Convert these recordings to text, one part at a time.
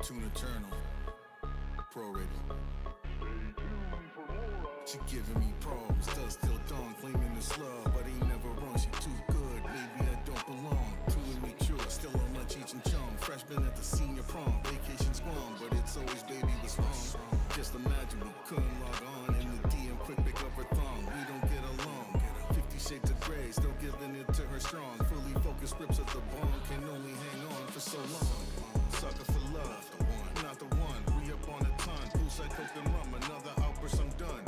Tuna Journal. Prorated. She giving me problems, does still dawn, claiming it's love, but ain't never wrong. She too good, maybe I don't belong. Too immature, still on my Cheech and Chong. Freshman at the senior prom, vacation's gone, but it's always baby was wrong. Just imagine we couldn't log on in the DM, quick pick up her thong. We don't get along. 50 Shades of Grey, still giving it to her strong. Fully focused grips at the bone, can only hang on for so long. Sucker for love, not the one. We up on a ton, poolside coke and rum, another outburst, I'm done.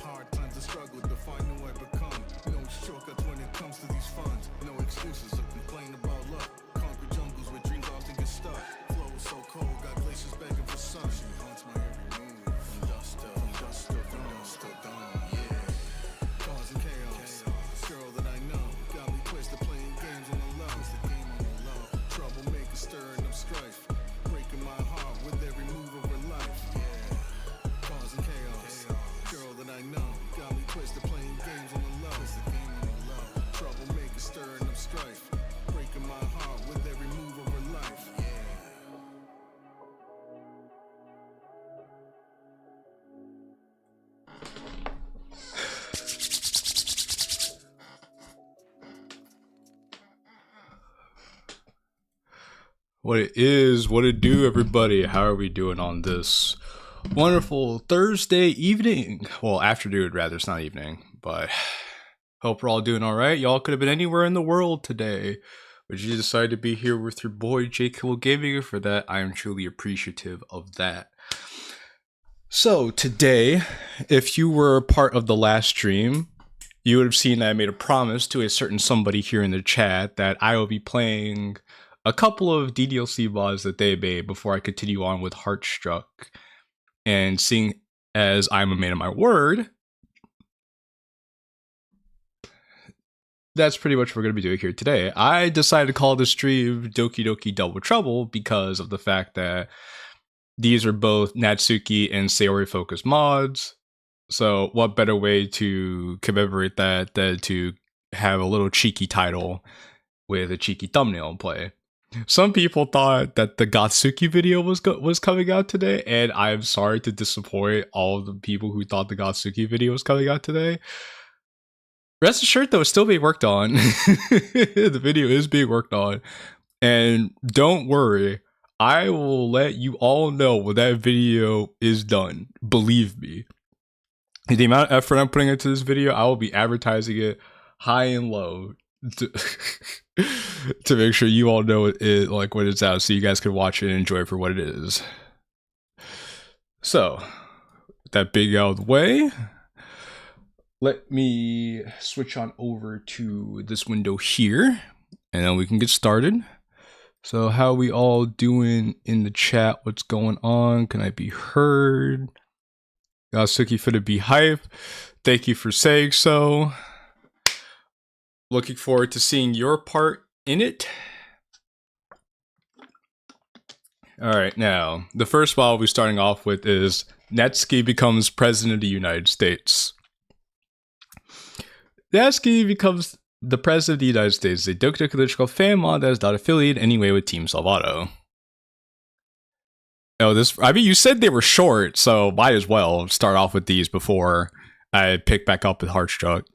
Hard times to struggle to find who I become. No shortcuts when it comes to these funds. No excuses to complain about luck. Conquer jungles where dreams often get stuck. Flow is so cold, got glaciers begging for sun. She haunts my every move, from dusk till dawn. Yeah, causing chaos. Girl that I know got me twisted playing games on the low. Troublemaker stirring up strife, breaking my heart with every move of her life. Yeah, causing chaos. Girl that I know got me twisted playing games on the low. Troublemaker stirring up strife, breaking my heart with every move of her life. What it is, what it do, everybody? How are we doing on this wonderful Thursday evening? Well, afternoon, rather. It's not evening, but hope we're all doing all right. Y'all could have been anywhere in the world today, but you decided to be here with your boy JQilin Gaming. For that, I am truly appreciative of that. So today, if you were a part of the last stream, you would have seen that I made a promise to a certain somebody here in the chat that I will be playing a couple of DDLC mods that they made before I continue on with Heart Struck. And seeing as I'm a man of my word, that's pretty much what we're going to be doing here today. I decided to call this stream Doki Doki Double Trouble because of the fact that these are both Natsuki and Sayori focused mods. So what better way to commemorate that than to have a little cheeky title with a cheeky thumbnail in play. Some people thought that the Natsuki video was coming out today, and I'm sorry to disappoint all of the people who thought the Natsuki video was coming out today. Rest assured, though, it's still being worked on. The video is being worked on, and don't worry, I will let you all know when that video is done. Believe me. The amount of effort I'm putting into this video, I will be advertising it high and low to make sure you all know it like when it's out, so you guys can watch it and enjoy it for what it is. So, that big out of the way, let me switch on over to this window here, and then we can get started. So, how we all doing in the chat? What's going on? Can I be heard? Natsuki for the be hype. Thank you for saying so. Looking forward to seeing your part in it. Alright, now, the first one I'll be starting off with is Natsuki becomes President of the United States. Natsuki becomes the President of the United States, a Doki Doki Literature fan mod that is not affiliated anyway with Team Salvato. Oh, I mean, you said they were short, so might as well start off with these before I pick back up with Heart Struck.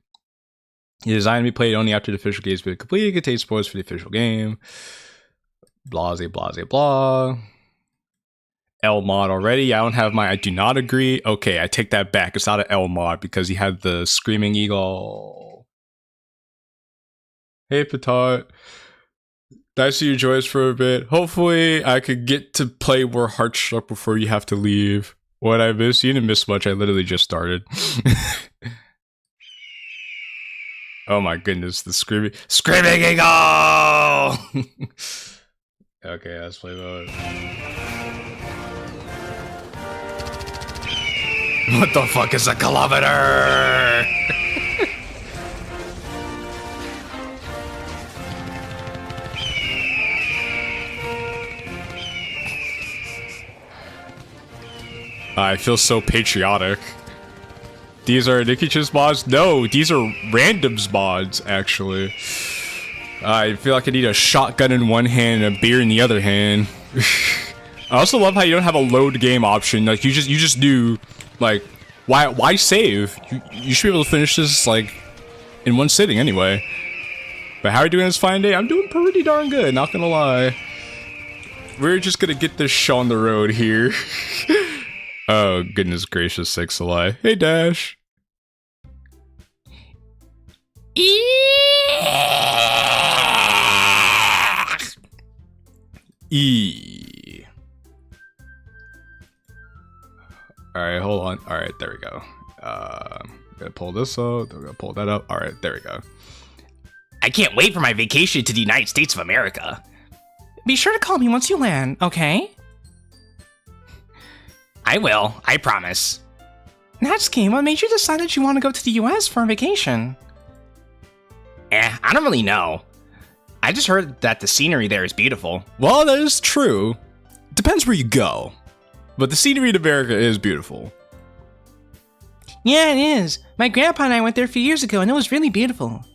It is designed to be played only after the official game has been completed. It contains spoilers for the official game. Blase, blase, blah. L mod already. I do not agree. Okay, I take that back. It's not an L mod because he had the Screaming Eagle. Hey, Petard. Nice to enjoy us for a bit. Hopefully, I could get to play more Heart Struck before you have to leave. What I miss? You didn't miss much. I literally just started. Oh my goodness, the Screaming Eagle! Okay, let's play mode. What the fuck is a kilometer? I feel so patriotic. These are Nikich's mods? No, these are randoms mods, actually. I feel like I need a shotgun in one hand and a beer in the other hand. I also love how you don't have a load game option. Like you just do, like, why save? You should be able to finish this like in one sitting anyway. But how are you doing this fine day? I'm doing pretty darn good, not gonna lie. We're just gonna get this show on the road here. Oh goodness gracious sakes alive. Hey Dash. E. Alright, hold on. Alright, there we go. Gonna pull this up. We're gonna pull that up. Alright, there we go. I can't wait for my vacation to the United States of America. Be sure to call me once you land, okay? I will, I promise. Natsuki, what made you decide that you want to go to the US for a vacation? I don't really know. I just heard that the scenery there is beautiful. Well, that is true. Depends where you go. But the scenery in America is beautiful. Yeah, it is. My grandpa and I went there a few years ago and it was really beautiful.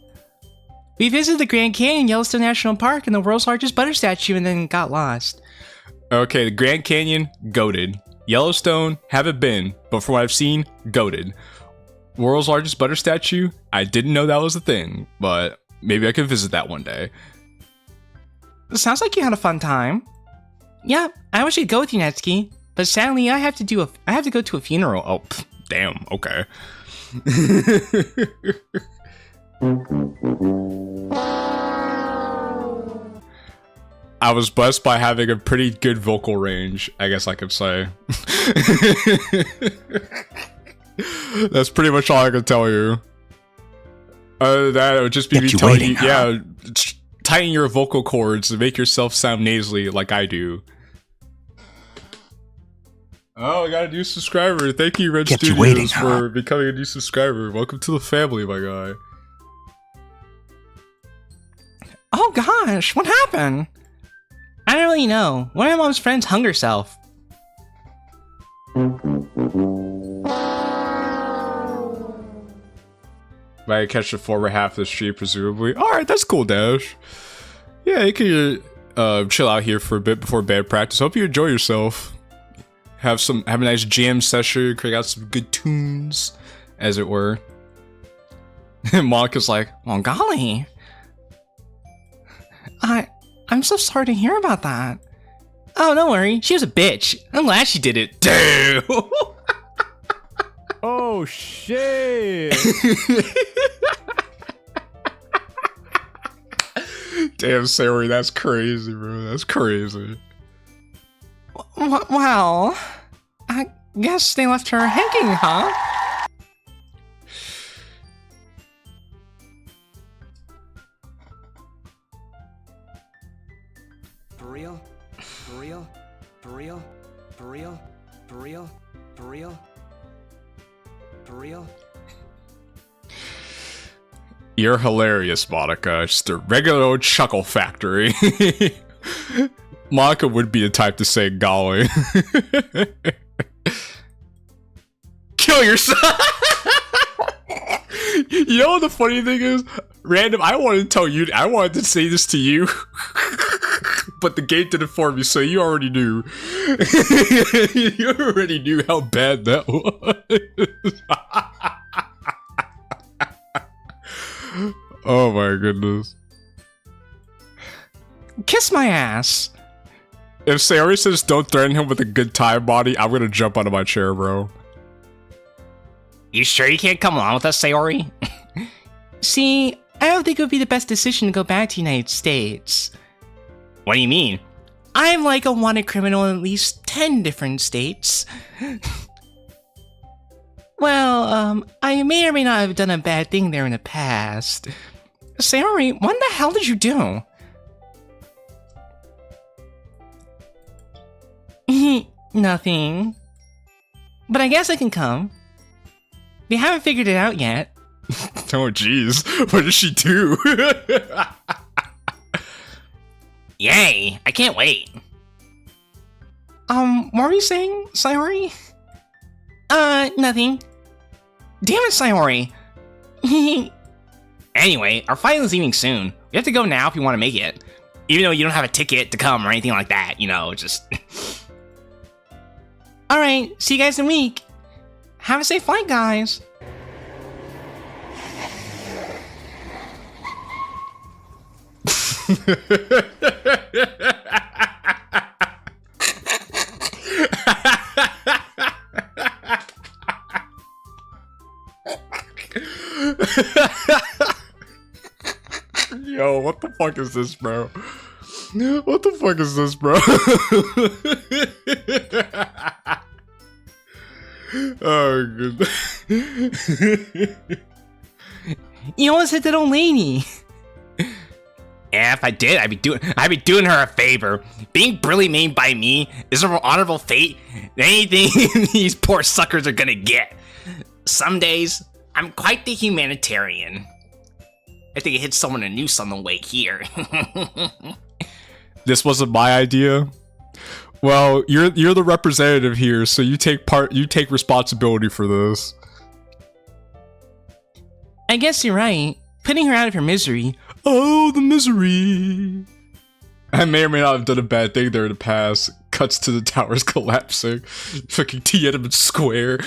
We visited the Grand Canyon, Yellowstone National Park, and the world's largest butter statue and then got lost. Okay, the Grand Canyon, goated. Yellowstone, haven't been, but from what I've seen, goated. World's largest butter statue, I didn't know that was a thing, but maybe I could visit that one day. Sounds like you had a fun time. Yeah, I wish you'd go with you, Natsuki, but sadly I have to go to a funeral. Oh, damn, okay. I was blessed by having a pretty good vocal range, I guess I could say. That's pretty much all I can tell you. Other than that, it would just be me telling you, yeah, tighten your vocal cords and make yourself sound nasally like I do. Oh, I got a new subscriber. Thank you, Red Studios, for becoming a new subscriber. Welcome to the family, my guy. Oh gosh, what happened? I don't really know. One of my mom's friends hung herself. Might catch the former half of the stream, presumably. Alright, that's cool, Dash. Yeah, you can chill out here for a bit before band practice. Hope you enjoy yourself. Have a nice jam session, crank out some good tunes, as it were. And Monika's like, oh golly. I'm so sorry to hear about that. Oh, don't worry. She was a bitch. I'm glad she did it. Damn. Oh, shit. Damn, Sayori, that's crazy, bro. That's crazy. Well, I guess they left her hanging, huh? For real? For real? For real? For real? For real? For real? For real? You're hilarious, Monika. Just a regular old chuckle factory. Monika would be the type to say golly. Kill yourself! You know what the funny thing is? Random, I wanted to say this to you. But the game did it for me, so you already knew. You already knew how bad that was. Oh my goodness. Kiss my ass. If Sayori says don't threaten him with a good time body, I'm gonna jump out of my chair, bro. You sure you can't come along with us, Sayori? See, I don't think it would be the best decision to go back to the United States. What do you mean? I'm like a wanted criminal in at least 10 different states. Well, I may or may not have done a bad thing there in the past. Sayori, what the hell did you do? Nothing. But I guess I can come. We haven't figured it out yet. Oh jeez, what did she do? Yay, I can't wait. What were you saying, Sayori? Nothing. Damn it, Sayori. Anyway, our flight is leaving soon. We have to go now if we want to make it. Even though you don't have a ticket to come or anything like that, you know, just... Alright, see you guys in a week. Have a safe flight, guys. Yo, what the fuck is this, bro? What the fuck is this, bro? Oh, good. You almost hit that old lady. Yeah, if I did, I'd be doing her a favor. Being brilliantly made by me is a more honorable fate than anything these poor suckers are gonna get. Some days, I'm quite the humanitarian. I think it hit someone a noose on the way here. This wasn't my idea. Well, you're the representative here, so you take responsibility for this. I guess you're right. Putting her out of her misery. Oh, the misery. I may or may not have done a bad thing there in the past. Cuts to the towers collapsing. Fucking Tiananmen Square.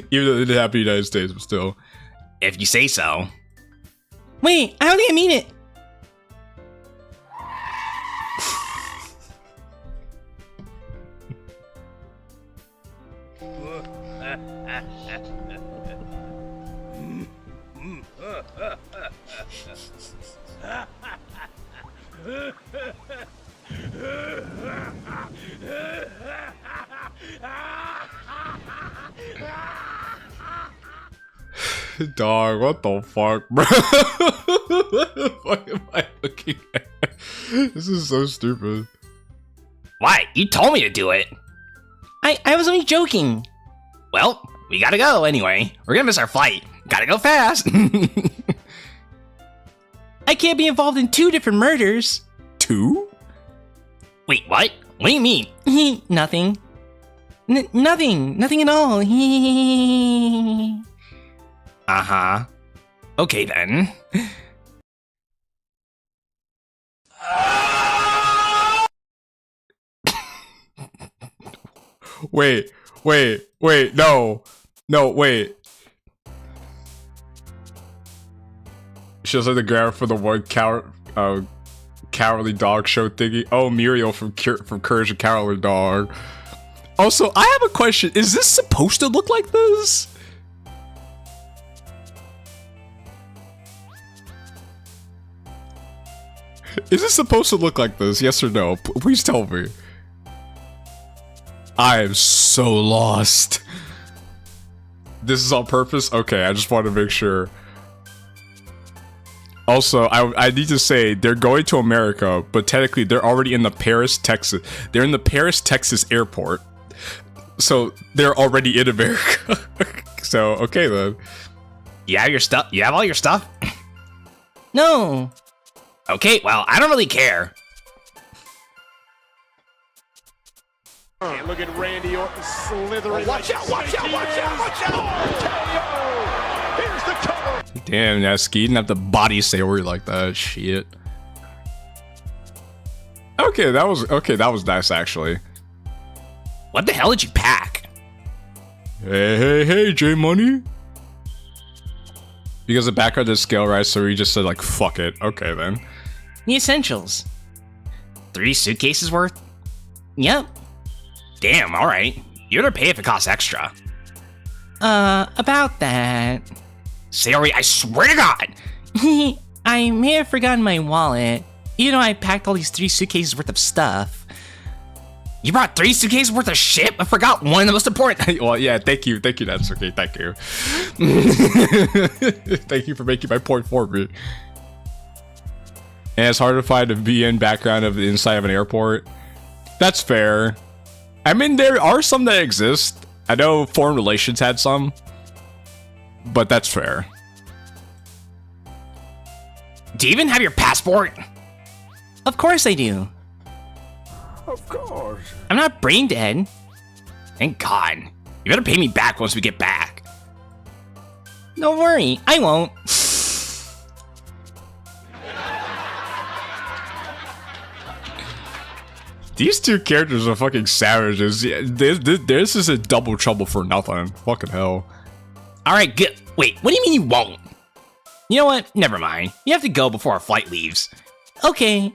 Even though it didn't happen in the United States, but still. If you say so. Wait, I don't think I mean it. Dog, what the fuck, bro? What the fuck am I looking at? This is so stupid. Why? You told me to do it. I was only joking. Well, we gotta go anyway. We're gonna miss our flight. Gotta go fast. I can't be involved in 2 different murders. 2? Wait, what? What do you mean? Nothing. Nothing. Nothing at all. Uh-huh. Okay then. Wait, no, wait. She was like the grabber for the one cowardly dog show thingy. Oh, Muriel from Courage the Cowardly Dog. Also, I have a question. Is this supposed to look like this? Is this supposed to look like this? Yes or no? Please tell me. I am so lost. This is on purpose? Okay, I just want to make sure. Also, I need to say, they're going to America, but technically they're already in the Paris, Texas. They're in the Paris, Texas airport. So, they're already in America. So, okay then. You have your stuff? You have all your stuff? No. Okay, well, I don't really care. And look at Randy Orton slithering. Watch out, watch out, watch out, watch out! Here's the cover. Damn, Natsuki, you didn't have to body Sayori like that. Shit. Okay, that was nice actually. What the hell did you pack? Hey, J Money. Because the background did scale right, so he just said like, fuck it. Okay then. The essentials. 3 suitcases worth? Yep. Damn, alright. You better pay if it costs extra. About that. Sayori, I swear to God! I may have forgotten my wallet. You know, I packed all these 3 suitcases worth of stuff. You brought 3 suitcases worth of shit? I forgot one of the most important. Well, yeah, thank you, that's okay, thank you. Thank you for making my point for me. And it's hard to find a VN background of the inside of an airport. That's fair. I mean, there are some that exist. I know Foreign Relations had some, but that's fair. Do you even have your passport? Of course I do. Of course. I'm not brain dead. Thank God. You better pay me back once we get back. Don't worry, I won't. These two characters are fucking savages. Yeah, this is a double trouble for nothing. Fucking hell. Alright, good. Wait, what do you mean you won't? You know what? Never mind. You have to go before our flight leaves. Okay.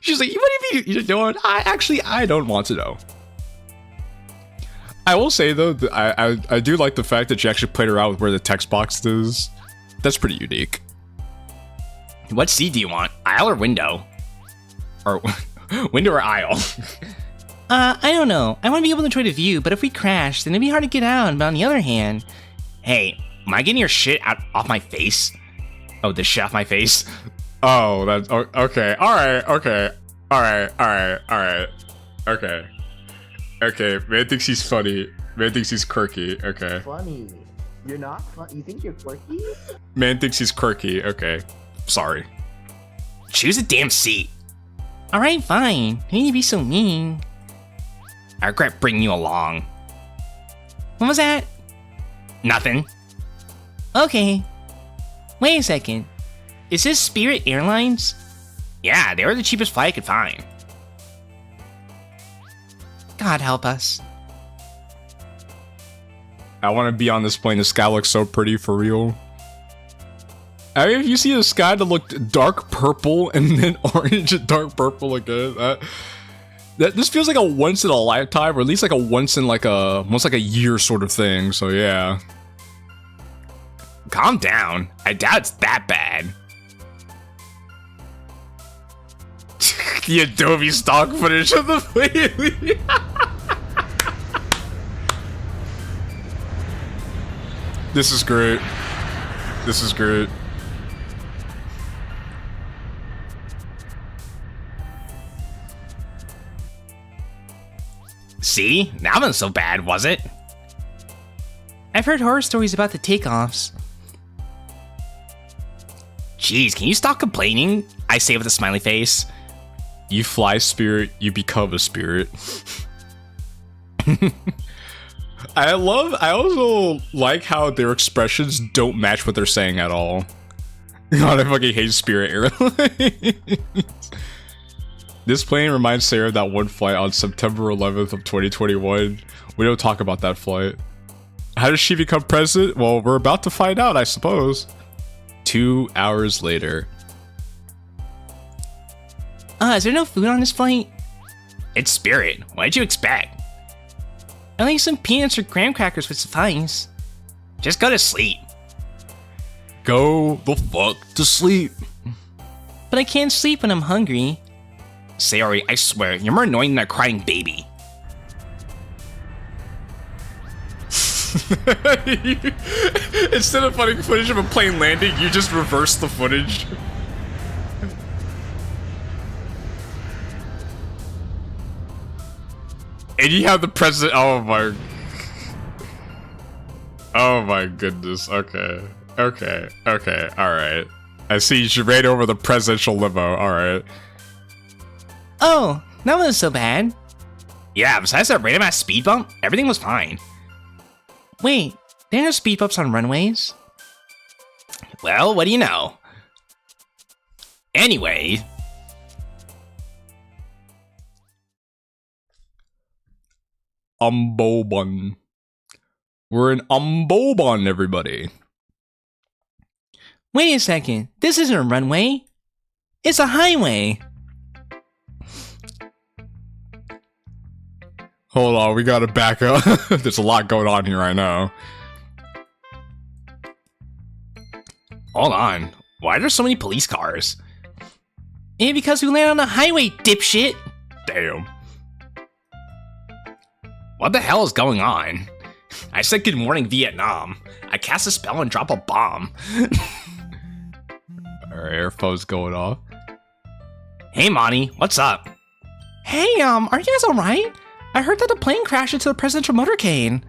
She's like, what do you mean you don't? I don't want to know. I will say though, I do like the fact that she actually played around with where the text box is. That's pretty unique. What seat do you want? Aisle or window? Or window or aisle? I don't know. I want to be able to enjoy the view, but if we crash, then it'd be hard to get out. But on the other hand, hey, am I getting your shit off my face? Oh, the shit off my face? Oh, that's okay. All right. Okay. All right. Okay. Okay. Man thinks he's funny. Man thinks he's quirky. Okay. Funny. You're not fun. You think you're quirky? Man thinks he's quirky. Okay. Sorry. Choose a damn seat. Alright, fine. You need to be so mean. I regret bringing you along. What was that? Nothing. Okay. Wait a second. Is this Spirit Airlines? Yeah, they were the cheapest flight I could find. God help us. I want to be on this plane. The sky looks so pretty for real. I mean, if you see the sky to look dark purple and then orange and dark purple again, this feels like a once in a lifetime, or at least like a once in like almost like a year sort of thing. So yeah. Calm down. I doubt it's that bad. The Adobe stock footage of the plane. This is great. This is great. See? That wasn't so bad, was it? I've heard horror stories about the takeoffs. Jeez, can you stop complaining? I say with a smiley face. You fly, spirit, you become a spirit. I also like how their expressions don't match what they're saying at all. God, I fucking hate Spirit Airlines. This plane reminds Sarah of that one flight on September 11th of 2021. We don't talk about that flight. How does she become president? Well, we're about to find out, I suppose. 2 hours later. Is there no food on this flight? It's Spirit. What did you expect? At least some peanuts or graham crackers would suffice. Just go to sleep. Go the fuck to sleep. But I can't sleep when I'm hungry. Sayori, I swear, you're more annoying than a crying baby. Instead of finding footage of a plane landing, you just reverse the footage. And you have the president. Oh my goodness. Okay. Alright. I see you ran over the presidential limo. Alright. Oh, that wasn't so bad. Yeah, besides that random ass speed bump, everything was fine. Wait, there are no speed bumps on runways? Well, what do you know? Anyway. Umbobon. We're in Umbobon, everybody. Wait a second, this isn't a runway. It's a highway. Hold on, we gotta back up. There's a lot going on here right now. Hold on, why are there so many police cars? Because we landed on the highway, dipshit. Damn. What the hell is going on? I said good morning, Vietnam. I cast a spell and drop a bomb. Our airphone's going off. Hey, Monty, what's up? Hey, are you guys alright? I heard that the plane crashed into the presidential motorcade.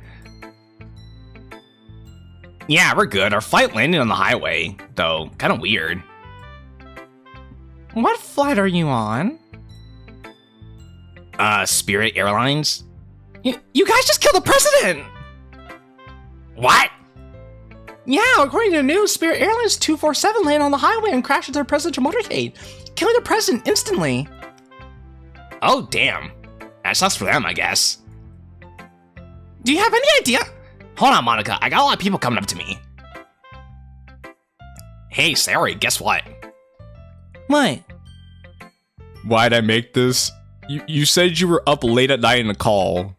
Yeah, we're good. Our flight landed on the highway, though kind of weird. What flight are you on? Spirit Airlines. You guys just killed the president! What? Yeah, according to the news, Spirit Airlines 247 landed on the highway and crashed into the presidential motorcade, killing the president instantly. Oh, damn. That sucks for them, I guess. Do you have any idea? Hold on, Monica. I got a lot of people coming up to me. Hey, Sayori, guess what? What? Why'd I make this? You said you were up late at night in a call.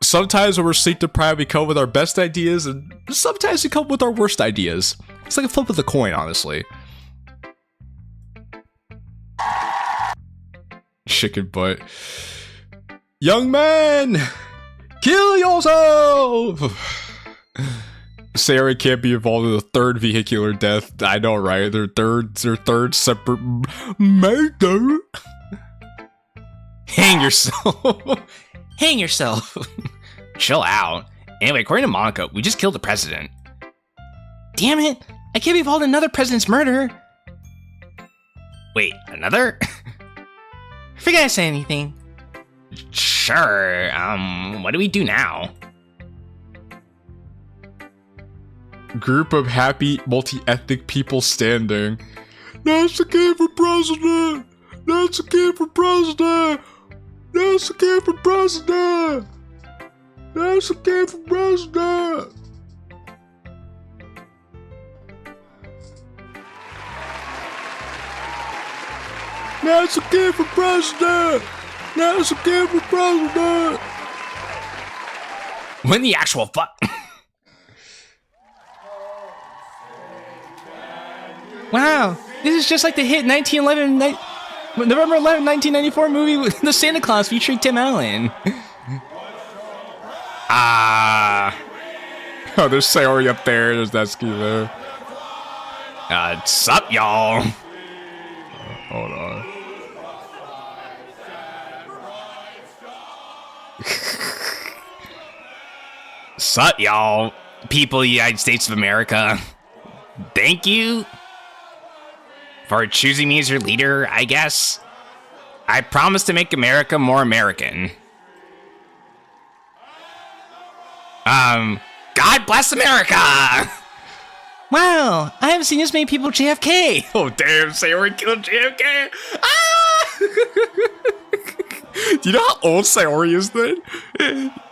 Sometimes when we're sleep deprived, we come with our best ideas, and sometimes we come with our worst ideas. It's like a flip of the coin, honestly. Chicken butt. Young man! Kill yourself! Sayori can't be involved in the third vehicular death. I know, right? Their third separate murder. Hang yourself. Hang yourself. Chill out. Anyway, according to Monica, we just killed the president. Damn it! I can't be involved in another president's murder. Wait, another? Forget I said anything. Sure. What do we do now? Group of happy, multi-ethnic people standing. Natsuki for president! Natsuki for president! Natsuki for president! Natsuki for president! Natsuki for president! Natsuki for president! When the actual fuck? Wow, this is just like the hit November 11, 1994 movie with the Santa Claus featuring Tim Allen. Oh, there's Sayori up there, there's Natsuki there. Sup, y'all? Hold on. Sup, y'all? People of the United States of America. Thank you for choosing me as your leader, I guess. I promise to make America more American. God bless America! Wow, I haven't seen this many people JFK. Oh, damn, Sayori killed JFK. Ah! Do you know how old Sayori is then?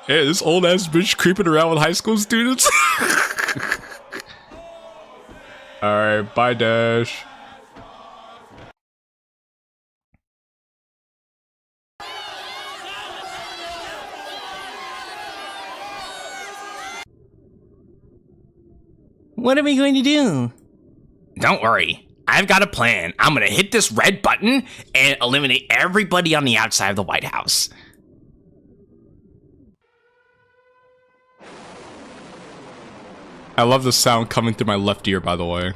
Hey, this old ass bitch creeping around with high school students. Alright, bye Dash. What are we going to do? Don't worry. I've got a plan. I'm going to hit this red button and eliminate everybody on the outside of the White House. I love the sound coming through my left ear, by the way.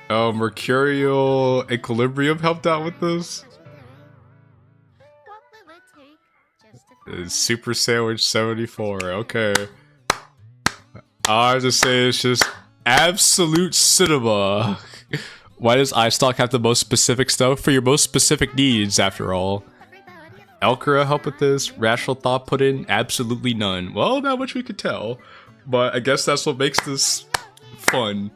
Oh, Mercurial Equilibrium helped out with this. Super Sandwich 74. Okay. I have to say it's just absolute cinema. Why does iStock have the most specific stuff? For your most specific needs, after all. Elkra help with this. Rational Thought put in absolutely none. Well, not much we could tell. But I guess that's what makes this fun.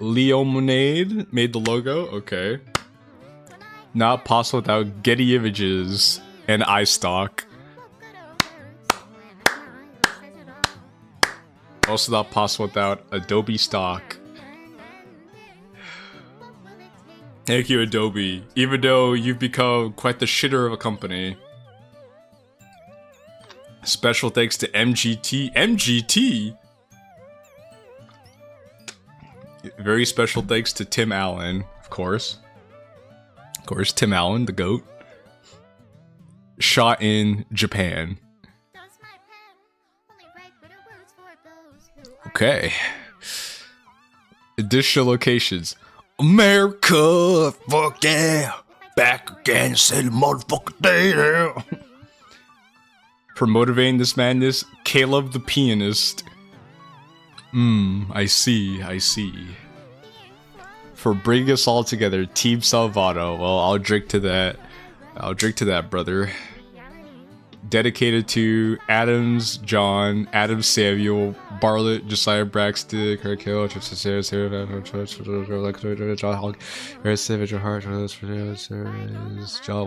Lemonade made the logo. Okay. Not possible without Getty Images and iStock. Also not possible without Adobe Stock. Thank you, Adobe. Even though you've become quite the shitter of a company. Special thanks to MGT. MGT? Very special thanks to Tim Allen, of course. Of course, Tim Allen, the GOAT. shot in Japan. Okay. Additional locations. America, fuck yeah. Back again, say the motherfucking day now. For motivating this madness, Caleb the pianist. I see. For bringing us all together, Team Salvato. Well, I'll drink to that, brother. Dedicated to Adams, John, Adams, Samuel, Bartlett, Josiah Braxton, Kirk Hill, John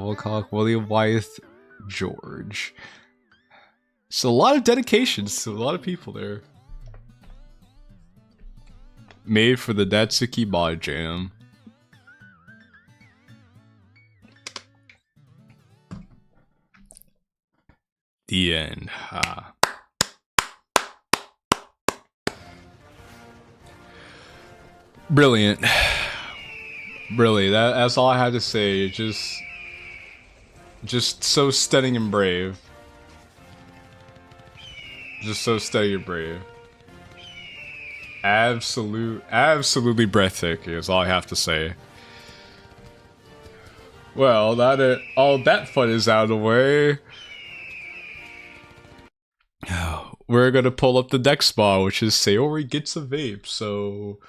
Wilcock, William Wyeth, George. So a lot of dedications to a lot of people there. Made for the Natsuki mod jam. The end. Brilliant. Really, that's all I had to say. Just so stunning and brave. Just so stunning and brave. Absolutely breathtaking is all I have to say. Well, all that fun is out of the way. We're gonna pull up the next spot, which is Sayori gets a vape. So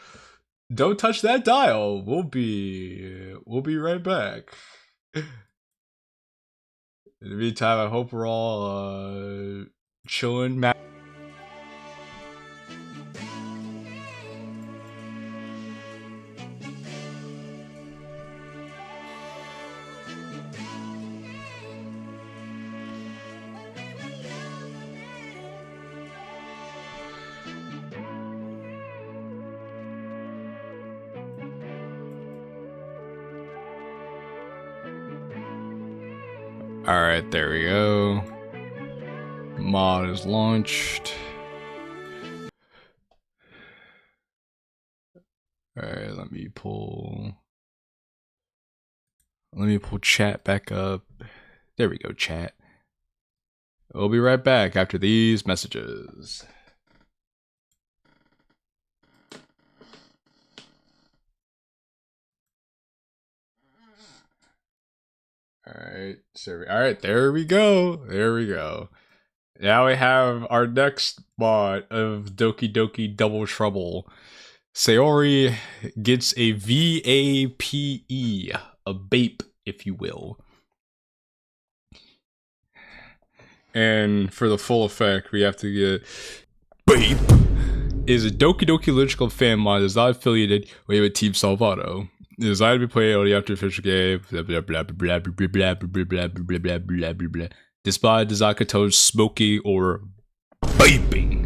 don't touch that dial. We'll be right back. In the meantime, I hope we're all chilling. Alright, there we go. Mod is launched. Alright, let me pull chat back up. There we go, chat. We'll be right back after these messages. Alright, there we go. Now we have our next mod of Doki Doki Double Trouble. Sayori gets a VAPE, a Vape, if you will. And for the full effect, we have to get Vape is a Doki Doki Lyrical fan mod that is not affiliated with Team Salvato. It is designed to be played only after official game. Blah blah blah blah blah blah blah blah blah blah blah blah blah. This mod does not condone smoking or vaping.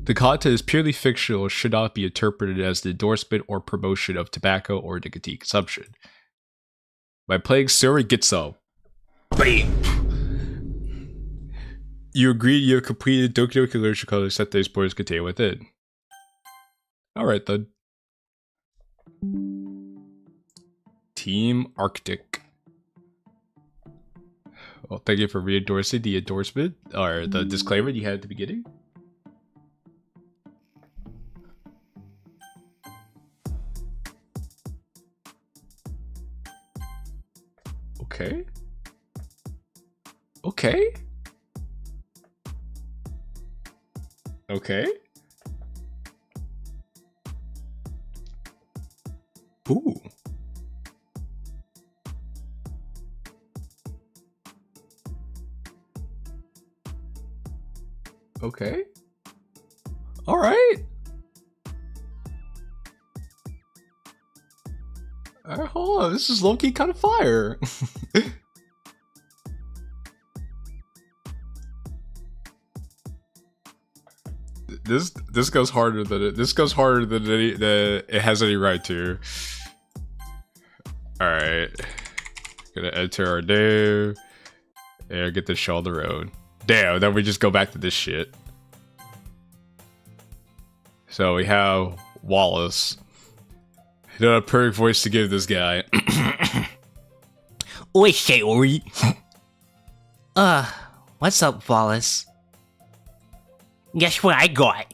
The content is purely fictional and should not be interpreted as the endorsement or promotion of tobacco or nicotine consumption. By playing Sayori gets a vape. You agree you have completed Doki Doki Lyrical except these points contained within. Alright then. Team Arctic. Well, thank you for re-endorsing the endorsement, or the disclaimer you had at the beginning. Okay. Okay. Okay. Ooh. Okay. All right. Hold on. This is low-key kind of fire. This goes harder than it. This goes harder than it has any right to. All right. Gonna enter our name and get this show on the road. Damn, then we just go back to this shit. So we have Wallace. You know, a perfect voice to give this guy. Oi, Sayori. What's up, Wallace? Guess what I got?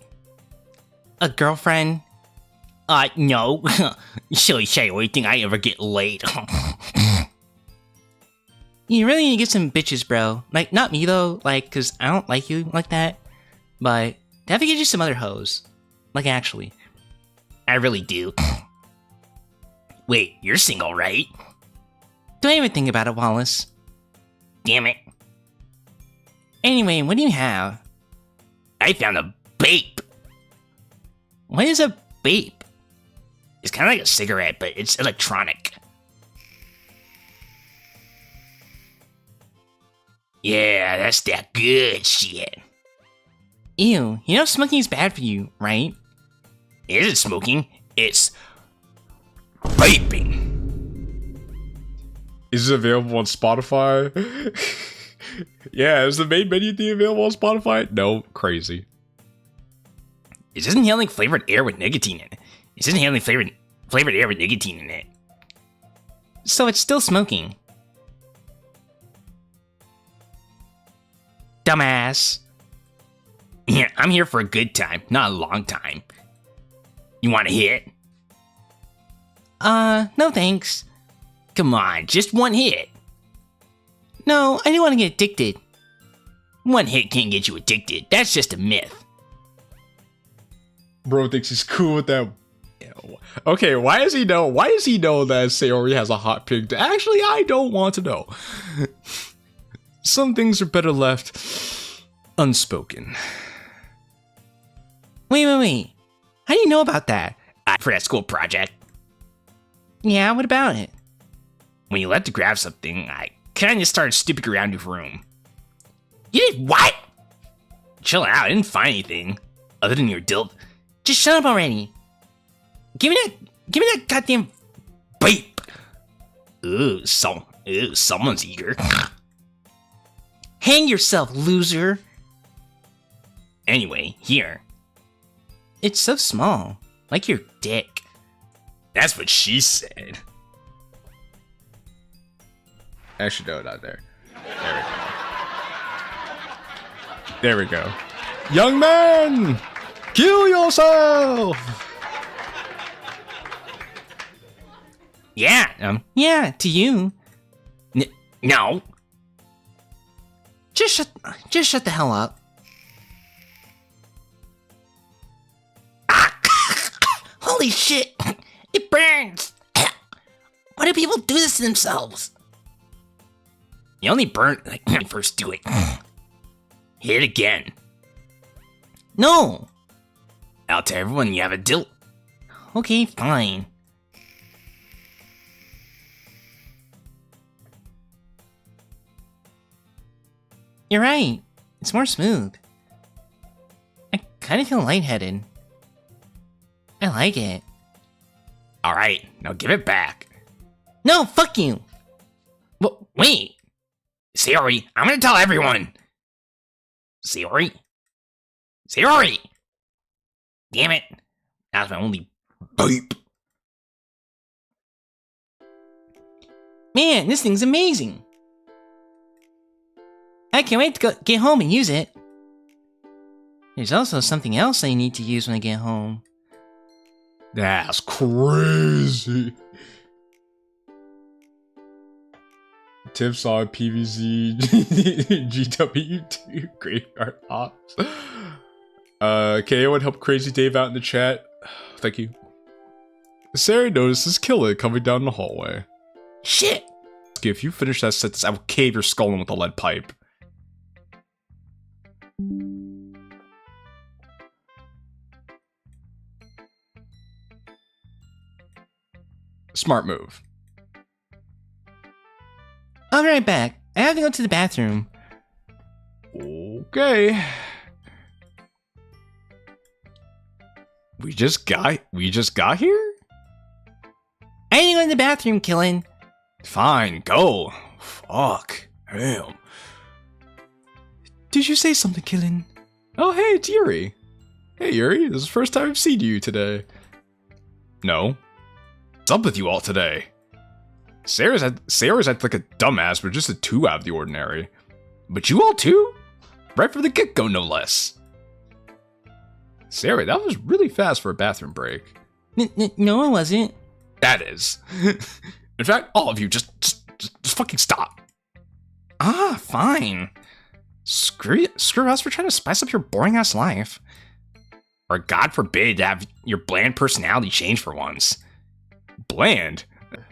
A girlfriend? No. Silly Sayori, think I ever get laid. You really need to get some bitches, bro. Like, not me though, like, cause I don't like you like that. But I have to get you some other hoes. Like, actually. I really do. Wait, you're single, right? Don't even think about it, Wallace. Damn it. Anyway, what do you have? I found a Vape. What is a Vape? It's kind of like a cigarette, but it's electronic. Yeah, that's that good shit. Ew, you know smoking is bad for you, right? It isn't smoking, it's vaping. Is it available on Spotify? Yeah, is the main menu thing available on Spotify? No, crazy. It's just inhaling flavored air with nicotine in it. It's just inhaling flavored air with nicotine in it. So it's still smoking. Dumbass. Yeah, I'm here for a good time, not a long time. You want a hit? No thanks. Come on, just one hit. No, I don't want to get addicted. One hit can't get you addicted. That's just a myth. Bro thinks he's cool with that. Okay, why does he know? Why does he know that Sayori has a hot pig? Actually, I don't want to know. Some things are better left unspoken. Wait. How do you know about that? For that school project. Yeah, what about it? When you left to grab something, I kinda started snooping around your room. You did what? Chill out, I didn't find anything. Other than your dilt. Just shut up already. Give me that goddamn vape. Someone's eager. Hang yourself, loser. Anyway, here. It's so small. Like your dick. That's what she said. Actually, no, not there. There we go. Young man! Kill yourself! Yeah, to you. No. Just shut the hell up. Holy shit! It burns! Why do people do this to themselves? You only burn like when you first do it. Hit it again. No! I'll tell everyone you have a dilt. Okay, fine. You're right. It's more smooth. I kind of feel lightheaded. I like it. Alright, now give it back. No, fuck you! Wait! Sayori, I'm gonna tell everyone! Sayori? Sayori! Damn it. That's my only vape. Man, this thing's amazing! I can't wait to get home and use it. There's also something else I need to use when I get home. That's crazy. Tips on PVZ GW2 Graveyard Ops. Can anyone help Crazy Dave out in the chat? Thank you. Sarah notices Killer coming down the hallway. Shit! If you finish that sentence, I will cave your skull in with a lead pipe. Smart move. I'll be right back. I have to go to the bathroom. Okay. We just got here? I need to go to the bathroom, Killin. Fine, go. Fuck. Damn. Did you say something, Killin? Oh, hey, it's Yuri. Hey, Yuri, this is the first time I've seen you today. No. What's up with you all today? Sarah's acting like a dumbass, but just a 2 out of the ordinary. But you all too? Right from the get-go, no less. Sayori, that was really fast for a bathroom break. No, it wasn't. That is. In fact, all of you, just fucking stop. Ah, fine. Screw us for trying to spice up your boring-ass life. Or God forbid to have your bland personality change for once. Bland? There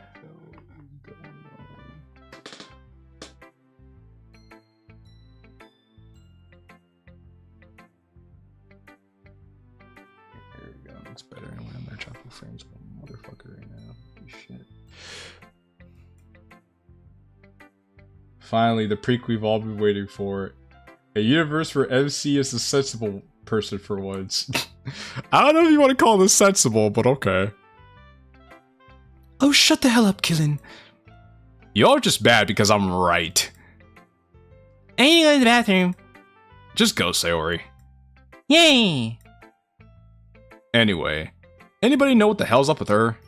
we go, that's better. I went on their chocolate frames, motherfucker, right now. Holy shit. Finally, the prequel we've all been waiting for. A universe where MC is the sensible person for once. I don't know if you want to call this sensible, but okay. Oh, shut the hell up, Killin. Y'all are just bad because I'm right. I need to go to the bathroom. Just go, Sayori. Yay! Anyway, anybody know what the hell's up with her?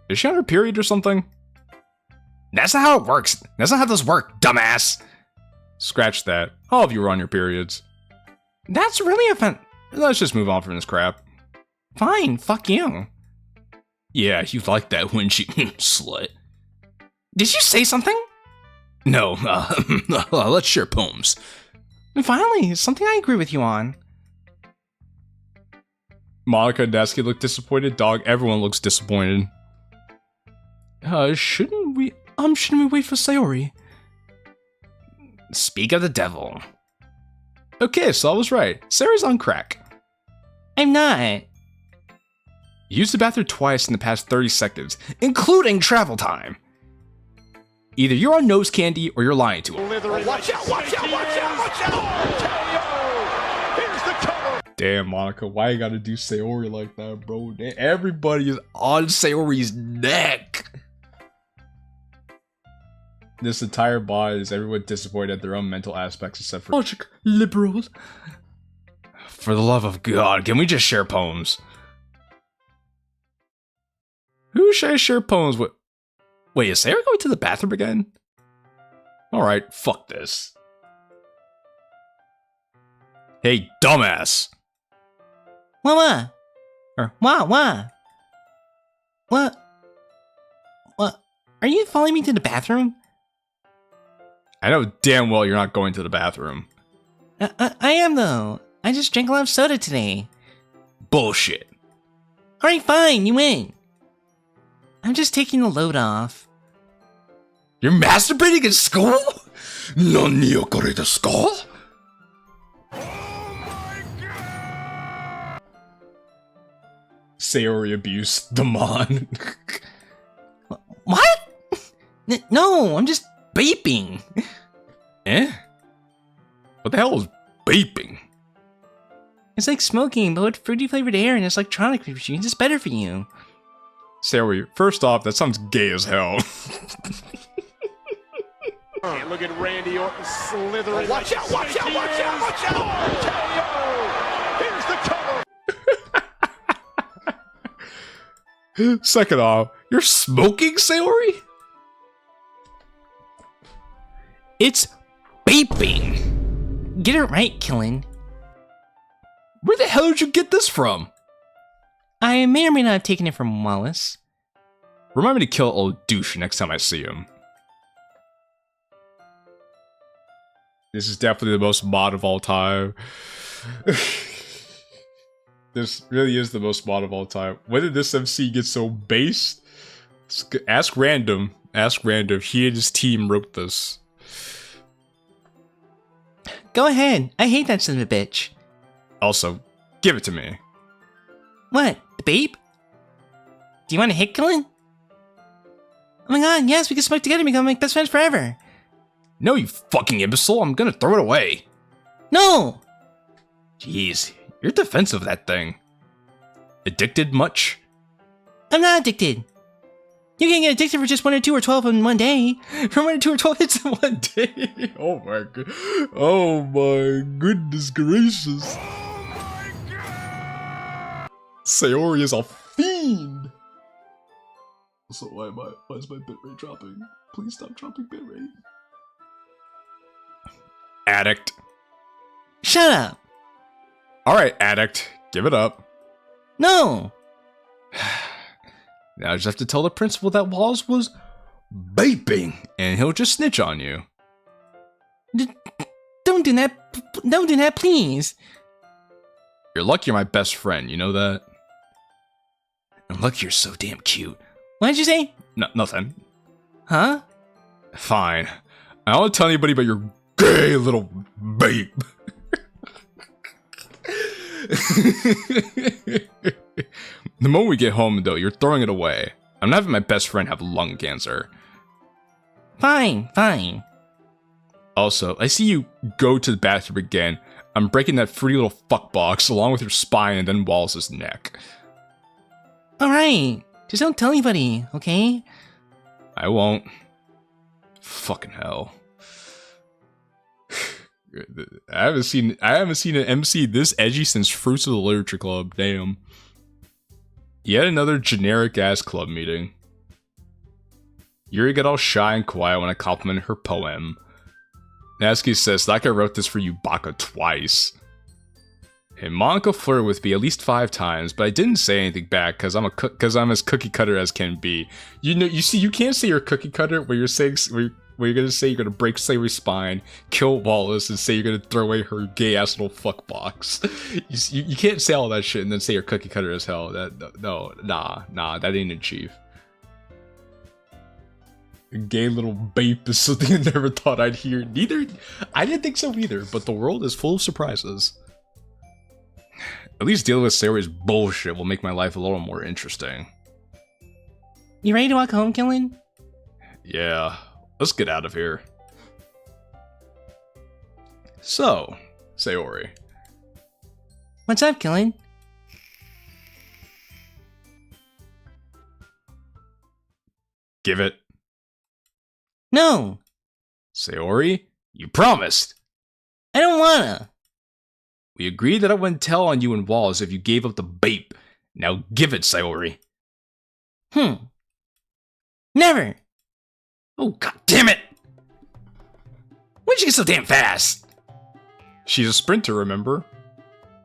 Is she on her period or something? That's not how it works. That's not how this works, dumbass. Scratch that. All of you are on your periods. That's really offensive. Let's just move on from this crap. Fine, fuck you. Yeah, you like that, wouldn't you, slut? Did you say something? No, let's share poems. Finally, something I agree with you on. Monica and Natsuki look disappointed. Dog, everyone looks disappointed. Shouldn't we wait for Sayori? Speak of the devil. Okay, so I was right. Sayori's on crack. I'm not. Used the bathroom twice in the past 30 seconds, including travel time. Either you're on nose candy or you're lying to him. Watch out, watch out, watch out, watch out! Here's the cover! Damn, Monica, why you gotta do Sayori like that, bro? Everybody is on Sayori's neck. This entire bot is everyone disappointed at their own mental aspects except for logic liberals. For the love of God, can we just share poems? Who should I share poems with? Wait, is Sayori going to the bathroom again? Alright, fuck this. Hey, dumbass! What? Or what? What? Are you following me to the bathroom? I know damn well you're not going to the bathroom. I am though. I just drank a lot of soda today. Bullshit. Alright, fine, you win. I'm just taking the load off. You're masturbating in school? Nani okore desu ka? Sayori abuse, Damon. What? No, I'm just vaping. Eh? What the hell is vaping? It's like smoking, but with fruity flavored air and it's electronic machines. It's better for you. Sayori, first off, that sounds gay as hell. And look at Randy Orton slithering. Watch out, watch out, watch out, watch out! KO! Here's the cover! Second off, you're smoking, Sayori? It's vaping. Get it right, Killin. Where the hell did you get this from? I may or may not have taken it from Wallace. Remind me to kill old douche next time I see him. This is definitely the most mod of all time. This really is the most mod of all time. When did this MC get so based? Ask Random. Ask Random. He and his team wrote this. Go ahead. I hate that son of a bitch. Also, give it to me. What? The babe? Do you want to hit Killin? Oh my god, yes, we can smoke together and become like best friends forever. No, you fucking imbecile. I'm gonna throw it away. No! Jeez, you're defensive of that thing. Addicted much? I'm not addicted. You can get addicted for just 1 or 2 or 12 in one day. For 1 or 2 or 12 hits in one day. Oh my god. Oh my goodness gracious. Sayori is a fiend. So why is my bitrate dropping? Please stop dropping bitrate. Addict. Shut up. Alright, addict. Give it up. No. Now I just have to tell the principal that Wallace was vaping, and he'll just snitch on you. Don't do that. Don't do that, please. You're lucky you're my best friend, you know that? I'm lucky you're so damn cute. What did you say? No, nothing. Huh? Fine. I don't want to tell anybody about your gay little vape. The moment we get home, though, you're throwing it away. I'm not having my best friend have lung cancer. Fine, fine. Also, I see you go to the bathroom again. I'm breaking that fruity little fuck box along with your spine and then Wallace's neck. Alright. Just don't tell anybody, okay? I won't. Fucking hell. I haven't seen an MC this edgy since Fruits of the Literature Club. Damn. Yet another generic ass club meeting. Yuri got all shy and quiet when I complimented her poem. Natsuki says, like I wrote this for you, Baka, twice. And Monica flirted with me at least 5 times, but I didn't say anything back because I'm as cookie cutter as can be. You know, you see, you can't say you're cookie cutter where you're saying where you're gonna say you're gonna break Sayori's spine, kill Wallace, and say you're gonna throw away her gay ass little fuck box. You can't say all that shit and then say you're cookie cutter as hell. Nah, that ain't achieve. Gay little bape is something I never thought I'd hear. I didn't think so either, but the world is full of surprises. At least dealing with Sayori's bullshit will make my life a little more interesting. You ready to walk home, Killin? Yeah, let's get out of here. So, Sayori. What's up, Killin? Give it. No, Sayori, you promised. I don't wanna. We agreed that I wouldn't tell on you and Wallace if you gave up the bape. Now give it, Sayori. Never. Oh, god damn it! When'd you get so damn fast? She's a sprinter, remember?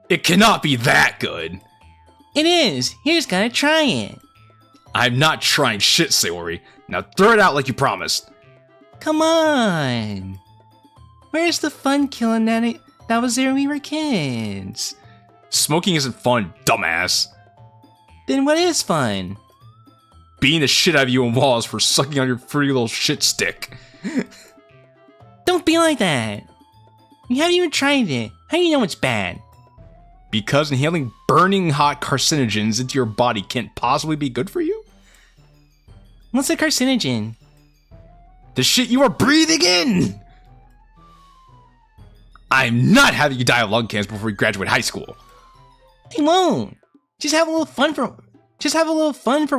It cannot be that good. It is. You just gotta try it. I'm not trying shit, Sayori. Now throw it out like you promised. Come on. Where's the fun, Killin, that was there when we were kids? Smoking isn't fun, dumbass. Then what is fun? Beating the shit out of you and Wallace for sucking on your fruity little shit stick. Don't be like that. You haven't even tried it. How do you know it's bad? Because inhaling burning hot carcinogens into your body can't possibly be good for you? What's a carcinogen? The shit you are breathing in! I'm not having you die of lung cancer before you graduate high school. They won't. Just have a little fun for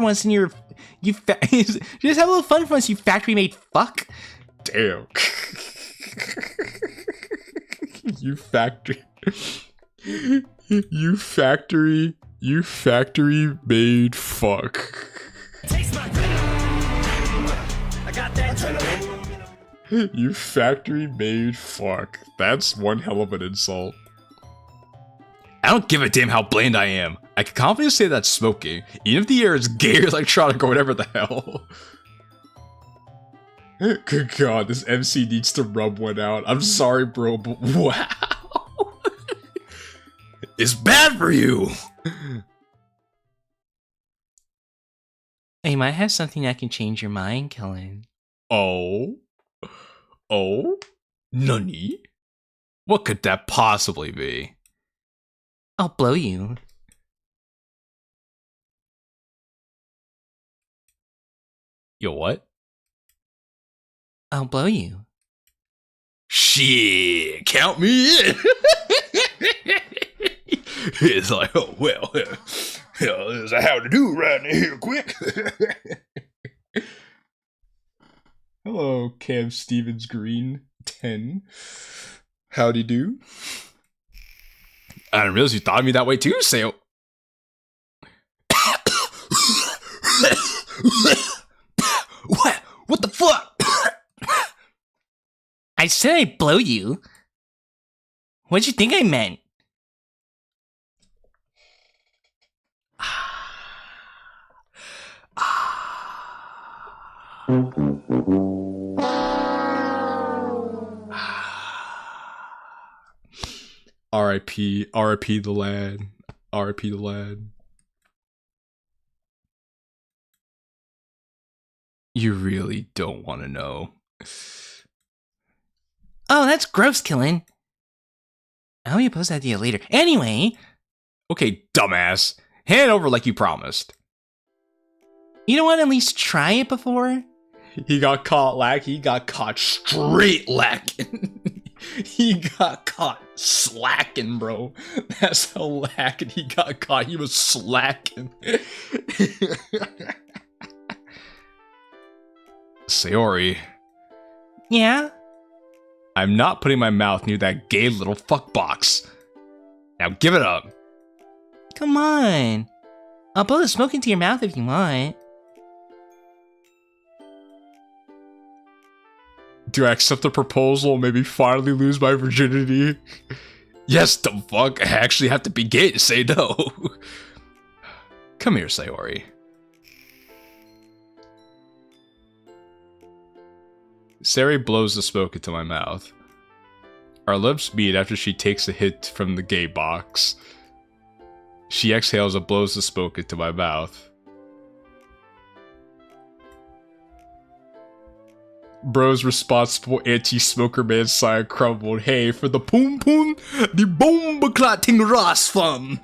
once in your just have a little fun for once, you factory made fuck. Damn. You factory made fuck. Taste my I got that. You factory made fuck. That's one hell of an insult. I don't give a damn how bland I am. I can confidently say that's smoking, even if the air is gay or electronic or whatever the hell. Good god, this MC needs to rub one out. I'm sorry, bro, but wow. It's bad for you. I might have something that can change your mind, Killin. Oh? Nani? What could that possibly be? I'll blow you. Yo, what? I'll blow you. Shit, count me in. It's like, oh, well, there's a how to do right here, quick. Hello, Cam Stevens Green 10. Howdy do. I didn't realize you thought of me that way too, Sayo. What? What the fuck? I said I'd blow you. What'd you think I meant? R.I.P. the lad. R.I.P. the lad. You really don't want to know. Oh, that's gross, Killin. I'll be post that to you later. Anyway. Okay, dumbass. Hand it over like you promised. You don't want to at least try it before? He got caught lacking. He got caught straight lacking. He got caught slacking, bro. That's how lacking he got caught. He was slacking. Sayori. Yeah? I'm not putting my mouth near that gay little fuck box. Now give it up. Come on. I'll blow the smoke into your mouth if you want. Do I accept the proposal and maybe finally lose my virginity? Yes, the fuck. I actually have to be gay to say no. Come here, Sayori. Sayori blows the smoke into my mouth. Our lips meet after she takes a hit from the gay box. She exhales and blows the smoke into my mouth. Bro's responsible anti-smoker man sign crumbled. Hey, for the poom poom, the bomba clotting ras fun.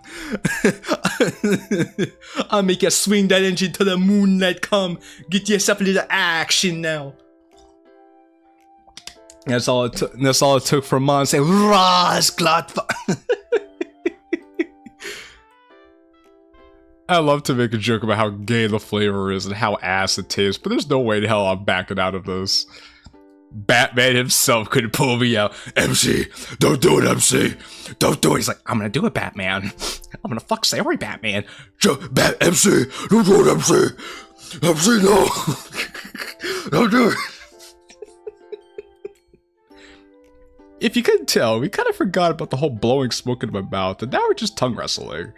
I'll make you swing that engine to the moonlight come. Get yourself a little action now. That's all it took. That's all it took for Mom to say ras clot fun. I love to make a joke about how gay the flavor is and how ass it tastes, but there's no way in hell I'm backing out of this. Batman himself couldn't pull me out. MC, don't do it, MC. Don't do it. He's like, I'm gonna do it, Batman. I'm gonna fuck Sayori, Batman. MC, don't do it, MC. MC, no. Don't do it. If you couldn't tell, we kind of forgot about the whole blowing smoke in my mouth, and now we're just tongue wrestling.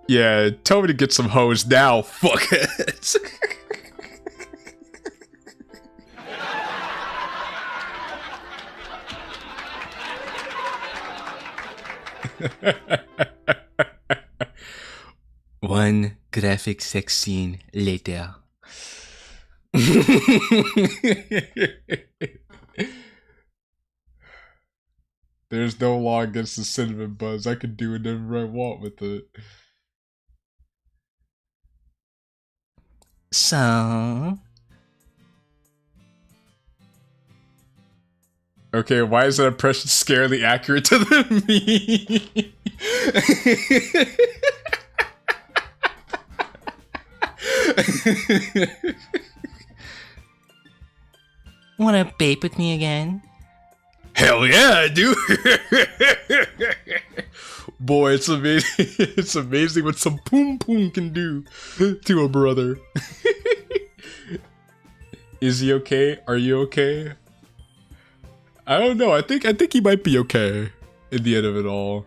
Yeah, tell me to get some hoes now, fuck it. One graphic sex scene later. There's no law against the cinnamon buns. I can do whatever I want with it. So... Okay, why is that impression scarily accurate to the me? Wanna vape with me again? Hell yeah, I do. Boy, it's amazing. It's amazing what some poom poom can do to a brother. Is he okay? Are you okay? I don't know. I think he might be okay in the end of it all.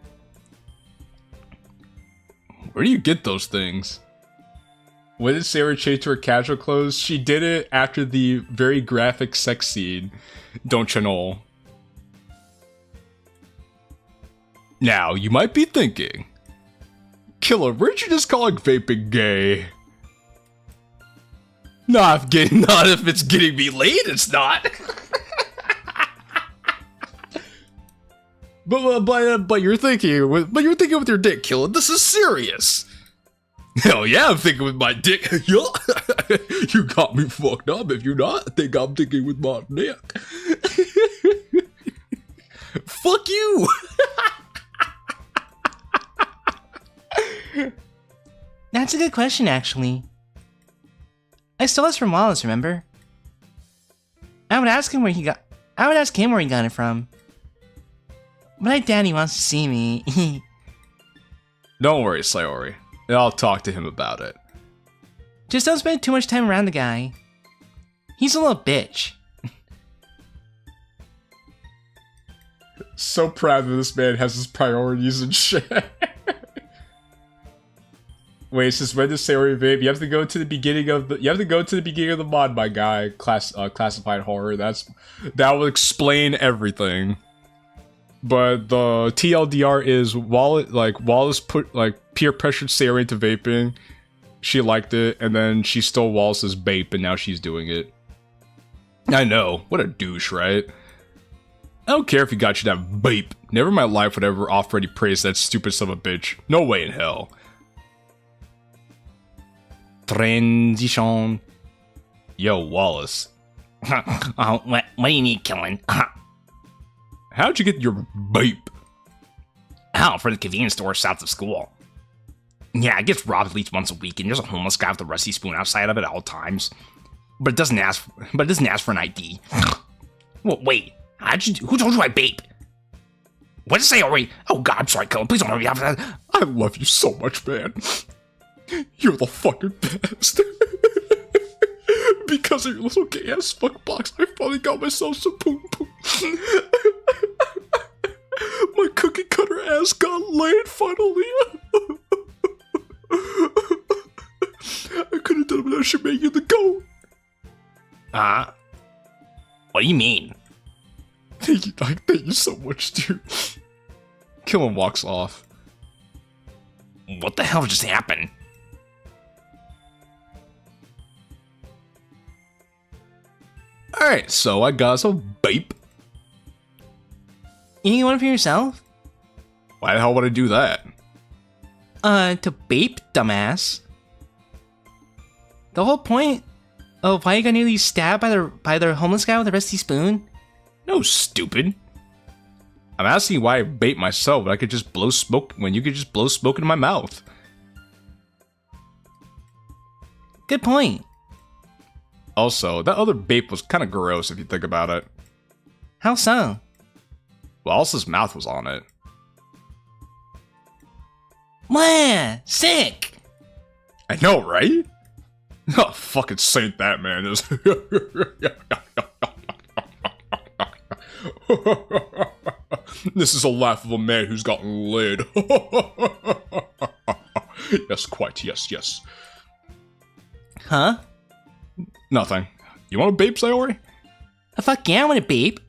Where do you get those things? When did Sarah change to her casual clothes? She did it after the very graphic sex scene. Don't you know? Now, you might be thinking, Killer, weren't you just calling vaping gay? Not if it's getting me laid, it's not. But you're thinking with your dick, Killer. This is serious. Hell yeah, I'm thinking with my dick. Yeah. You got me fucked up. If you're not, I think I'm thinking with my dick. Fuck you. That's a good question, actually. I stole this from Wallace, remember? I would ask him where he got it from. But my daddy wants to see me. Don't worry, Sayori. I'll talk to him about it. Just don't spend too much time around the guy. He's a little bitch. So proud that this man has his priorities and shit. Wait, since when does Sayori vape? You have to go to the beginning of the mod, my guy. Classified horror. That will explain everything. But the TLDR is Wallace peer pressured Sayori into vaping. She liked it, and then she stole Wallace's vape, and now she's doing it. I know, what a douche, right? I don't care if he got you that vape. Never in my life would I ever offer any praise to that stupid son of a bitch. No way in hell. Transition. Yo, Wallace. What do you need, Killin? How'd you get your vape? Oh, from the convenience store south of school. Yeah, it gets robbed at least once a week, and there's a homeless guy with a rusty spoon outside of it at all times. But it doesn't ask for an ID. Well, wait, who told you I vape? What did it say already? Oh god, I'm sorry, Killin. Please don't hurt me after that. I love you so much, man. You're the fucking best. Because of your little gay ass fuck box, I finally got myself some poom poom. My cookie cutter ass got laid finally. I could have done it without Shemay the goat. What do you mean? Thank you so much, dude. Killin walks off. What the hell just happened? Alright, so I got some vape. You need one for yourself? Why the hell would I do that? To vape, dumbass. The whole point of why you got nearly stabbed by the homeless guy with a rusty spoon? No, stupid. I'm asking why I vape myself when I could just blow smoke when you could just blow smoke into my mouth. Good point. Also, that other vape was kind of gross if you think about it. How so? Well, Elsa's mouth was on it. Mwah! Sick! I know, right? Oh, fucking saint that man is. This is a laugh of a man who's gotten laid. Yes, quite. Yes. Huh? Nothing. You want a vape, Sayori? Fuck yeah, I want a vape.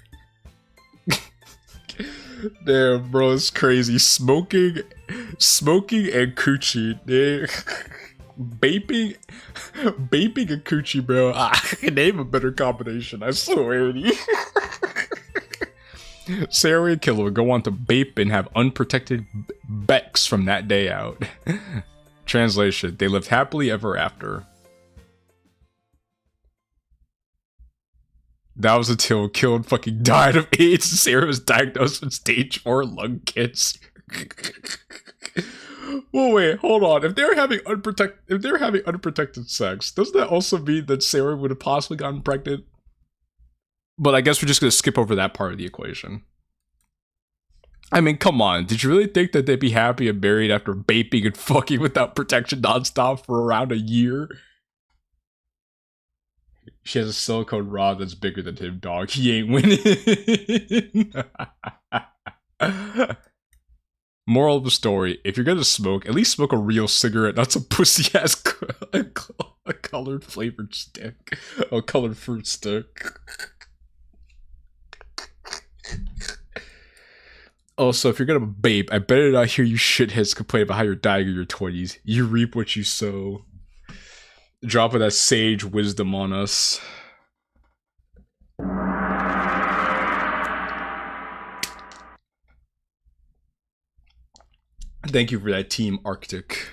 Damn, bro, it's crazy. Smoking and coochie. Damn. Vaping and coochie, bro. I can name a better combination, I swear to you. Sayori and Killer would go on to vape and have unprotected becks from that day out. Translation, they lived happily ever after. That was until Killin fucking died of AIDS and Sarah was diagnosed with stage 4 lung cancer. Well, wait, hold on. If they're having unprotected sex, doesn't that also mean that Sarah would have possibly gotten pregnant? But I guess we're just gonna skip over that part of the equation. I mean, come on. Did you really think that they'd be happy and married after vaping and fucking without protection nonstop for around a year? She has a silicone rod that's bigger than him, dog. He ain't winning. Moral of the story, if you're gonna smoke, at least smoke a real cigarette, not some pussy-ass colored flavored stick. A colored fruit stick. Also, if you're gonna vape, I better not hear you shitheads complain about how you're dying in your 20s. You reap what you sow. Dropping that sage wisdom on us. Thank you for that, Team Arctic.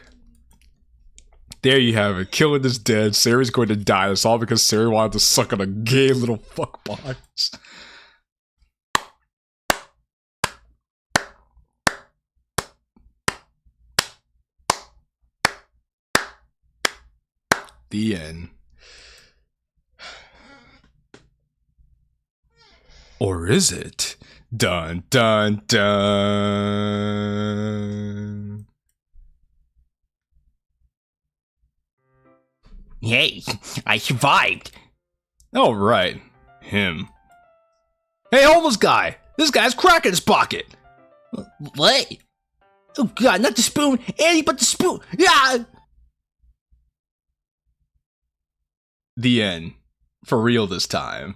There you have it. Killin is dead. Sarah's going to die. It's all because Sarah wanted to suck on a gay little fuckbox. The end. Or is it? Dun dun dun. Hey, I survived. Oh, right. Him. Hey, homeless guy! This guy's crack in his pocket. What? Oh god, not the spoon! Annie, but the spoon! Yeah! The end. For real this time.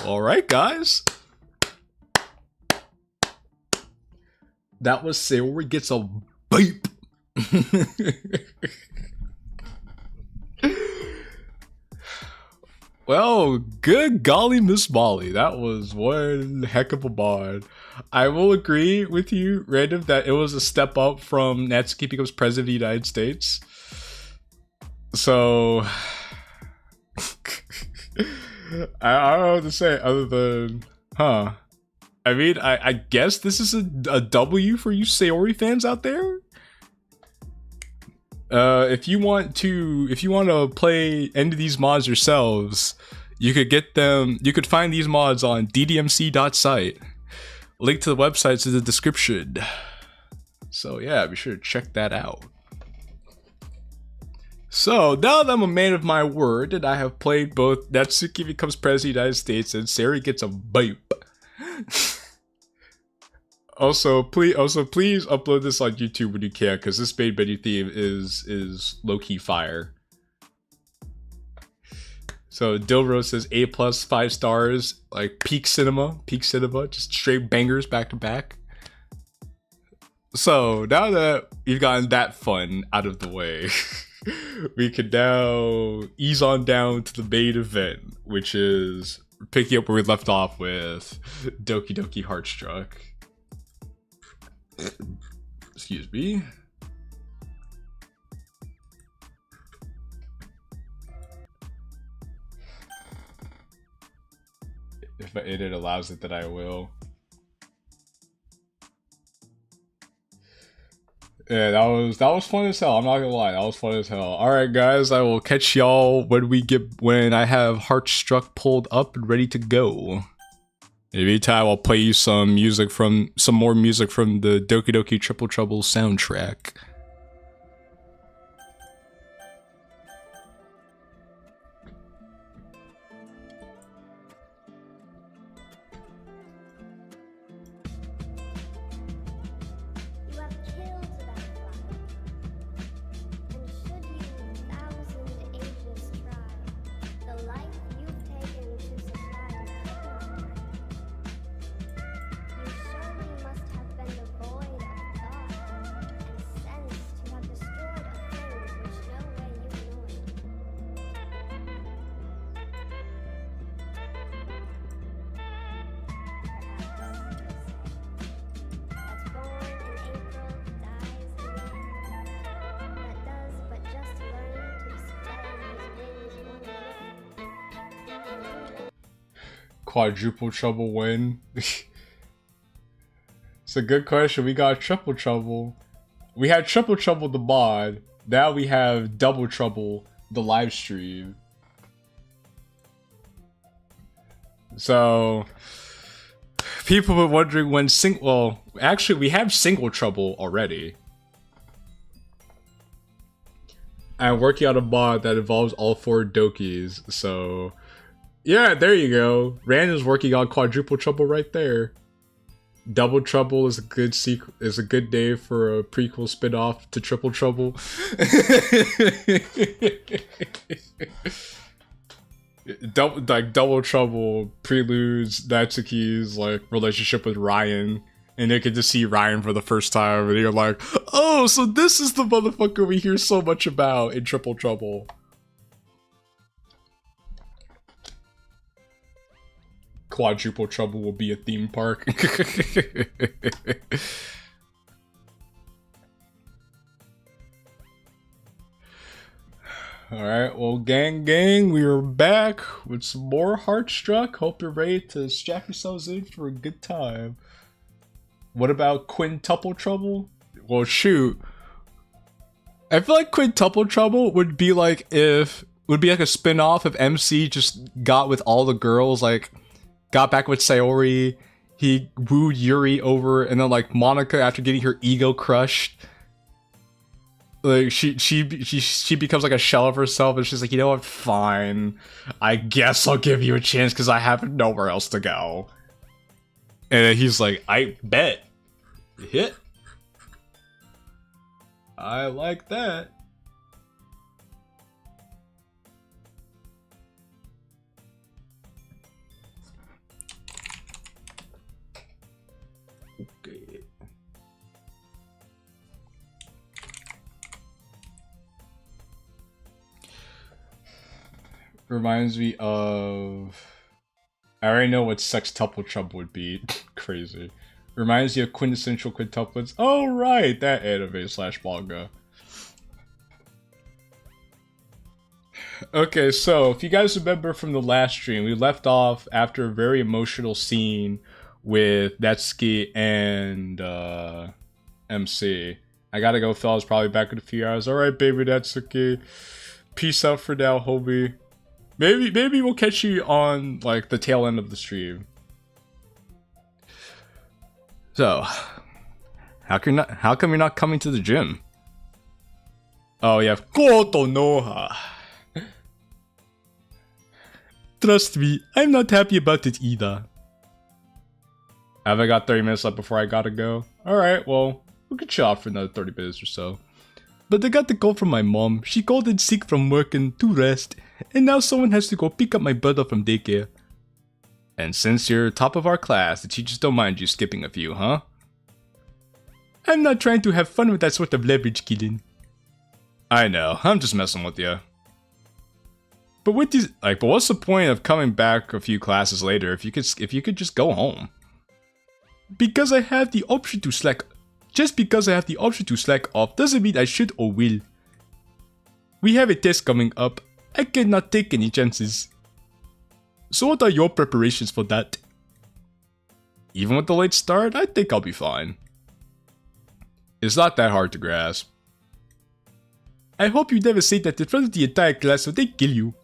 Alright, guys. That was Sayori Gets a Vape. Well, good golly, Miss Molly. That was one heck of a mod. I will agree with you, Random, that it was a step up from Natsuki becomes president of the United States. So, I don't know what to say other than, huh. I mean, I guess this is a W for you Sayori fans out there. If you want to play any of these mods yourselves, you could get them. You could find these mods on ddmc.site. Link to the website's in the description. So yeah, be sure to check that out. So now that I'm a man of my word and I have played both Natsuki Becomes President of the United States and Sayori Gets a Vape. Also, please upload this on YouTube when you can, because this main menu theme is low-key fire. So Dilro says A+, 5 stars, like peak cinema, just straight bangers back to back. So now that we've gotten that fun out of the way, we can now ease on down to the main event, which is picking up where we left off with Doki Doki Heart Struck. Excuse me. If my internet allows it, then I will. Yeah, that was fun as hell. I'm not gonna lie, that was fun as hell. All right, guys, I will catch y'all when I have Heart Struck pulled up and ready to go. In the meantime, I'll play you some more music from the Doki Doki Triple Trouble soundtrack. You have killed that flower, and should you 1,000 ages try, the life you've taken to supply could not hurt. You surely must have been devoid of thought and sense to have destroyed a thing which no way you annoyed. That's born in April, dies in May. That does but just learn to spread his wings one way. Quadruple Trouble win. It's a good question. We got Triple Trouble. We had Triple Trouble the mod. Now we have Double Trouble the live stream. So people were wondering when actually we have Single Trouble already. I'm working on a mod that involves all 4 Dokis, so yeah, there you go. Random's working on Quadruple Trouble right there. Double Trouble is a good name for a prequel spin-off to Triple Trouble. Double Trouble preludes Natsuki's relationship with Ryan, and they get to see Ryan for the first time, and you're like, oh, so this is the motherfucker we hear so much about in Triple Trouble. Quadruple Trouble will be a theme park. Alright, well, gang, we are back with some more Heart Struck. Hope you're ready to strap yourselves in for a good time. What about Quintuple Trouble? Well, shoot. I feel like Quintuple Trouble would be like a spin-off if MC just got with all the girls, got back with Sayori, he wooed Yuri over, and then Monica, after getting her ego crushed, Like she becomes like a shell of herself, and she's like, you know what, fine, I guess I'll give you a chance because I have nowhere else to go. And then he's like, I bet. Hit. I like that. Okay. Reminds me of... I already know what sextuple trouble would be. Crazy. Reminds you of quintessential quintuplets. Oh right, that anime / manga. Okay, so if you guys remember from the last stream, we left off after a very emotional scene with Natsuki and MC. I gotta go, fellas. Probably back in a few hours. All right, baby Natsuki. Peace out for now, homie. Maybe we'll catch you on like the tail end of the stream. So, how come you're not coming to the gym? Oh, you have Koto Noha. Trust me, I'm not happy about it either. Have I got 30 minutes left before I gotta go? Alright, well, we could chill out for another 30 minutes or so. But I got the call from my mom. She called in sick from work and to rest. And now someone has to go pick up my brother from daycare. And since you're top of our class, the teachers don't mind you skipping a few, huh? I'm not trying to have fun with that sort of leverage, Kilin. I know, I'm just messing with you. But what's the point of coming back a few classes later if you could just go home? Because I have the option to slack. Just because I have the option to slack off doesn't mean I should or will. We have a test coming up. I cannot take any chances. So what are your preparations for that? Even with the late start, I think I'll be fine. It's not that hard to grasp. I hope you never say that in front of the entire class so they kill you.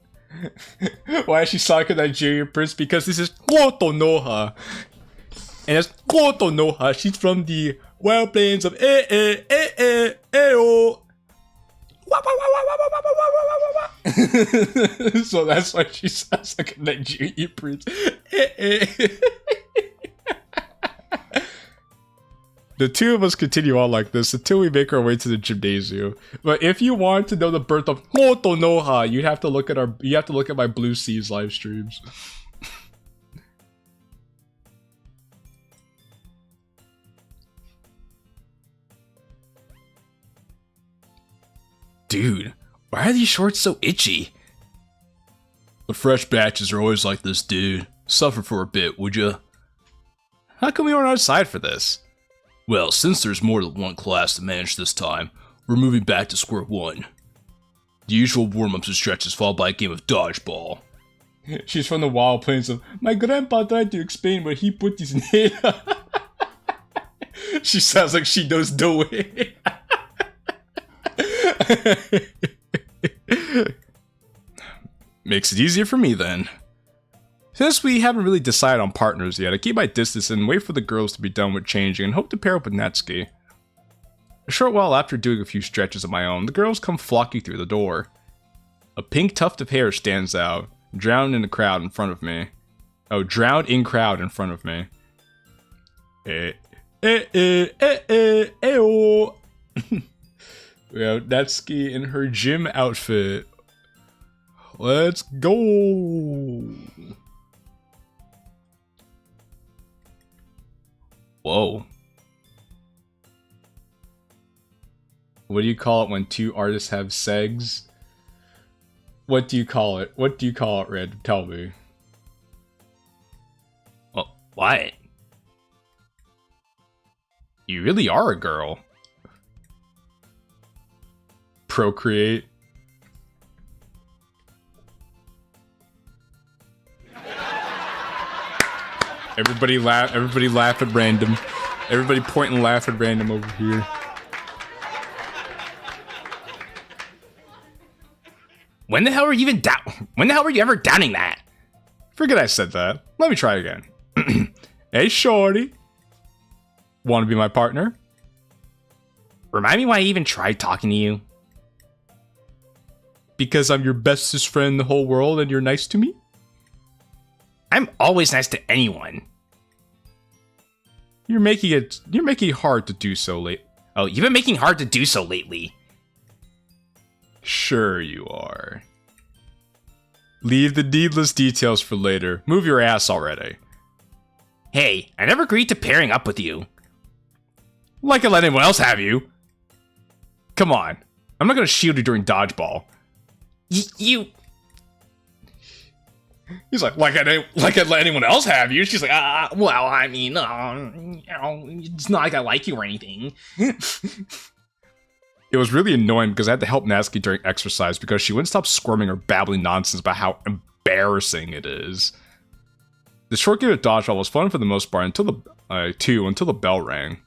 Why is she like a Nigerian prince? Because this is Koto Noha. And as Koto Noha, she's from the wild plains of So that's why she sounds like a Nigerian prince. The two of us continue on like this until we make our way to the gymnasium. But if you want to know the birth of Koto Noha, you have to look at my Blue Seas live streams. Dude, why are these shorts so itchy? The fresh batches are always like this, dude. Suffer for a bit, would ya? How come we weren't outside for this? Well, since there's more than one class to manage this time, we're moving back to square one. The usual warm-ups and stretches followed by a game of dodgeball. She's from the wild plains of, my grandpa tried to explain where he put his nail. She sounds like she knows the way. Makes it easier for me then. Since we haven't really decided on partners yet, I keep my distance and wait for the girls to be done with changing and hope to pair up with Natsuki. A short while after doing a few stretches of my own, the girls come flocking through the door. A pink tuft of hair stands out, drowned in the crowd in front of me. Oh, drowned in crowd in front of me. Oh. We have Natsuki in her gym outfit. Let's go. Whoa. What do you call it when two artists have segs? What do you call it? What do you call it, Red? Tell me. Well, what? You really are a girl. Procreate. Everybody laugh at random. Everybody point and laugh at random over here. When the hell were you even when the hell were you ever downing that? Forget I said that. Let me try again. Hey, shorty. Want to be my partner? Remind me why I even tried talking to you. Because I'm your bestest friend in the whole world and you're nice to me? I'm always nice to anyone. You're making it hard to do so late. Oh, you've been making hard to do so lately. Sure you are. Leave the needless details for later. Move your ass already. Hey, I never agreed to pairing up with you. Like I let anyone else have you. Come on. I'm not gonna shield you during dodgeball. You... He's like I let anyone else have you. She's like, well, I mean, it's not like I like you or anything. It was really annoying because I had to help Natsuki during exercise because she wouldn't stop squirming or babbling nonsense about how embarrassing it is. The short game of dodgeball was fun for the most part until the bell rang.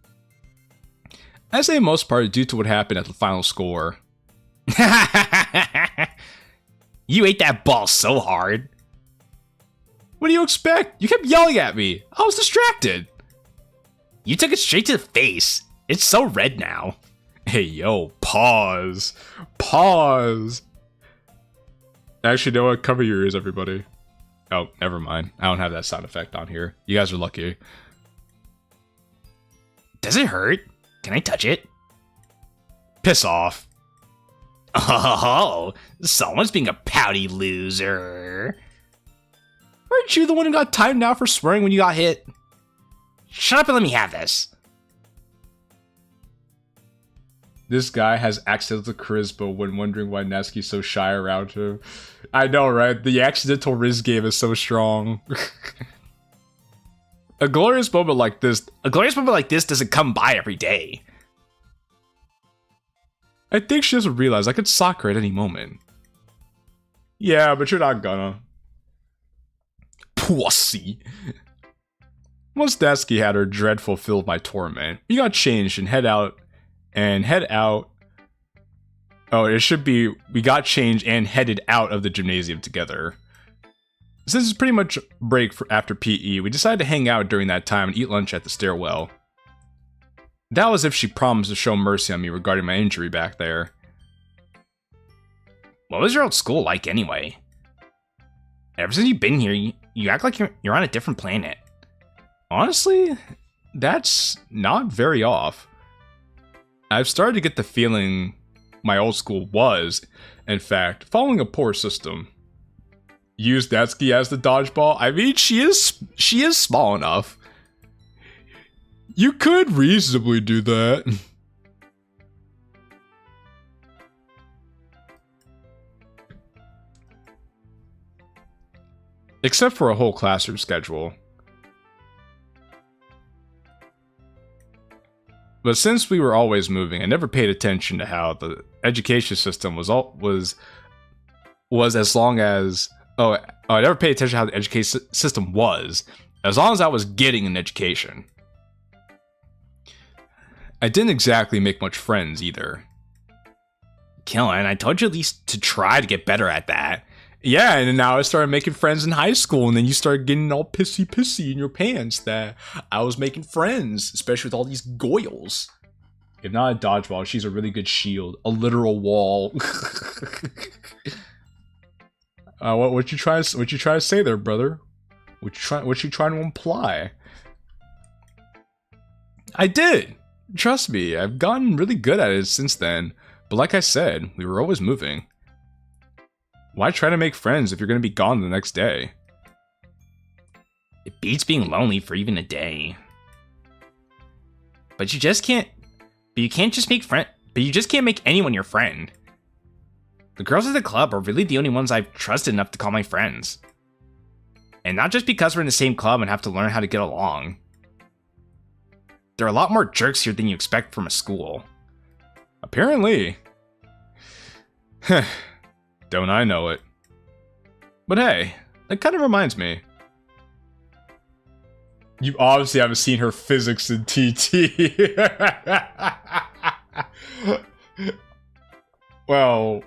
I say most part due to what happened at the final score. You ate that ball so hard. What do you expect? You kept yelling at me. I was distracted. You took it straight to the face. It's so red now. Hey, yo, pause. Pause. Actually, no, cover your ears, everybody. Oh, never mind. I don't have that sound effect on here. You guys are lucky. Does it hurt? Can I touch it? Piss off. Oh, someone's being a pouty loser. Aren't you the one who got timed out for swearing when you got hit? Shut up and let me have this. This guy has accidental charisma when wondering why Natsuki's so shy around him. I know, right? The accidental Riz game is so strong. A glorious moment like this doesn't come by every day. I think she doesn't realize I could sock her at any moment. Yeah, but you're not gonna. Pussy. Once Natsuki had her dread fulfilled by torment, we got changed and head out. Oh, it should be we got changed and headed out of the gymnasium together. Since it's pretty much break after PE, we decided to hang out during that time and eat lunch at the stairwell. That was if she promised to show mercy on me regarding my injury back there. What was your old school like anyway? Ever since you've been here, you act like you're on a different planet. Honestly, that's not very off. I've started to get the feeling my old school was, in fact, following a poor system. Use Natsuki as the dodgeball? I mean, she is small enough. You could reasonably do that. Except for a whole classroom schedule. But since we were always moving, I never paid attention to how the education system was as long as... I never paid attention to how the education system was, as long as I was getting an education. I didn't exactly make much friends either. Killen, I told you at least to try to get better at that. Yeah, and now I started making friends in high school, and then you started getting all pissy in your pants that I was making friends, especially with all these goyles. If not a dodgeball, she's a really good shield. A literal wall. What you trying to say there, brother? What you trying to imply? I did. Trust me, I've gotten really good at it since then. But like I said, we were always moving. Why try to make friends if you're going to be gone the next day? It beats being lonely for even a day. But you just can't make anyone your friend. The girls at the club are really the only ones I've trusted enough to call my friends. And not just because we're in the same club and have to learn how to get along. There are a lot more jerks here than you expect from a school. Apparently. Don't I know it. But hey, that kind of reminds me. You obviously haven't seen her physics in TT. Well,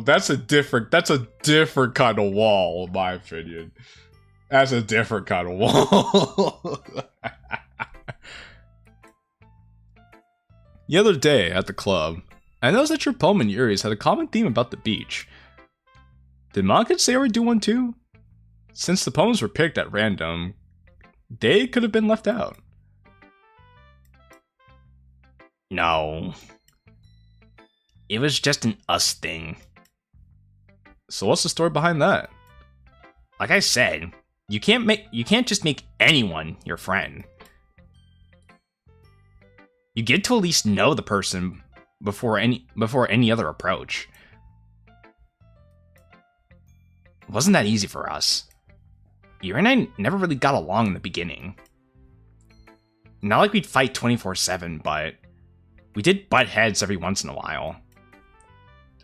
that's a different kind of wall, in my opinion. That's a different kind of wall. The other day at the club, I noticed that your poem and Yuri's had a common theme about the beach. Did Monica and Sayori do one too? Since the poems were picked at random, they could have been left out. No. It was just an us thing. So what's the story behind that? Like I said, you can't just make anyone your friend. You get to at least know the person before any other approach. It wasn't that easy for us. Yuri and I never really got along in the beginning. Not like we'd fight 24/7, but we did butt heads every once in a while.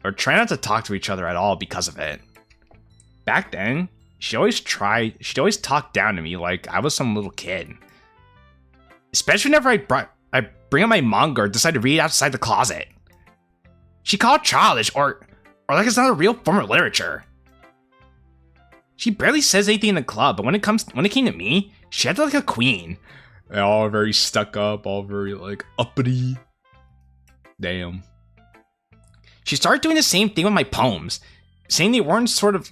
Or try not to talk to each other at all because of it. Back then, she'd always talk down to me like I was some little kid. Especially whenever I bring up my manga or decide to read it outside the closet. She called it childish or like it's not a real form of literature. She barely says anything in the club, but when it came to me, she acted like a queen. They're all very stuck up, all very like uppity. Damn. She started doing the same thing with my poems, saying they weren't some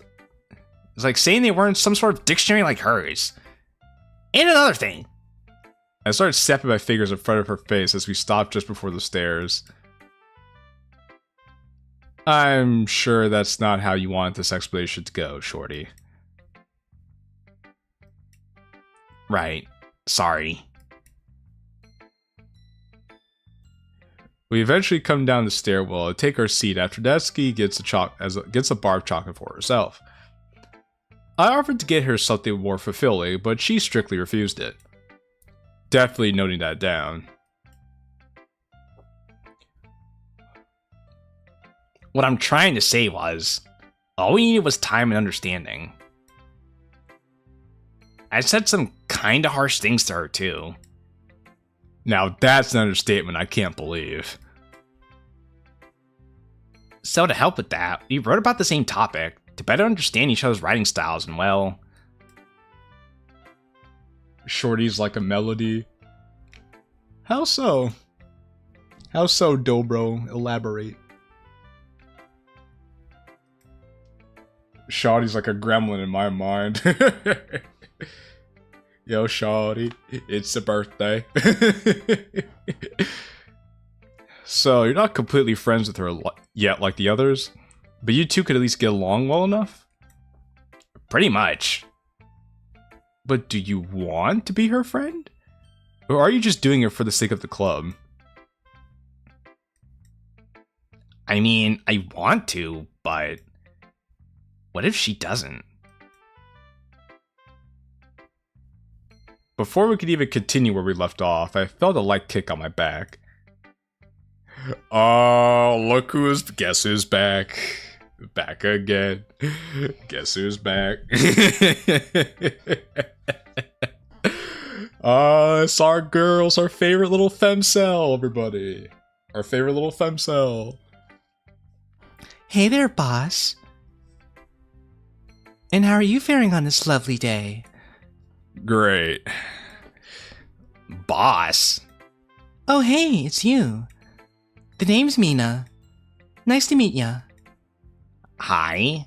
sort of dictionary like hers. And another thing. I started snapping my fingers in front of her face as we stopped just before the stairs. I'm sure that's not how you want this explanation to go, Shorty. Right. Sorry. We eventually come down the stairwell and take our seat after Natsuki gets a bar of chocolate for herself. I offered to get her something more fulfilling, but she strictly refused it. Definitely noting that down. What I'm trying to say was, all we needed was time and understanding. I said some kinda harsh things to her too. Now that's an understatement I can't believe. So to help with that, we wrote about the same topic, to better understand each other's writing styles and well... Shorty's like a melody. How so? How so, Dobro? Elaborate. Shawty's like a gremlin in my mind. Yo, Shawty, it's a birthday. So, you're not completely friends with her yet like the others, but you two could at least get along well enough? Pretty much. But do you want to be her friend? Or are you just doing it for the sake of the club? I mean, I want to, but... what if she doesn't? Before we could even continue where we left off, I felt a light kick on my back. Oh, look guess who's back. Back again. Guess who's back. It's our girls, our favorite little femcel, everybody. Our favorite little femcel. Hey there, boss. And how are you faring on this lovely day? Great. Boss? Oh, hey, it's you. The name's Mina. Nice to meet ya. Hi?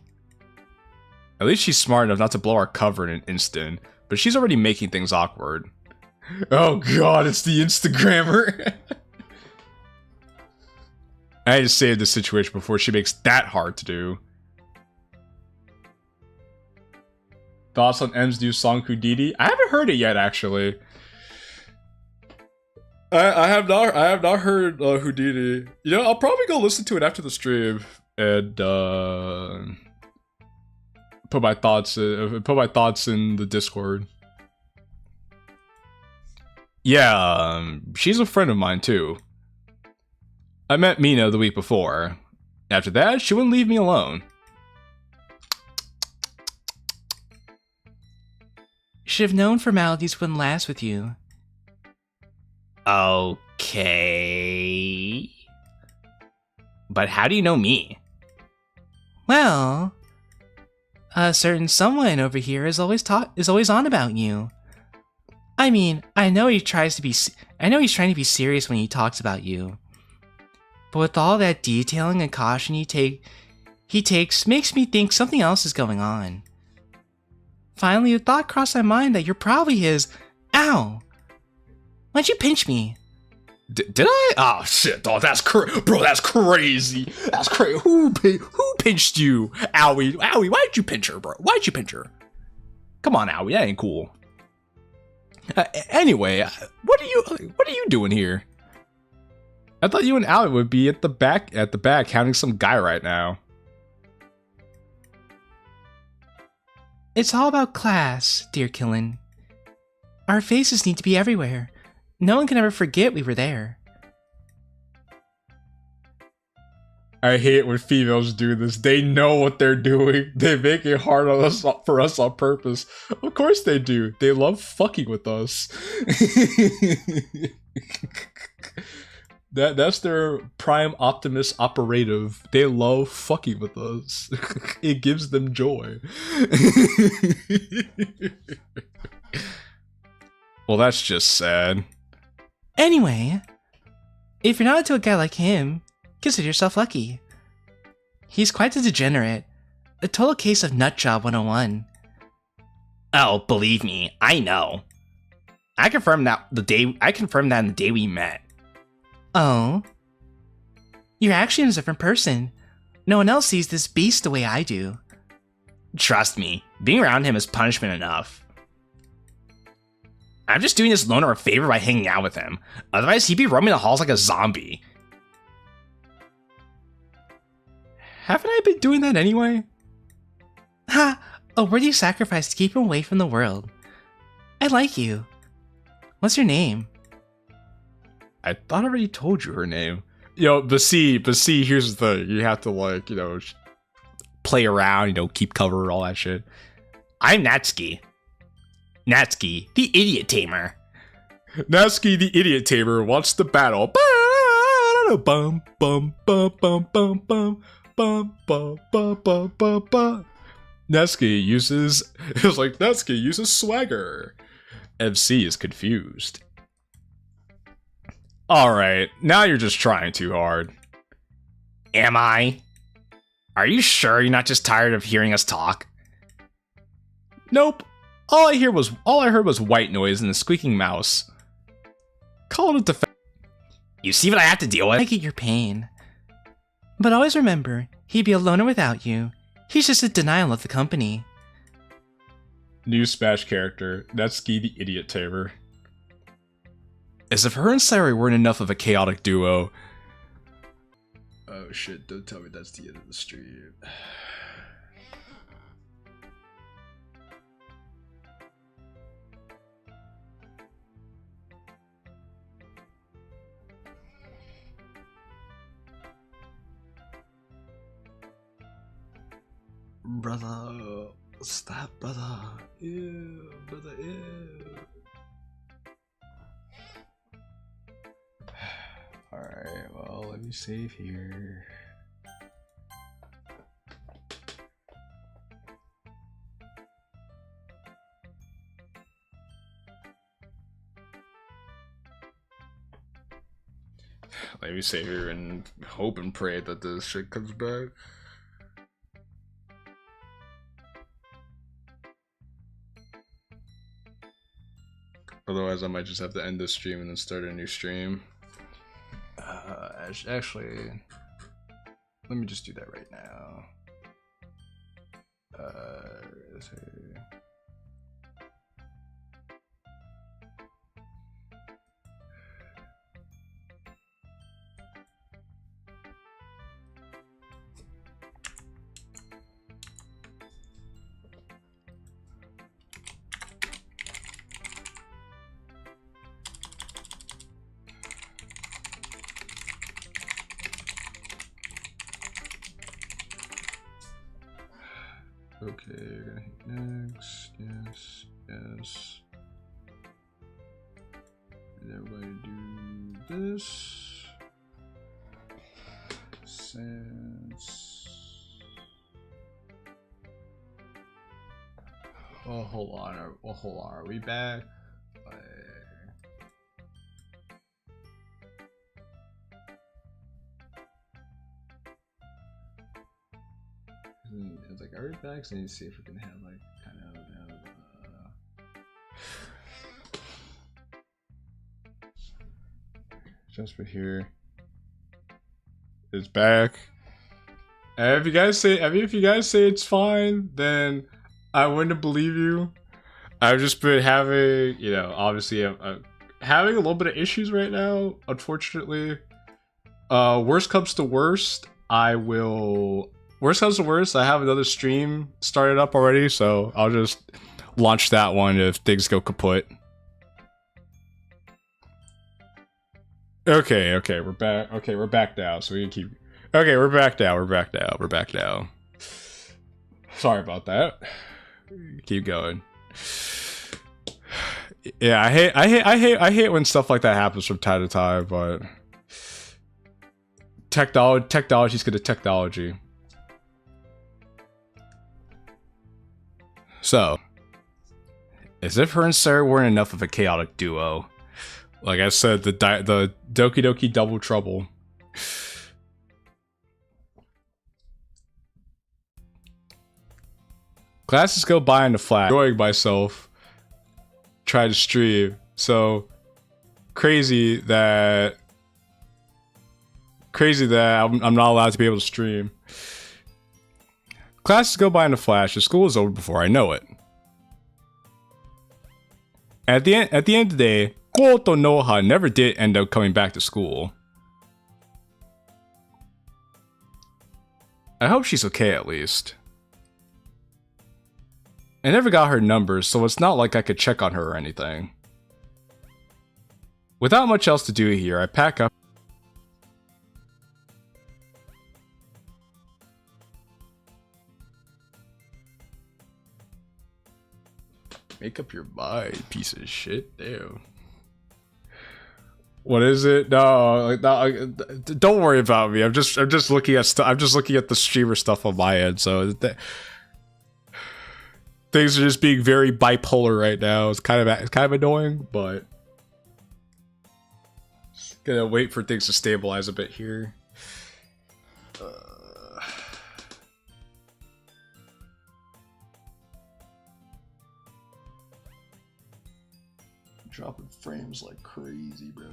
At least she's smart enough not to blow our cover in an instant, but she's already making things awkward. Oh god, it's the Instagrammer! I had to save this situation before she makes that hard to do. Thoughts on M's new song Houdini? I haven't heard it yet, actually. I have not heard Houdini. You know, I'll probably go listen to it after the stream and put my thoughts in the Discord. Yeah, she's a friend of mine too. I met Mina the week before. After that, she wouldn't leave me alone. Should have known formalities wouldn't last with you. Okay. But how do you know me? Well, a certain someone over here is always on about you. I mean, I know he's trying to be serious when he talks about you. But with all that detailing and caution you take, he takes makes me think something else is going on. Finally, a thought crossed my mind that you're probably his. Ow! Why'd you pinch me? Did I? Oh shit, dog. Bro, that's crazy. That's crazy. Who pinched you? Owie, why'd you pinch her, bro? Why'd you pinch her? Come on, Owie, that ain't cool. Anyway, what are you doing here? I thought you and Owie would be at the back counting some guy right now. It's all about class, dear Killin. Our faces need to be everywhere. No one can ever forget we were there. I hate when females do this. They know what they're doing. They make it hard on us for us on purpose. Of course they do. They love fucking with us. That's their prime optimus operative. They love fucking with us. It gives them joy. Well, that's just sad. Anyway, if you're not into a guy like him, consider yourself lucky. He's quite a degenerate. A total case of nutjob 101. Oh, believe me, I know. I confirmed that in the day we met. Oh? You're actually a different person. No one else sees this beast the way I do. Trust me, being around him is punishment enough. I'm just doing this loner a favor by hanging out with him. Otherwise, he'd be roaming the halls like a zombie. Haven't I been doing that anyway? Ha! A worthy sacrifice to keep him away from the world. I like you. What's your name? I thought I already told you her name. But see, here's the thing. You have to play around, keep cover, all that shit. I'm Natsuki. Natsuki, the idiot tamer. Natsuki, the idiot tamer, wants to battle. Bum bum bum bum bum bum bum bum bum bum bum bum. Natsuki uses swagger. MC is confused. Alright, now you're just trying too hard. Am I? Are you sure you're not just tired of hearing us talk? Nope. All I heard was white noise and a squeaking mouse. Call it a defense. You see what I have to deal with? I get your pain. But always remember, he'd be a loner without you. He's just a denial of the company. New Smash character, Natsuki the idiot tamer. As if her and Sayori weren't enough of a chaotic duo. Oh shit, don't tell me that's the end of the stream. Brother, stop, brother. Ew, brother, ew. Alright, well, let me save here. Let me save here and hope and pray that this shit comes back. Otherwise, I might just have to end this stream and then start a new stream. Actually, let me just do that right now. Let's see. Okay, you're gonna hit next. Yes, yes. And everybody do this. Since. Oh, hold on. Are we back? It's like our backs. I need to see if we can have like kind of just for here. It's back. And if you guys say it's fine, then I wouldn't believe you. I've just been having, you know, obviously having a little bit of issues right now, unfortunately. Worst comes to worst, I have another stream started up already, so I'll just launch that one if things go kaput. Okay, we're back. Okay, we're back now, so we can keep... Okay, we're back now. Sorry about that. Keep going. Yeah, I hate when stuff like that happens from time to time, but technology's good at technology. So, as if her and Sarah weren't enough of a chaotic duo. Like I said, the Doki Doki double trouble. Classes go by in the flat. Enjoying myself. Try to stream. So crazy that I'm not allowed to be able to stream. Classes go by in a flash. The school is over before I know it. At the end of the day, Koto Noha never did end up coming back to school. I hope she's okay at least. I never got her numbers, so it's not like I could check on her or anything. Without much else to do here, I pack up. Make up your mind, piece of shit. Damn. What is it? No, don't worry about me. I'm just looking at stuff. I'm just looking at the streamer stuff on my end. So things are just being very bipolar right now. It's kind of annoying, but just gonna wait for things to stabilize a bit here. Dropping frames like crazy, bro.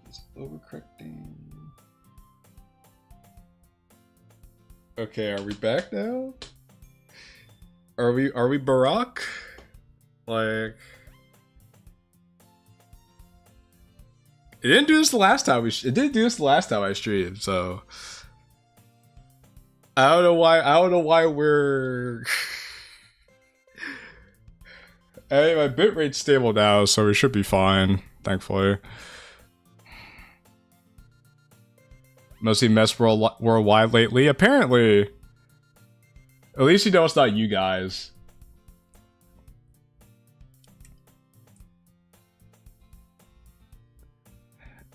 Just overcorrecting. Okay, are we back now? Are we Barack? Like, it didn't do this the last time it didn't do this the last time I streamed, so I don't know why we're Hey, my bitrate's stable now, so we should be fine, thankfully. Mostly messed worldwide lately, apparently. At least you know it's not you guys.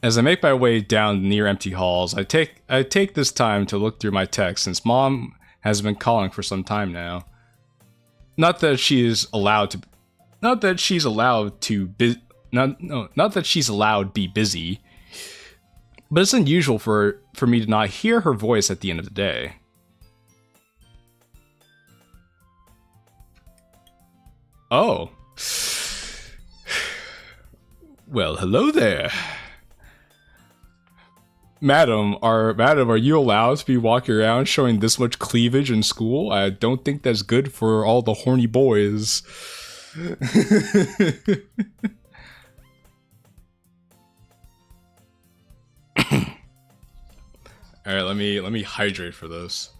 As I make my way down near empty halls, I take this time to look through my text since Mom has been calling for some time now. Not that she's allowed be busy, but it's unusual for me to not hear her voice at the end of the day. Oh. Well, hello there. Madam, are you allowed to be walking around showing this much cleavage in school? I don't think that's good for all the horny boys. Alright, let me hydrate for this.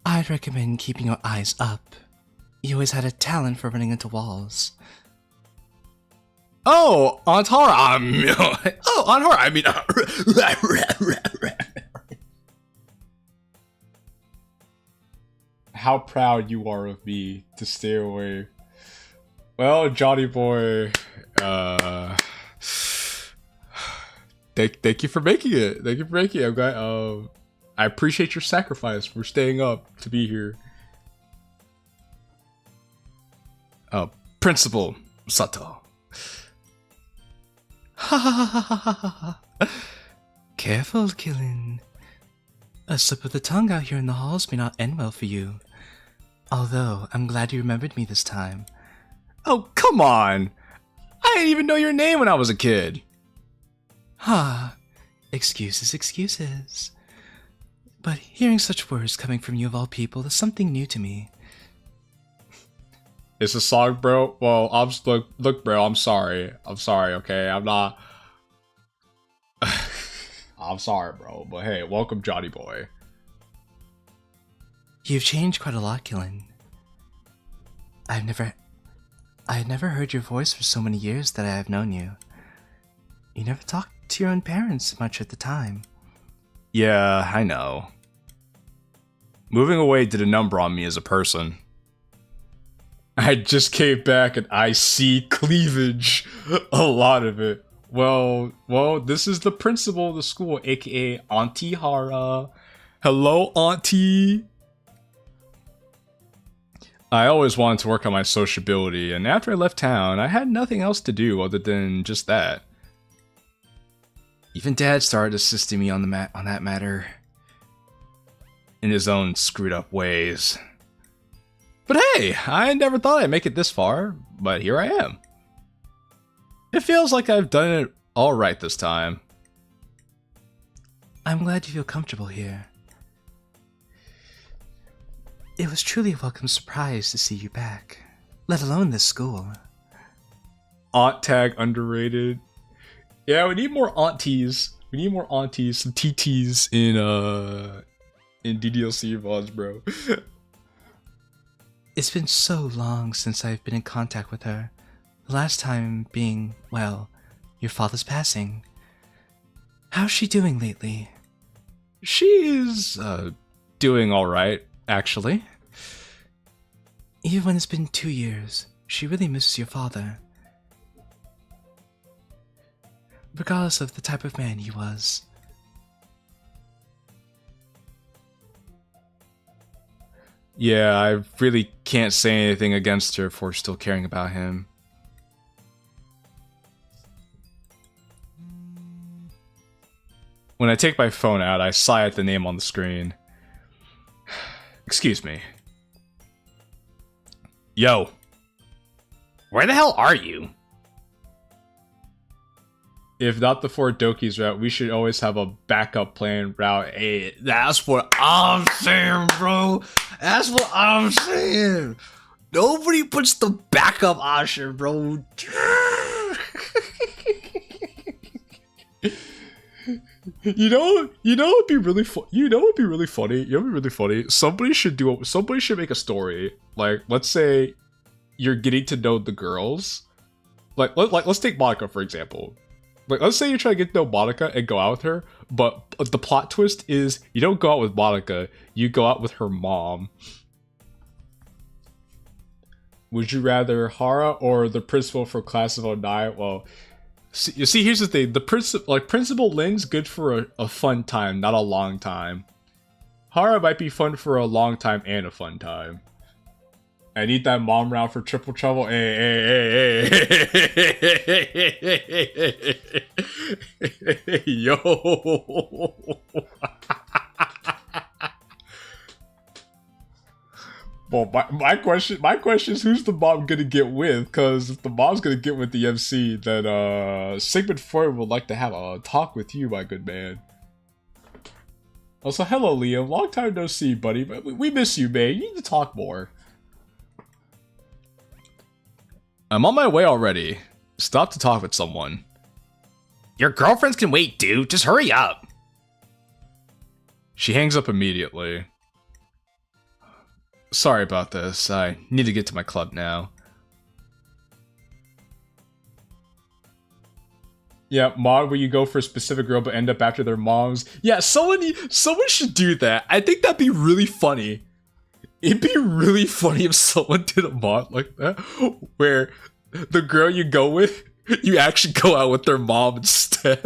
I'd recommend keeping your eyes up. You always had a talent for running into walls. Oh, Antara. Antara. I mean, how proud you are of me to stay away. Well, Johnny boy, thank you for making it. Thank you for making it. I'm glad. I appreciate your sacrifice for staying up to be here. Oh, Principal Sato. Ha ha ha ha ha ha ha. Careful, Killin. A slip of the tongue out here in the halls may not end well for you. Although, I'm glad you remembered me this time. Oh, come on! I didn't even know your name when I was a kid. Ha! Excuses, excuses. But hearing such words coming from you of all people is something new to me. It's a song, bro. Well, look, bro. I'm sorry. Okay, I'm not. I'm sorry, bro. But hey, welcome, Johnny boy. You've changed quite a lot, Killin. I had never heard your voice for so many years that I have known you. You never talked to your own parents much at the time. Yeah, I know. Moving away did a number on me as a person. I just came back and I see cleavage. A lot of it. Well, this is the principal of the school, aka Auntie Hara. Hello, Auntie. I always wanted to work on my sociability, and after I left town, I had nothing else to do other than just that. Even Dad started assisting me on that matter. In his own screwed up ways. But hey, I never thought I'd make it this far, but here I am. It feels like I've done it all right this time. I'm glad you feel comfortable here. It was truly a welcome surprise to see you back, let alone this school. Aunt tag underrated. Yeah, we need more aunties. We need more aunties, some TTs in DDLC VODs, bro. It's been so long since I've been in contact with her. The last time being, well, your father's passing. How's she doing lately? She's, doing alright, actually. Even when it's been 2 years, she really misses your father. Regardless of the type of man he was. Yeah, I really can't say anything against her for still caring about him. When I take my phone out, I sigh at the name on the screen. Excuse me. Yo. Where the hell are you? If not the Fort Doki's route, we should always have a backup plan route. Hey, that's what I'm saying, bro. That's what I'm saying. Nobody puts the backup option, bro. You know it'd be really funny. You know it'd be really funny. Somebody should make a story. Like, let's say you're getting to know the girls. Like let's take Monica for example. Like, let's say you're trying to get to know Monica and go out with her, but the plot twist is you don't go out with Monica, you go out with her mom. Would you rather Hara or the principal for class of 09? Well, you see, here's the thing. The Principal Lin's good for a fun time, not a long time. Hara might be fun for a long time and a fun time. I need that mom round for triple trouble. Hey. Yo. Well, my question is, who's the mom gonna get with? Because if the mom's gonna get with the MC, then Sigmund Freud would like to have a talk with you, my good man. Also, hello, Liam. Long time no see, buddy. But we miss you, man. You need to talk more. I'm on my way already. Stop to talk with someone. Your girlfriends can wait, dude. Just hurry up. She hangs up immediately. Sorry about this. I need to get to my club now. Yeah, mod where you go for a specific girl but end up after their moms. Yeah, someone should do that. I think that'd be really funny. It'd be really funny if someone did a mod like that, where the girl you go with, you actually go out with their mom instead.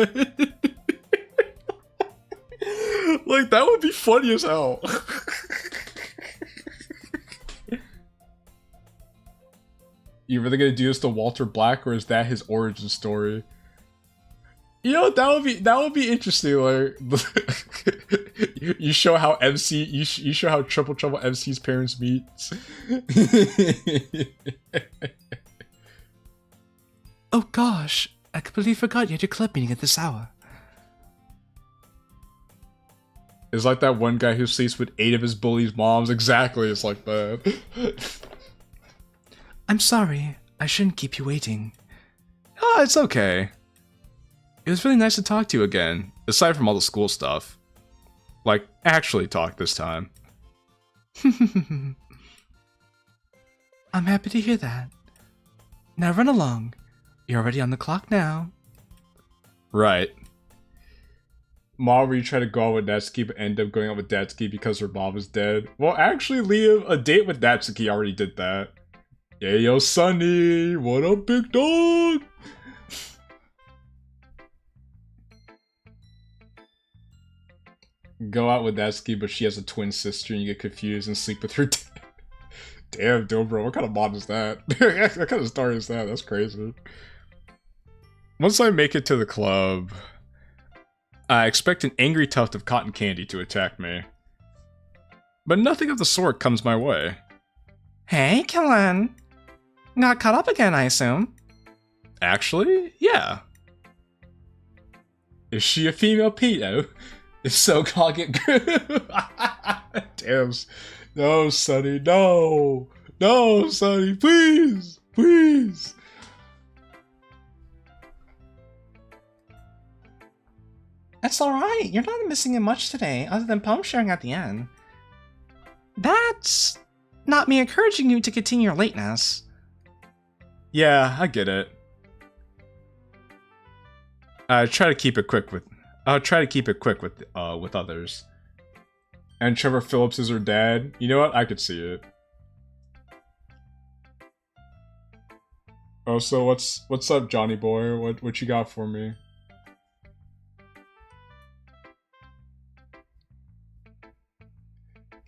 Like, that would be funny as hell. You really gonna do this to Walter Black, or is that his origin story? You know, that would be interesting. Like, you show how MC, you show how Triple Trouble MC's parents meet. Oh gosh, I completely forgot you had your club meeting at this hour. It's like that one guy who sleeps with 8 of his bullies' moms. Exactly, it's like that. I'm sorry, I shouldn't keep you waiting. Oh, it's okay. It was really nice to talk to you again, aside from all the school stuff. Like, actually talk this time. I'm happy to hear that. Now run along. You're already on the clock now. Right. Mom, you try to go out with Natsuki but end up going out with Natsuki because her mom is dead. Well, actually, Liam, a date with Natsuki already did that. Yeah, yo, Sonny, what up, big dog? Go out with Natsuki, but she has a twin sister and you get confused and sleep with her dad. Damn, Dobro, what kind of mod is that? What kind of story is that? That's crazy. Once I make it to the club, I expect an angry tuft of cotton candy to attack me. But nothing of the sort comes my way. Hey, Killen. Got caught up again, I assume? Actually, yeah. Is she a female pedo? If so, call it. Damn. No, Sonny, no. No, Sonny, please. Please. That's alright, you're not missing it much today, other than poem sharing at the end. That's not me encouraging you to continue your lateness. Yeah, I get it. I'll try to keep it quick with others. And Trevor Phillips is her dad. You know what? I could see it. Oh, so what's up, Johnny boy? What you got for me?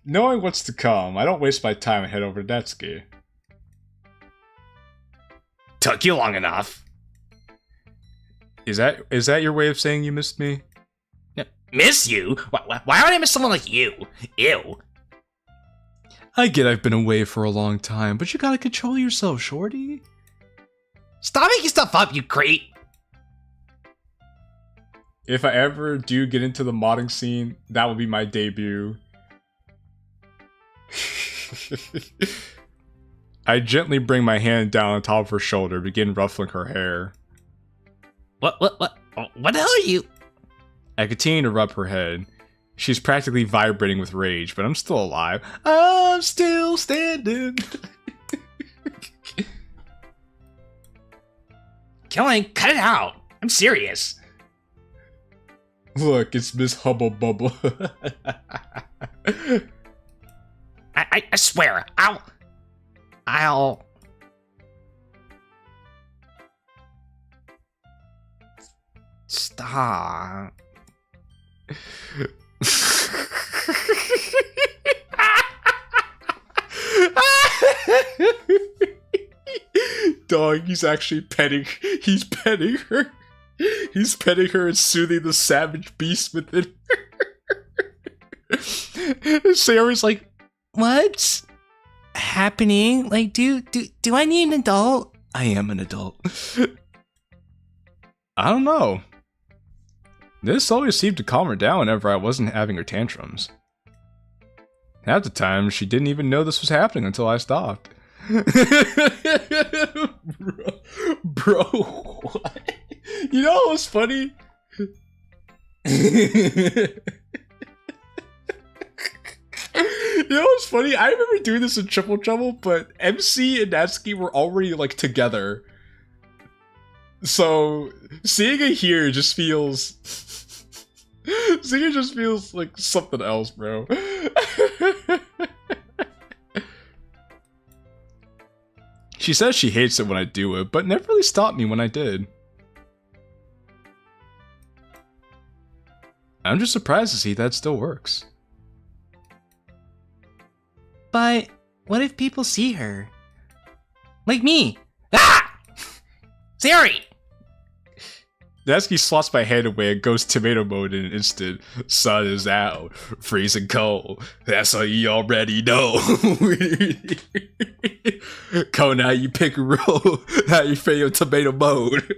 Knowing what's to come, I don't waste my time and head over to Natsuki. Took you long enough. Is that your way of saying you missed me? Miss you? Why would I miss someone like you? Ew. I get I've been away for a long time, but you gotta control yourself, shorty. Stop making stuff up, you creep. If I ever do get into the modding scene, that will be my debut. I gently bring my hand down on top of her shoulder, begin ruffling her hair. What the hell are you? I continue to rub her head. She's practically vibrating with rage, but I'm still alive. I'm still standing. Killing, cut it out. I'm serious. Look, it's Miss Hubble Bubble. I swear, I'll... Stop. Dog, he's actually petting her. He's petting her and soothing the savage beast within her. Sayori's like, What's happening? Like, do I need an adult? I am an adult. I don't know. This always seemed to calm her down whenever I wasn't having her tantrums. Half the time, she didn't even know this was happening until I stopped. Bro, what? You know what was funny? You know what's funny? I remember doing this in Triple Trouble, but MC and Natsuki were already, like, together. So, seeing it here just feels... seeing it just feels like something else, bro. She says she hates it when I do it, but never really stopped me when I did. I'm just surprised to see that still works. But what if people see her? Like me, Ah! Sayori! Natsuki swats my hand away and goes tomato mode in an instant. Sun is out, freezing cold. That's all you already know. Come now, you pick and roll. How you feel tomato mode.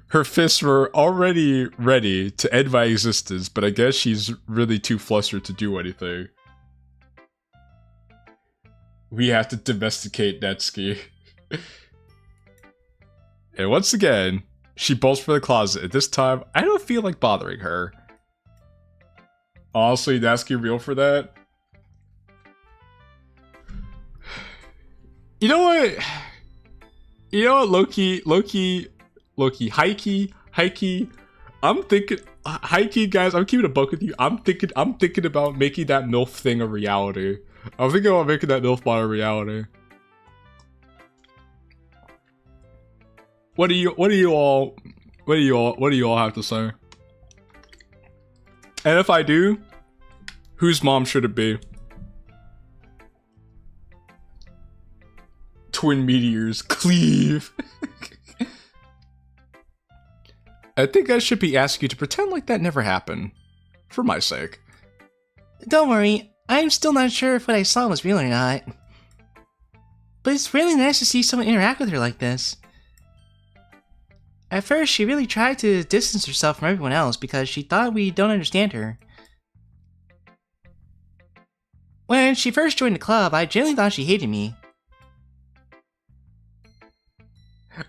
Her fists were already ready to end my existence, but I guess she's really too flustered to do anything. We have to domesticate Natsuki. And once again, she bolts for the closet. At this time, I don't feel like bothering her. Honestly, Natsuki real for that? You know what? You know what, Loki, Heike, I'm thinking, Heike, guys, I'm keeping a buck with you. I'm thinking about making that MILF thing a reality. I'm thinking about making that MILF bot a reality. What do you all have to say? And if I do, whose mom should it be? Twin meteors cleave. I think I should be asking you to pretend like that never happened. For my sake. Don't worry, I'm still not sure if what I saw was real or not. But it's really nice to see someone interact with her like this. At first, she really tried to distance herself from everyone else because she thought we don't understand her. When she first joined the club, I genuinely thought she hated me.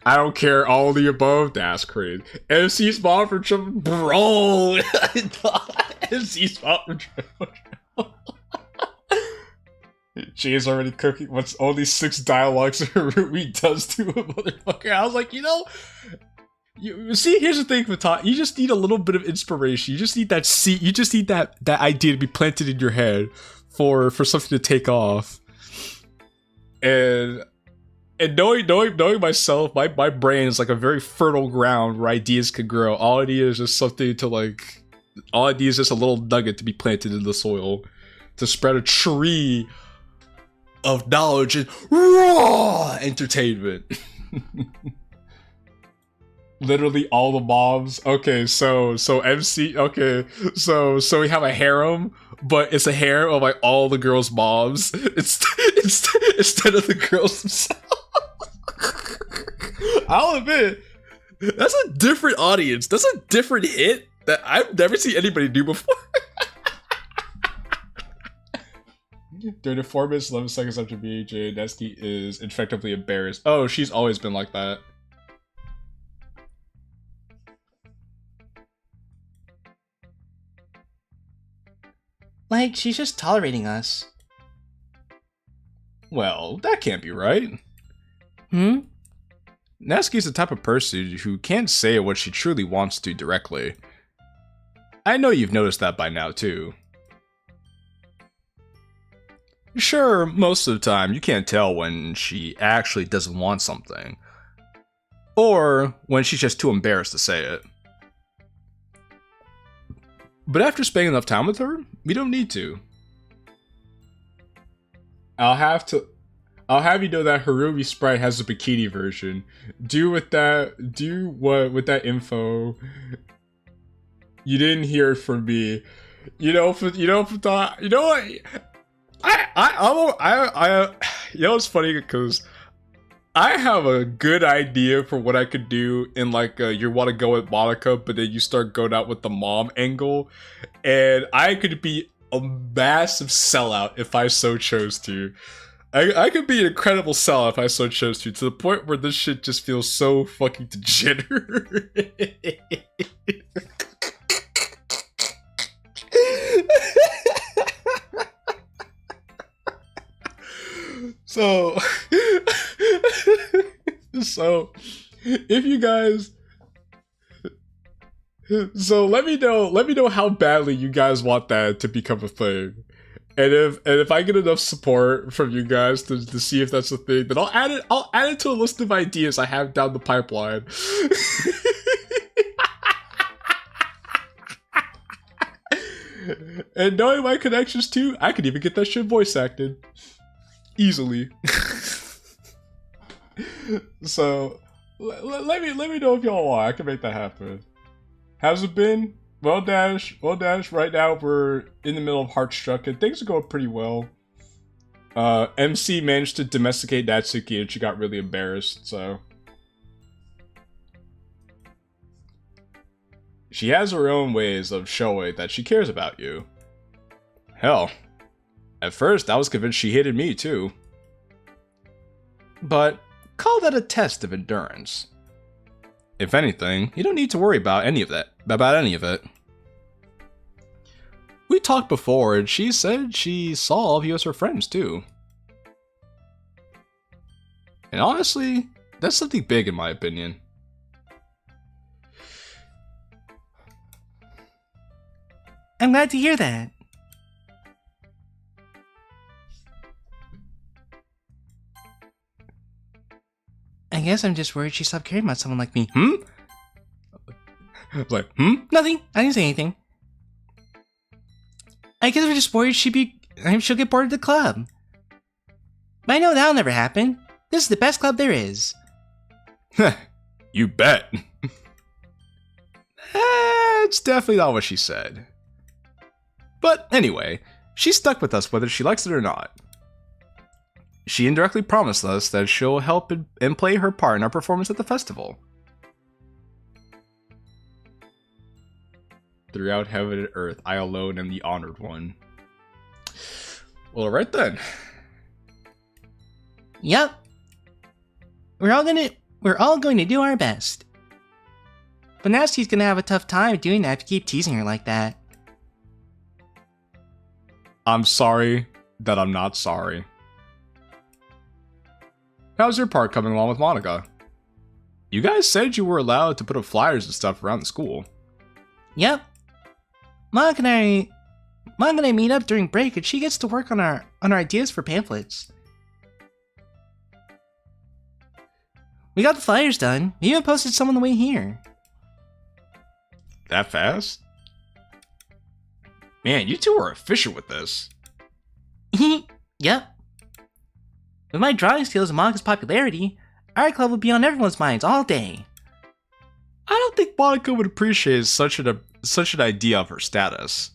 I don't care, all of the above, that's crazy. MC's mom for trouble, bro. MC's mom for trouble. She is already cooking what's only 6 dialogues Rui does to a motherfucker. I was like, you know, you see, here's the thing with Todd, you just need a little bit of inspiration. You just need that seed, you just need that idea to be planted in your head for something to take off. And knowing myself, my brain is like a very fertile ground where ideas can grow. All I need is just something to like, all I need is just a little nugget to be planted in the soil to spread a tree of knowledge and raw entertainment. Literally all the mobs. Okay, so MC. Okay, so we have a harem, but it's a harem of like all the girls' mobs. Instead of the girls themselves. I'll admit, that's a different audience. That's a different hit that I've never seen anybody do before. During the 4 minutes, 11 seconds after BJ, Natsuki is effectively embarrassed. Oh, she's always been like that. Like, she's just tolerating us. Well, that can't be right. Natsuki's the type of person who can't say what she truly wants to directly. I know you've noticed that by now, too. Sure, most of the time you can't tell when she actually doesn't want something. Or when she's just too embarrassed to say it. But after spending enough time with her, we don't need to. I'll have you know that Harumi Sprite has a bikini version. With that info. You didn't hear it from me. You know what? You know it's funny because I have a good idea for what I could do in like you want to go with Monica, but then you start going out with the mom angle, and I could be a massive sellout if I so chose to. I could be an incredible sellout if I so chose to the point where this shit just feels so fucking degenerate. So if you guys, so let me know how badly you guys want that to become a thing, and if I get enough support from you guys to see if that's a thing, then I'll add it to a list of ideas I have down the pipeline. And knowing my connections too, I could even get that shit voice acted. Easily. So, let me know if y'all want. I can make that happen. How's it been? Well, Dash, right now we're in the middle of Heart Struck and things are going pretty well. MC managed to domesticate Natsuki and she got really embarrassed, so. She has her own ways of showing that she cares about you. Hell, at first I was convinced she hated me too. But call that a test of endurance. If anything, you don't need to worry about any of it. We talked before and she said she saw all of you as her friends too. And honestly, that's something big in my opinion. I'm glad to hear that. I guess I'm just worried she stopped caring about someone like me. Like, Nothing. I didn't say anything. I guess we're just worried she'll get bored of the club. But I know that'll never happen. This is the best club there is. You bet. It's definitely not what she said. But anyway, she's stuck with us whether she likes it or not. She indirectly promised us that she'll help and play her part in our performance at the festival. Throughout heaven and earth, I alone am the honored one. Well, right then. Yep. We're all going to do our best. But Natsuki's gonna have a tough time doing that if you keep teasing her like that. I'm sorry that I'm not sorry. How's your part coming along with Monica? You guys said you were allowed to put up flyers and stuff around the school. Yep. Monica and I meet up during break and she gets to work on our ideas for pamphlets. We got the flyers done. We even posted some on the way here. That fast? Man, you two are efficient with this. Yep. With my drawing skills and Monica's popularity, our club would be on everyone's minds all day. I don't think Monica would appreciate such an idea of her status.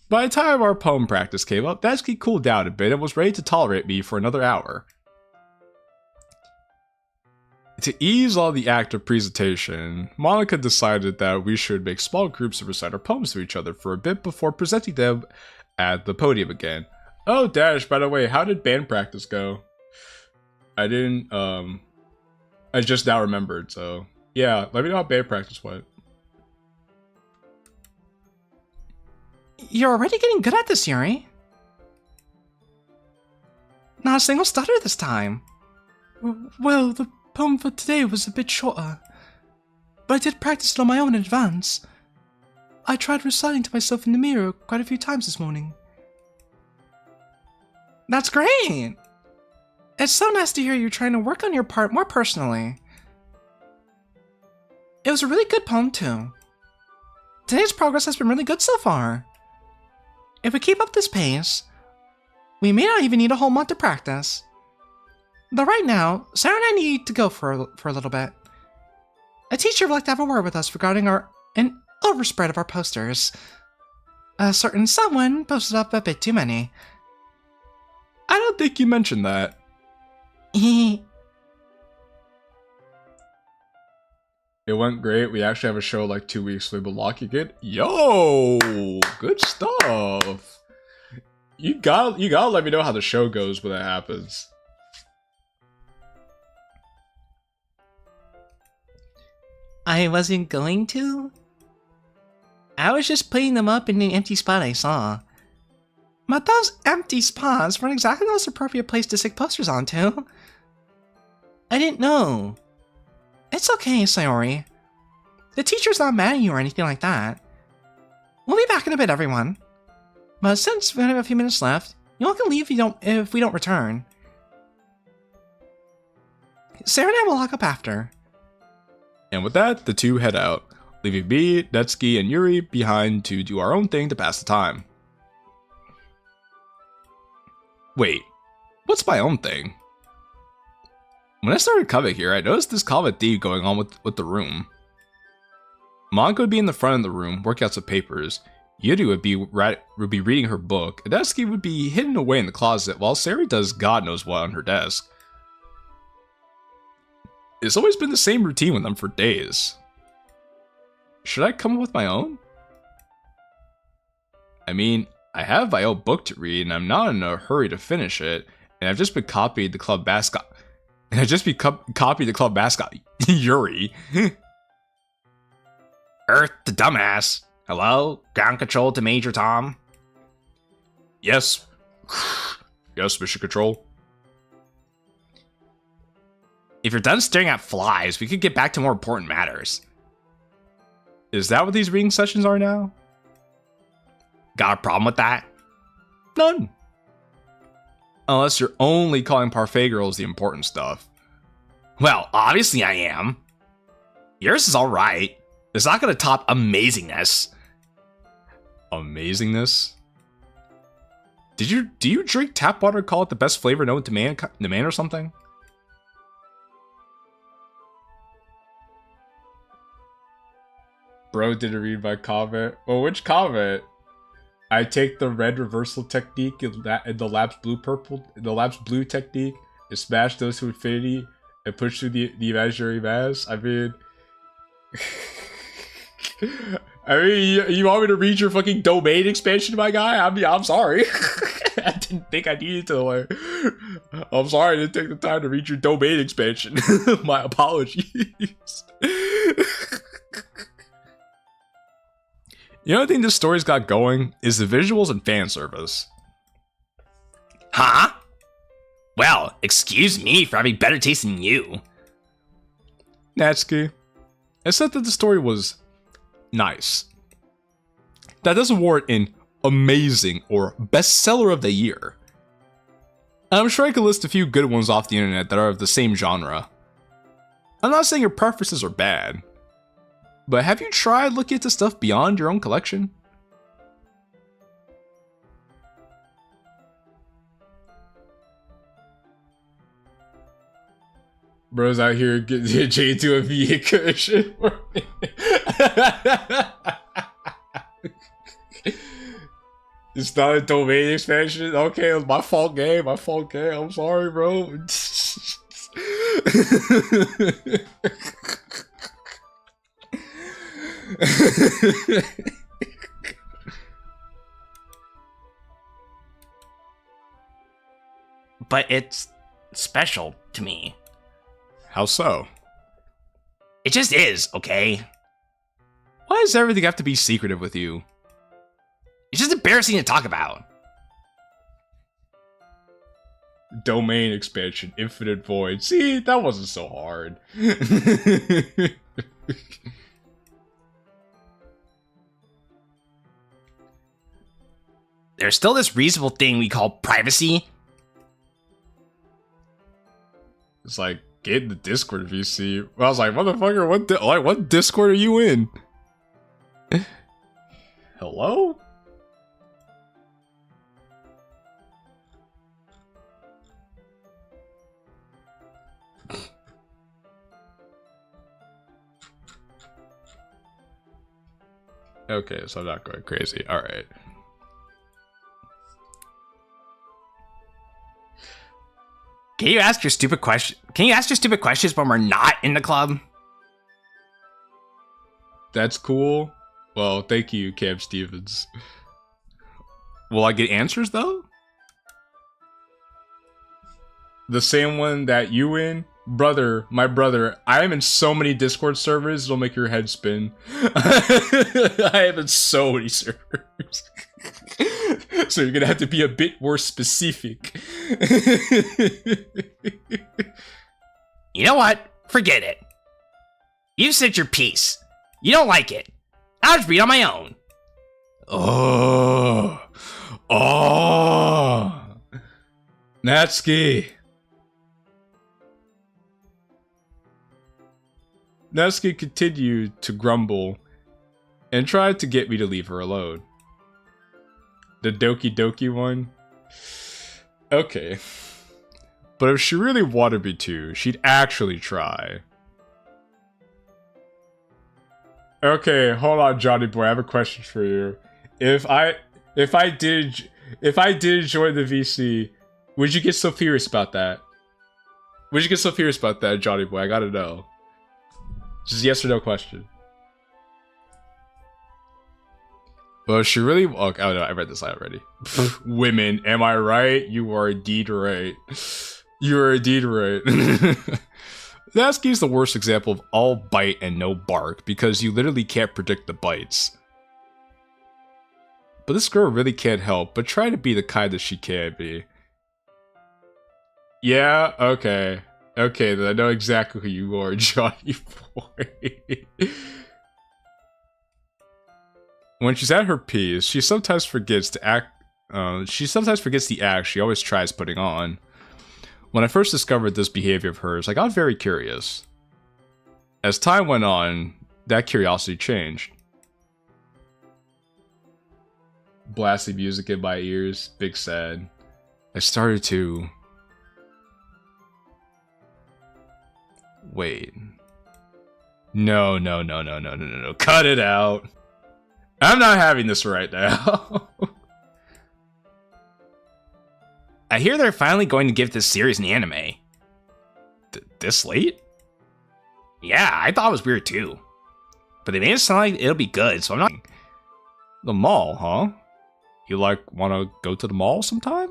By the time our poem practice came up, Natsuki cooled down a bit and was ready to tolerate me for another hour. To ease all the act of presentation, Monica decided that we should make small groups and recite our poems to each other for a bit before presenting them at the podium again. Oh, Dash, by the way, how did band practice go? I didn't, I just now remembered, so yeah, let me know how band practice went. You're already getting good at this, Yuri. Not a single stutter this time. Well, the poem for today was a bit shorter, but I did practice it on my own in advance. I tried reciting to myself in the mirror quite a few times this morning. That's great! It's so nice to hear you trying to work on your part more personally. It was a really good poem too. Today's progress has been really good so far. If we keep up this pace, we may not even need a whole month to practice. Though right now, Sarah and I need to go for a little bit. A teacher would like to have a word with us regarding an overspread of our posters. A certain someone posted up a bit too many. I don't think you mentioned that. It went great. We actually have a show like 2 weeks, so we'll be locking it. Yo, good stuff. You gotta let me know how the show goes when that happens. I wasn't going to. I was just putting them up in an empty spot I saw. But those empty spots weren't exactly the most appropriate place to stick posters onto. I didn't know. It's okay, Sayori. The teacher's not mad at you or anything like that. We'll be back in a bit, everyone. But since we only have a few minutes left, you all can leave if we don't return. Sarah and I will lock up after. And with that, the two head out, leaving me, Natsuki, and Yuri behind to do our own thing to pass the time. Wait, what's my own thing? When I started coming here, I noticed this common theme going on with the room. Monka would be in the front of the room, working out some papers. Yuri would be reading her book, and Natsuki would be hidden away in the closet, while Sayori does God knows what on her desk. It's always been the same routine with them for days. Should I come up with my own? I mean, I have my own book to read, and I'm not in a hurry to finish it, and I've just been copied the club mascot. Yuri. Earth the dumbass. Hello? Ground control to Major Tom? Yes. Yes, Mission Control. If you're done staring at flies, we could get back to more important matters. Is that what these reading sessions are now? Got a problem with that? None. Unless you're only calling parfait girls the important stuff. Well, obviously I am. Yours is alright. It's not gonna top amazingness. Amazingness? Do you drink tap water and call it the best flavor known to man or something? Bro didn't read my comment. Well, which comment? I take the red reversal technique in the lab's blue technique and smash those to infinity and push through the imaginary mass. I mean, you want me to read your fucking domain expansion, my guy? I mean, I'm sorry. I didn't think I needed to. Like, I'm sorry I didn't take the time to read your domain expansion. My apologies. You know, the thing this story's got going is the visuals and fan service. Huh? Well, excuse me for having better taste than you. Natsuki, I said that the story was nice. That doesn't warrant an amazing or bestseller of the year. And I'm sure I could list a few good ones off the internet that are of the same genre. I'm not saying your preferences are bad. But have you tried looking into stuff beyond your own collection? Bro's out here getting J to a VA commission for me. It's not a domain expansion? Okay, it was my fault game. I'm sorry, bro. But it's special to me. How so? It just is, okay? Why does everything have to be secretive with you? It's just embarrassing to talk about. Domain expansion, infinite void. See, that wasn't so hard. There's still this reasonable thing we call privacy. It's like, get in the Discord VC. I was like, motherfucker, what Discord are you in? Hello? Okay, so I'm not going crazy. Alright. Can you ask your stupid questions when we're not in the club? That's cool. Well, thank you, Cam Stevens. Will I get answers, though? The same one that you in? Brother, my brother, I am in so many Discord servers, it'll make your head spin. I am in so many servers. So you're gonna have to be a bit more specific. You know what? Forget it. You said your piece. You don't like it. I'll just read on my own. Oh. Natsuki. Natsuki continued to grumble and tried to get me to leave her alone. The Doki Doki one? Okay. But if she really wanted me to, she'd actually try. Okay, hold on, Johnny boy. I have a question for you. If I did join the VC, would you get so furious about that? Would you get so furious about that, Johnny boy? I gotta know. Just yes or no question. Well, she really. Oh no, I read this line already. Women, am I right? You are indeed right. You are indeed right. Natsuki is the worst example of all bite and no bark because you literally can't predict the bites. But this girl really can't help but try to be the kind that she can be. Yeah, okay. Okay, then I know exactly who you are, Johnny boy. When she's at her piece, she sometimes forgets the act she always tries putting on. When I first discovered this behavior of hers, I got very curious. As time went on, that curiosity changed. Blasting music in my ears, big sad. I started to... Wait. No. Cut it out. I'm not having this right now. I hear they're finally going to give this series an anime. This late? Yeah, I thought it was weird too. But they made it sound like it'll be good, so I'm not... The mall, huh? You wanna go to the mall sometime?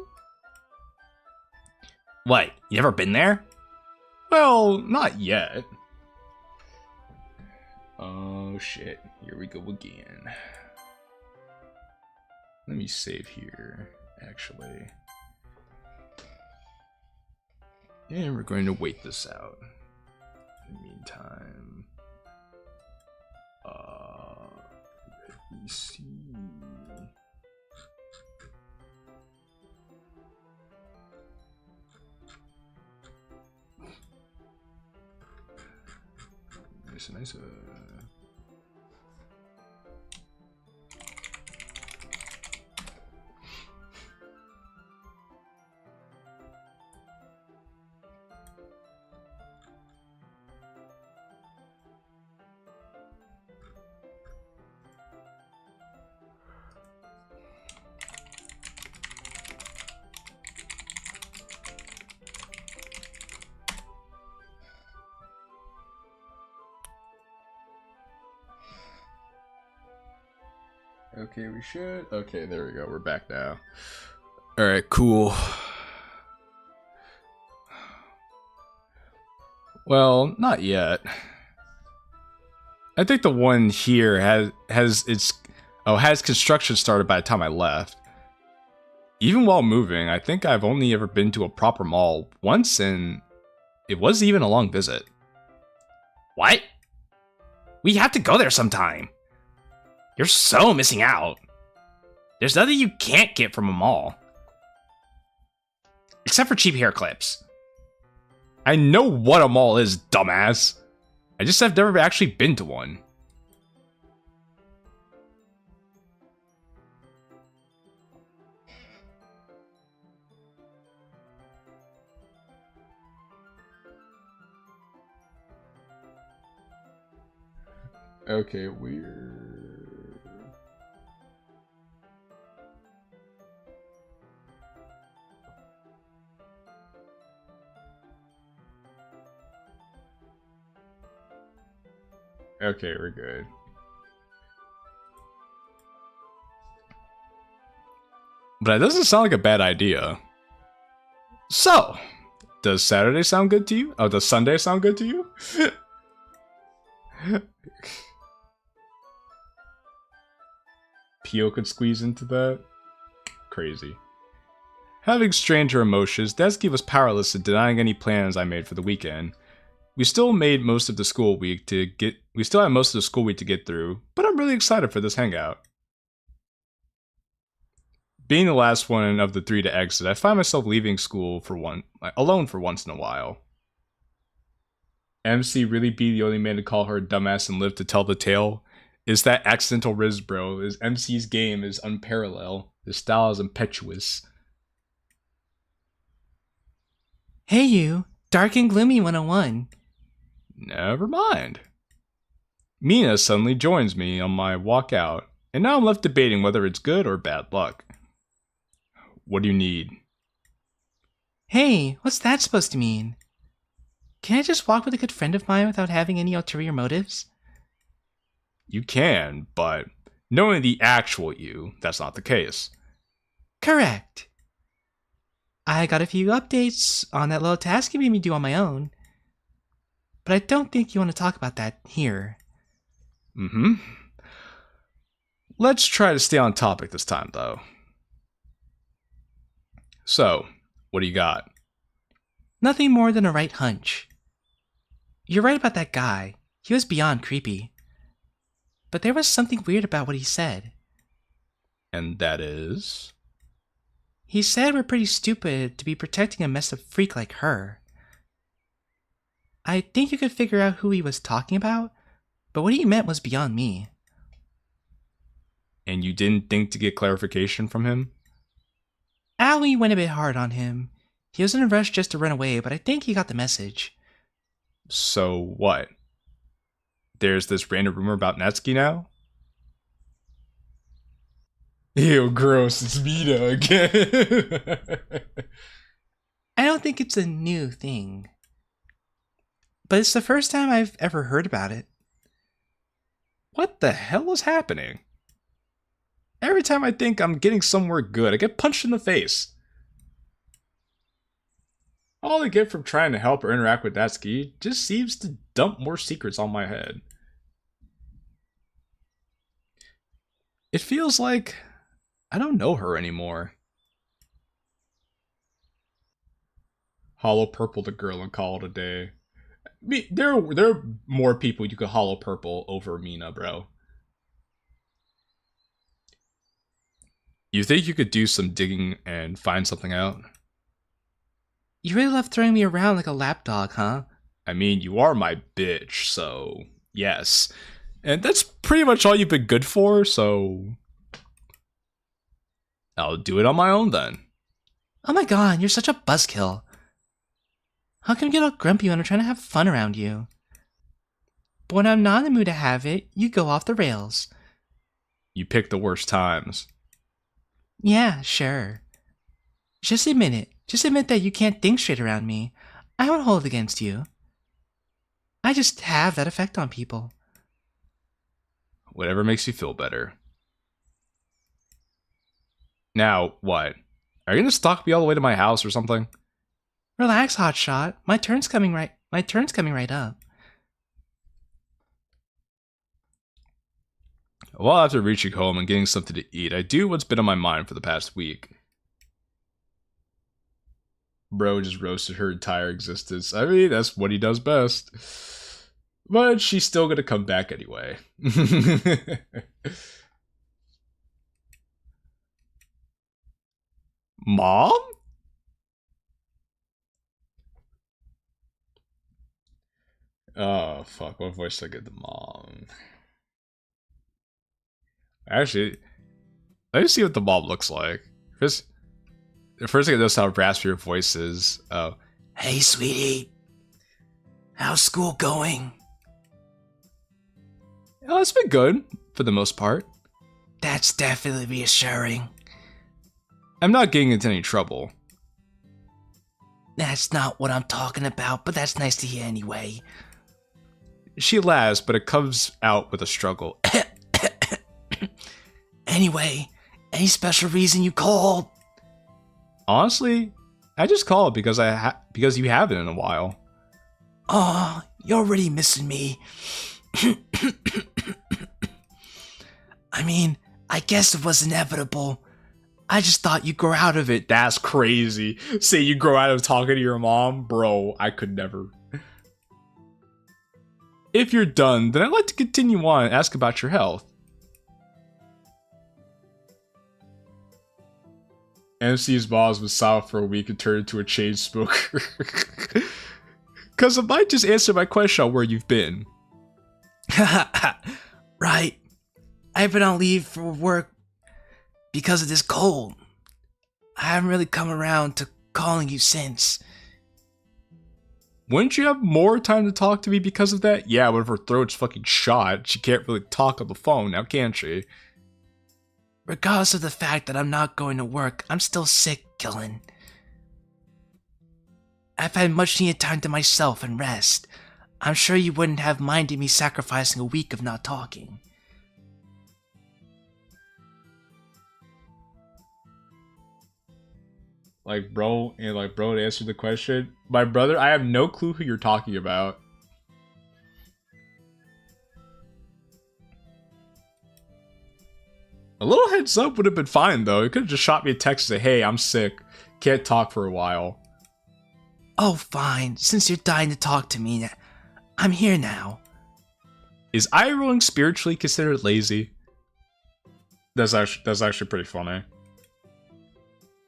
What, you never been there? Well, not yet. Oh shit, here we go again. Let me save here, actually. And we're going to wait this out. In the meantime, let me see. Nice. Okay, we should. Okay, there we go. We're back now. Alright, cool. Well, not yet. I think the one here has construction started by the time I left. Even while moving, I think I've only ever been to a proper mall once, and it wasn't even a long visit. What? We have to go there sometime. You're so missing out. There's nothing you can't get from a mall. Except for cheap hair clips. I know what a mall is, dumbass. I just have never actually been to one. Okay, weird. Okay, we're good. But that doesn't sound like a bad idea. So, does Saturday sound good to you? Oh, does Sunday sound good to you? Pio could squeeze into that? Crazy. Having stranger emotions, Natsuki was powerless in denying any plans I made for the weekend. We still had most of the school week to get through, but I'm really excited for this hangout. Being the last one of the three to exit, I find myself leaving school alone for once in a while. MC really be the only man to call her a dumbass and live to tell the tale? Is that accidental Riz, bro? Is MC's game is unparalleled. His style is impetuous. Hey you, Dark and Gloomy 101. Never mind. Mina suddenly joins me on my walk out, and now I'm left debating whether it's good or bad luck. What do you need? Hey, what's that supposed to mean? Can I just walk with a good friend of mine without having any ulterior motives? You can, but knowing the actual you, that's not the case. Correct. I got a few updates on that little task you made me do on my own. But I don't think you want to talk about that here. Mm-hmm. Let's try to stay on topic this time, though. So, what do you got? Nothing more than a right hunch. You're right about that guy. He was beyond creepy. But there was something weird about what he said. And that is? He said we're pretty stupid to be protecting a messed up freak like her. I think you could figure out who he was talking about, but what he meant was beyond me. And you didn't think to get clarification from him? Aoi went a bit hard on him. He was in a rush just to run away, but I think he got the message. So what? There's this random rumor about Natsuki now? Ew, gross, it's Mina again. I don't think it's a new thing. But it's the first time I've ever heard about it. What the hell is happening? Every time I think I'm getting somewhere good, I get punched in the face. All I get from trying to help or interact with Natsuki just seems to dump more secrets on my head. It feels like I don't know her anymore. Hollow purple the girl and call it a day. There are more people you could hollow purple over Mina, bro. You think you could do some digging and find something out? You really love throwing me around like a lapdog, huh? I mean, you are my bitch, so yes. And that's pretty much all you've been good for, so I'll do it on my own then. Oh my god, you're such a buzzkill. How come you get all grumpy when I'm trying to have fun around you? But when I'm not in the mood to have it, you go off the rails. You pick the worst times. Yeah, sure. Just admit it. Just admit that you can't think straight around me. I won't hold it against you. I just have that effect on people. Whatever makes you feel better. Now, what? Are you gonna stalk me all the way to my house or something? Relax, hotshot. My turn's coming right up. Well, after reaching home and getting something to eat, I do what's been on my mind for the past week. Bro just roasted her entire existence. I mean, that's what he does best. But she's still gonna come back anyway. Mom? Oh, fuck. What voice should I get the mom? Actually, let me see what the mom looks like. The first thing I notice how raspy her voice is. Oh. Hey, sweetie. How's school going? Oh, it's been good, for the most part. That's definitely reassuring. I'm not getting into any trouble. That's not what I'm talking about, but that's nice to hear anyway. She laughs, but it comes out with a struggle. Anyway, any special reason you called? Honestly, I just called because because you haven't in a while. Aw, you're already missing me. I mean, I guess it was inevitable. I just thought you'd grow out of it. That's crazy. Say you grow out of talking to your mom? Bro, I could never. If you're done, then I'd like to continue on and ask about your health. MC's boss was silent for a week and turned into a chain smoker. Because it might just answer my question on where you've been. Right. I've been on leave for work because of this cold. I haven't really come around to calling you since. Wouldn't you have more time to talk to me because of that? Yeah, but if her throat's fucking shot, she can't really talk on the phone now, can she? Regardless of the fact that I'm not going to work, I'm still sick, Killin. I've had much needed time to myself and rest. I'm sure you wouldn't have minded me sacrificing a week of not talking. Bro, to answer the question, my brother, I have no clue who you're talking about. A little heads up would have been fine, though. It could have just shot me a text and say, hey, I'm sick. Can't talk for a while. Oh, fine. Since you're dying to talk to me, I'm here now. Is eye rolling spiritually considered lazy? That's actually pretty funny.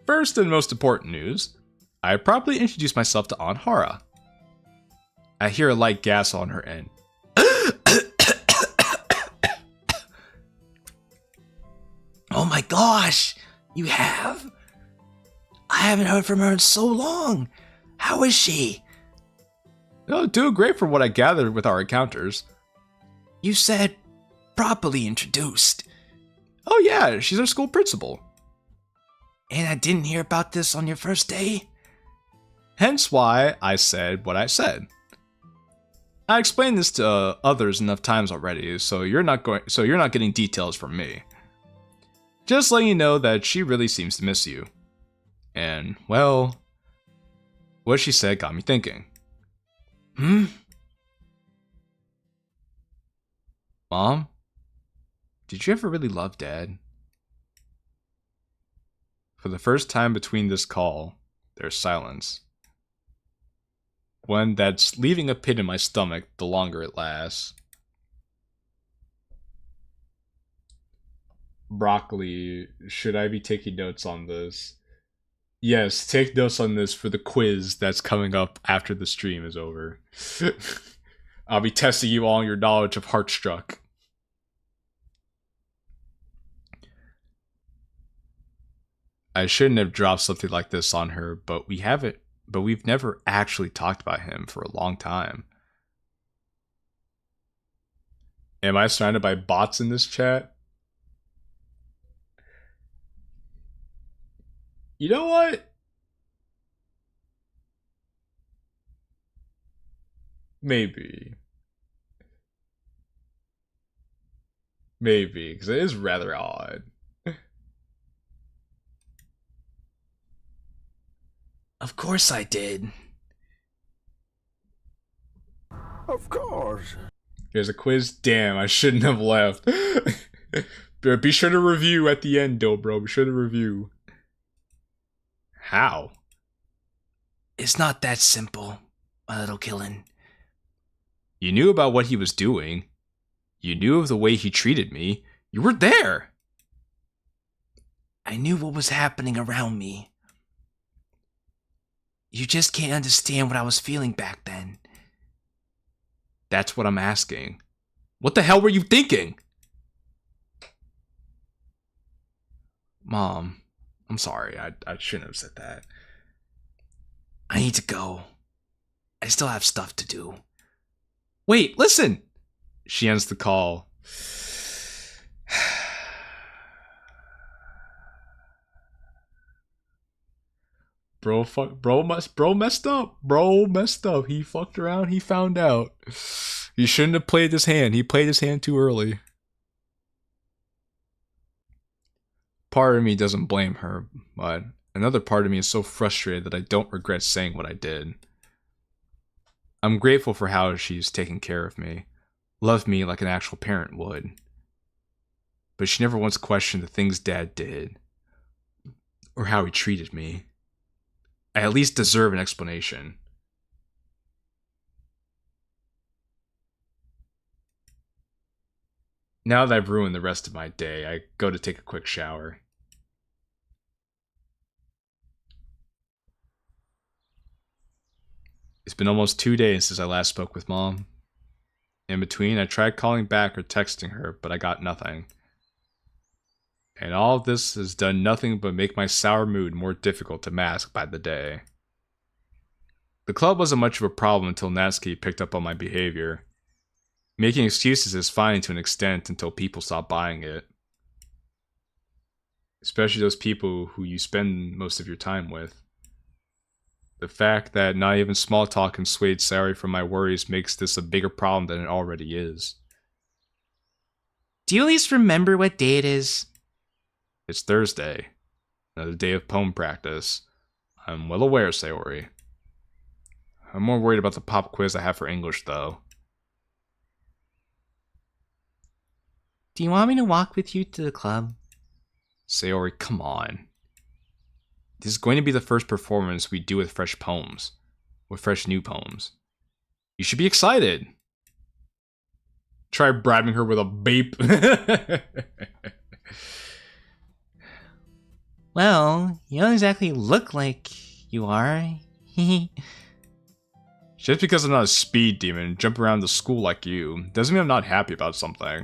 First and most important news, I properly introduced myself to Anhara. I hear a light gas on her end. Oh my gosh, you have? I haven't heard from her in so long. How is she? Oh, doing great from what I gathered with our encounters. You said properly introduced. Oh yeah, she's our school principal. And I didn't hear about this on your first day? Hence why I said what I said. I explained this to others enough times already, so you're not getting details from me. Just letting you know that she really seems to miss you. And, well, what she said got me thinking. Mom, did you ever really love Dad? For the first time between this call, there's silence. One that's leaving a pit in my stomach the longer it lasts. Broccoli, should I be taking notes on this? Yes, take notes on this for the quiz that's coming up after the stream is over. I'll be testing you on your knowledge of Heart Struck. I shouldn't have dropped something like this on her, but we've never actually talked about him for a long time. Am I surrounded by bots in this chat? You know what? Maybe. Maybe, because it is rather odd. Of course I did. Of course. There's a quiz. Damn, I shouldn't have left. Be sure to review at the end, though, bro. Be sure to review. How? It's not that simple, my little Killin. You knew about what he was doing. You knew of the way he treated me. You were there. I knew what was happening around me. You just can't understand what I was feeling back then. That's what I'm asking. What the hell were you thinking? Mom, I'm sorry. I shouldn't have said that. I need to go. I still have stuff to do. Wait, listen! She ends the call. Bro messed up. Bro messed up. He fucked around. He found out. He shouldn't have played his hand. He played his hand too early. Part of me doesn't blame her, but another part of me is so frustrated that I don't regret saying what I did. I'm grateful for how she's taken care of me. Loved me like an actual parent would. But she never once questioned the things Dad did. Or how he treated me. I at least deserve an explanation. Now that I've ruined the rest of my day, I go to take a quick shower. It's been almost 2 days since I last spoke with Mom. In between, I tried calling back or texting her, but I got nothing. And all of this has done nothing but make my sour mood more difficult to mask by the day. The club wasn't much of a problem until Natsuki picked up on my behavior. Making excuses is fine to an extent until people stop buying it. Especially those people who you spend most of your time with. The fact that not even small talk can sway Sayori from my worries makes this a bigger problem than it already is. Do you at least remember what day it is? It's Thursday, another day of poem practice. I'm well aware, Sayori. I'm more worried about the pop quiz I have for English, though. Do you want me to walk with you to the club? Sayori, come on. This is going to be the first performance we do with fresh poems. With fresh new poems. You should be excited. Try bribing her with a vape. Well, you don't exactly look like you are. Just because I'm not a speed demon, jump around the school like you, doesn't mean I'm not happy about something.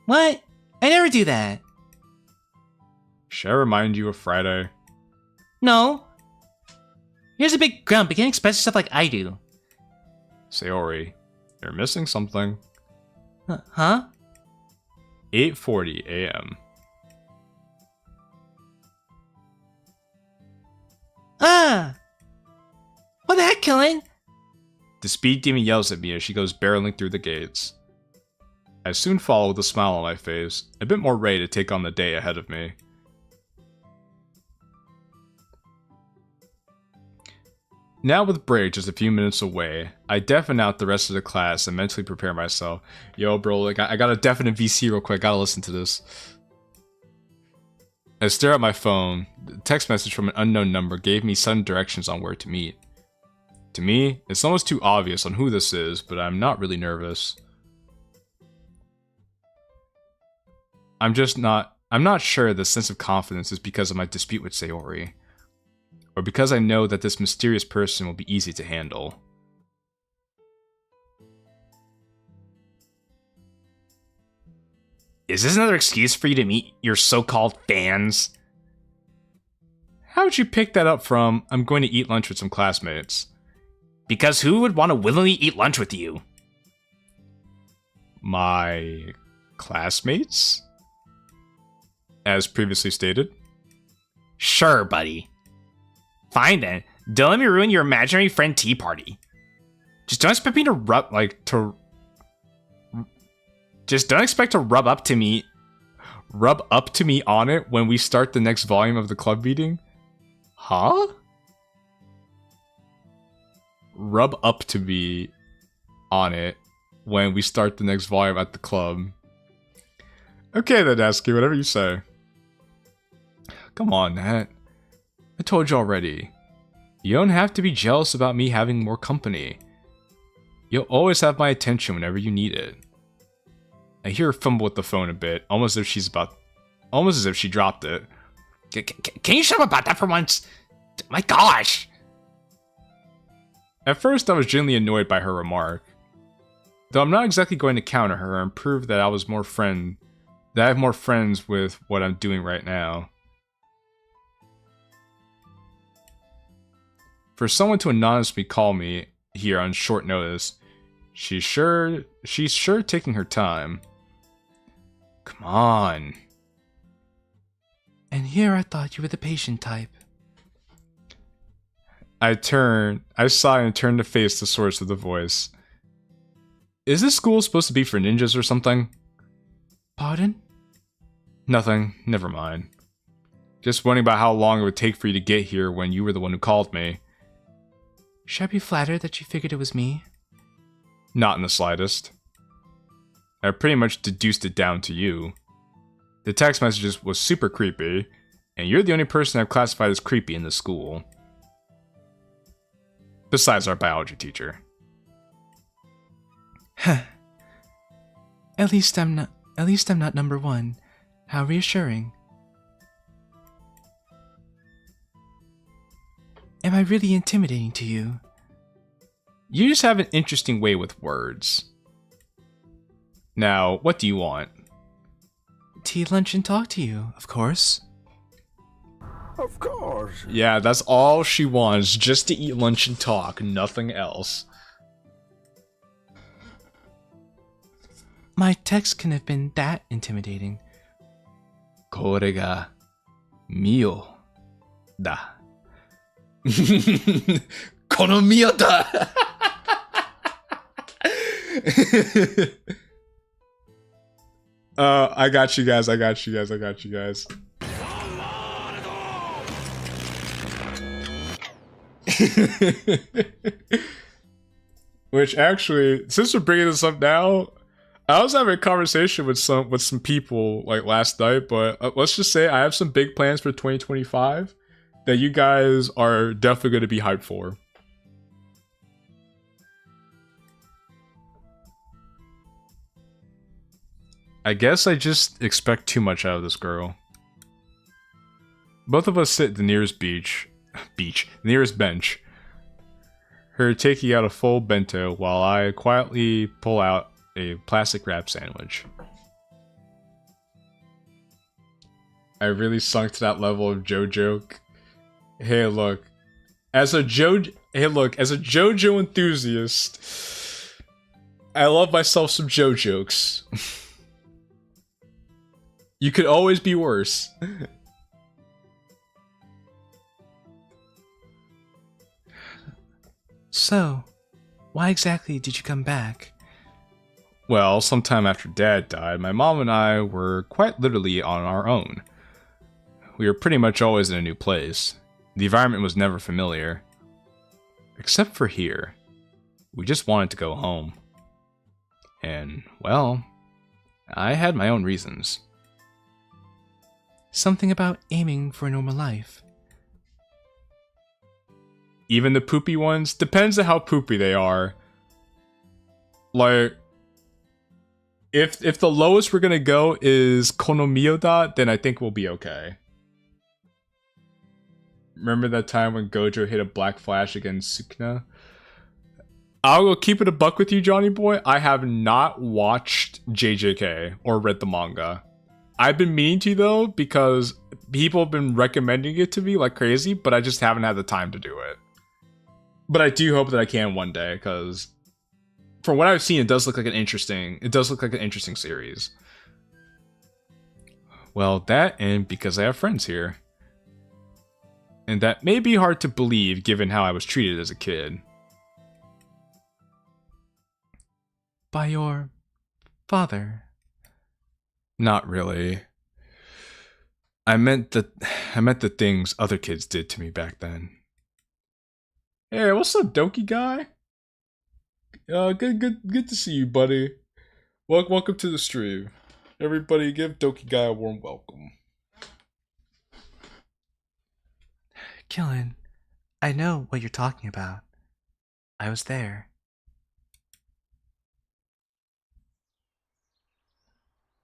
What? I never do that. Should I remind you of Friday? No. Here's a big grump, but can't express yourself like I do. Sayori, you're missing something. Huh? 8:40 a.m. What the heck, Killing? The speed demon yells at me as she goes barreling through the gates. I soon follow with a smile on my face, a bit more ready to take on the day ahead of me. Now with break just a few minutes away, I deafen out the rest of the class and mentally prepare myself. Yo bro, like I got a definite VC real quick, gotta listen to this. I stare at my phone. The text message from an unknown number gave me sudden directions on where to meet. To me, it's almost too obvious on who this is, but I'm not really nervous. I'm not sure the sense of confidence is because of my dispute with Sayori, or because I know that this mysterious person will be easy to handle. Is this another excuse for you to meet your so-called fans? How would you pick that up from, I'm going to eat lunch with some classmates? Because who would want to willingly eat lunch with you? My classmates? As previously stated. Sure, buddy. Fine then. Don't let me ruin your imaginary friend tea party. Just don't expect me to Just don't expect to rub up to me on it when we start the next volume of the club meeting? Huh? Rub up to me on it when we start the next volume at the club. Okay then, Natsuki, whatever you say. Come on, Nat. I told you already. You don't have to be jealous about me having more company. You'll always have my attention whenever you need it. I hear her fumble with the phone a bit, almost as if she dropped it. Can you shut up about that for once? My gosh! At first, I was genuinely annoyed by her remark. Though I'm not exactly going to counter her and prove that I have more friends with what I'm doing right now. For someone to anonymously call me here on short notice, she's sure taking her time. Come on. And here I thought you were the patient type. I sigh and turn to face the source of the voice. Is this school supposed to be for ninjas or something? Pardon? Nothing, never mind. Just wondering about how long it would take for you to get here when you were the one who called me. Should I be flattered that you figured it was me? Not in the slightest. I pretty much deduced it down to you. The text messages was super creepy, and you're the only person I've classified as creepy in the school. Besides our biology teacher. At least I'm not number one. How reassuring. Am I really intimidating to you? You just have an interesting way with words. Now, what do you want? To eat lunch and talk to you, of course. Of course. Yeah, that's all she wants, just to eat lunch and talk, nothing else. My text can have been that intimidating. これがミオだ。このミオだ。I got you guys. Which actually, since we're bringing this up now, I was having a conversation with some people like last night, but let's just say I have some big plans for 2025 that you guys are definitely going to be hyped for. I guess I just expect too much out of this girl. Both of us sit at the nearest nearest bench. Her taking out a full bento while I quietly pull out a plastic wrap sandwich. I really sunk to that level of JoJo. Hey look, as a JoJo enthusiast, I love myself some JoJokes. You could always be worse. So, why exactly did you come back? Well, sometime after Dad died, my mom and I were quite literally on our own. We were pretty much always in a new place. The environment was never familiar. Except for here. We just wanted to go home. And, well, I had my own reasons. Something about aiming for a normal life. Even the poopy ones? Depends on how poopy they are. Like, if the lowest we're gonna go is Konomiyoda, then I think we'll be okay. Remember that time when Gojo hit a black flash against Sukuna? I'll go keep it a buck with you, Johnny boy. I have not watched JJK or read the manga. I've been meaning to though, because people have been recommending it to me like crazy, but I just haven't had the time to do it. But I do hope that I can one day, because from what I've seen, it does look like an interesting series. Well, that and because I have friends here. And that may be hard to believe given how I was treated as a kid. By your father? Not really. I meant the things other kids did to me back then. Hey, what's up, Doki guy? Good to see you, buddy. Welcome to the stream. Everybody, give Doki guy a warm welcome. Killen, I know what you're talking about. I was there.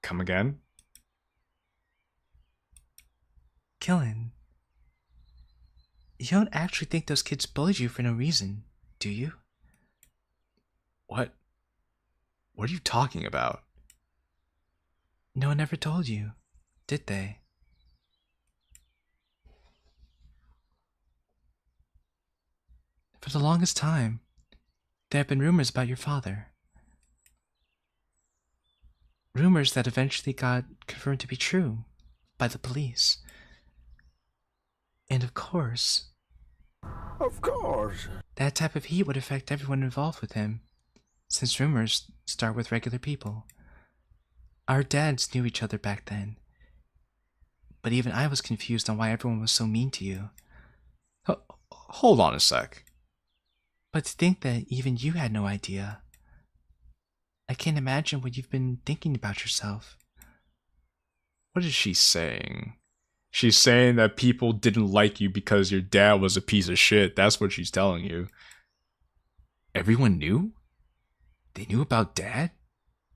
Come again? Killen, you don't actually think those kids bullied you for no reason, do you? What? What are you talking about? No one ever told you, did they? For the longest time, there have been rumors about your father. Rumors that eventually got confirmed to be true by the police. And of course, that type of heat would affect everyone involved with him, since rumors start with regular people. Our dads knew each other back then, but even I was confused on why everyone was so mean to you. Hold on a sec. But to think that even you had no idea. I can't imagine what you've been thinking about yourself. What is she saying? She's saying that people didn't like you because your dad was a piece of shit. That's what she's telling you. Everyone knew? They knew about Dad?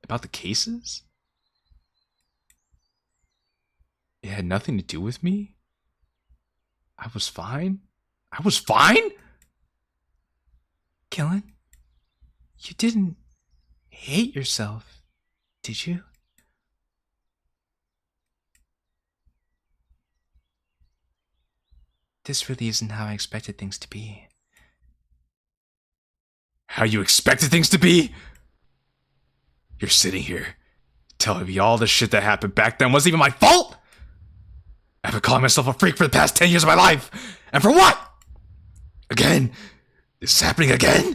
About the cases? It had nothing to do with me? I was fine? I was fine? Killen, You didn't hate yourself, did you? This really isn't how I expected things to be. How you expected things to be? You're sitting here telling me all the shit that happened back then wasn't even my fault? I've been calling myself a freak for the past 10 years of my life. And for what? Again? This is happening again?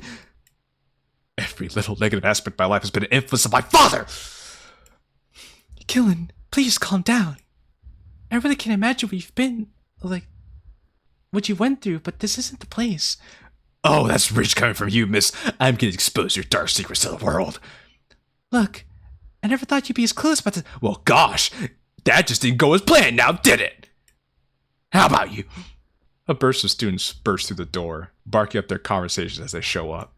Every little negative aspect of my life has been an influence of my father! Kilin, please calm down. I really can't imagine what you've been, like, what you went through, but this isn't the place. Oh, that's rich coming from you, miss. I'm gonna expose your dark secrets to the world. Look, I never thought you'd be as clueless about this. Well, gosh, that just didn't go as planned now, did it? How about you? A burst of students burst through the door, barking up their conversations as they show up.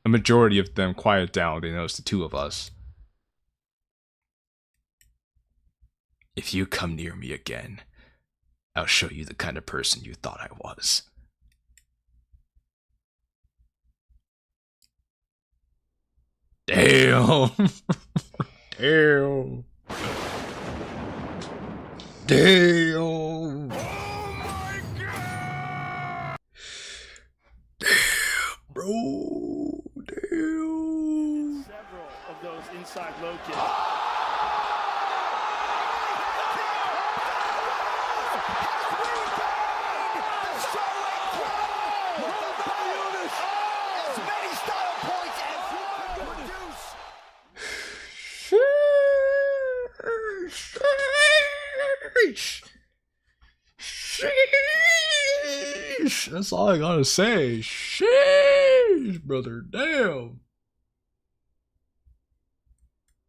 A majority of them quiet down when they notice the two of us. If you come near me again, I'll show you the kind of person you thought I was. Damn. Damn. Damn. Damn, bro. Damn. Several of those inside low kicks. As many style points as you could produce. Sheesh. That's all I gotta say. Sheesh, brother. Damn.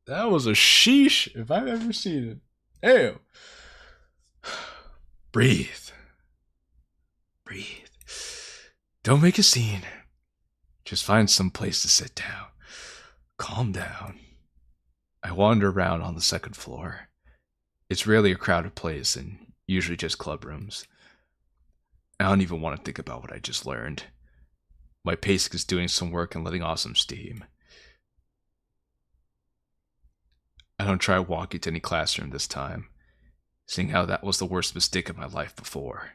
That was a sheesh if I've ever seen it. Damn. Breathe. Breathe. Don't make a scene. Just find some place to sit down. Calm down. I wander around on the second floor. It's rarely a crowded place and usually just club rooms. I don't even want to think about what I just learned. My pacing is doing some work and letting off some steam. I don't try walking to any classroom this time, seeing how that was the worst mistake of my life before.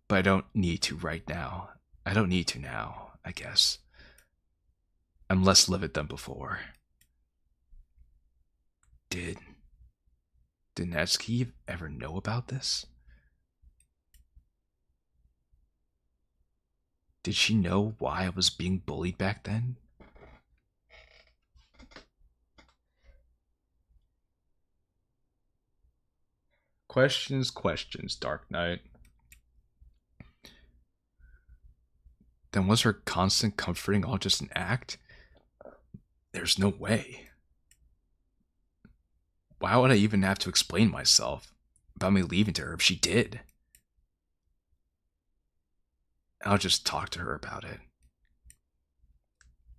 But I don't need to right now. I don't need to now, I guess. I'm less livid than before. Did Natsuki ever know about this? Did she know why I was being bullied back then? Questions, Dark Knight. Then was her constant comforting all just an act? There's no way. Why would I even have to explain myself about me leaving to her if she did? I'll just talk to her about it.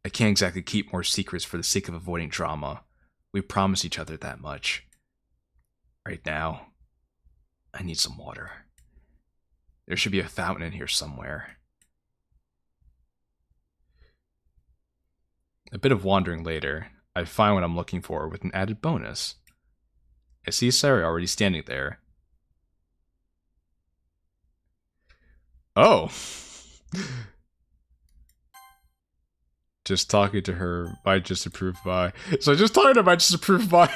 I can't exactly keep more secrets for the sake of avoiding drama. We promised each other that much. Right now, I need some water. There should be a fountain in here somewhere. A bit of wandering later, I find what I'm looking for with an added bonus. I see Sayori already standing there. Oh! Just talking to her might just approve by. So just talking to her might just approve by.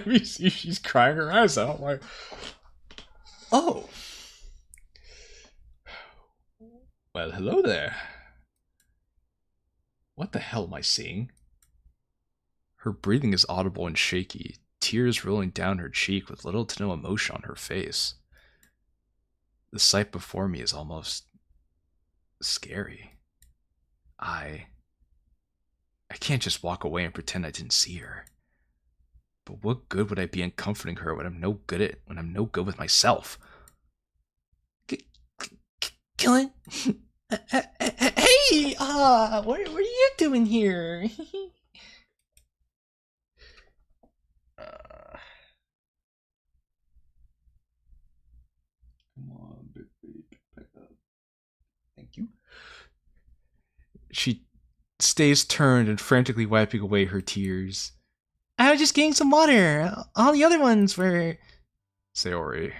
We see she's crying her eyes out. Like, oh. Well, hello there. What the hell am I seeing? Her breathing is audible and shaky, tears rolling down her cheek with little to no emotion on her face. The sight before me is almost scary. I can't just walk away and pretend I didn't see her. But what good would I be in comforting her when I'm no good with myself? Kilin? Hey! What are you doing here? Come on, big baby, pick up. Thank you. She stays turned and frantically wiping away her tears. I was just getting some water. All the other ones were... Sayori,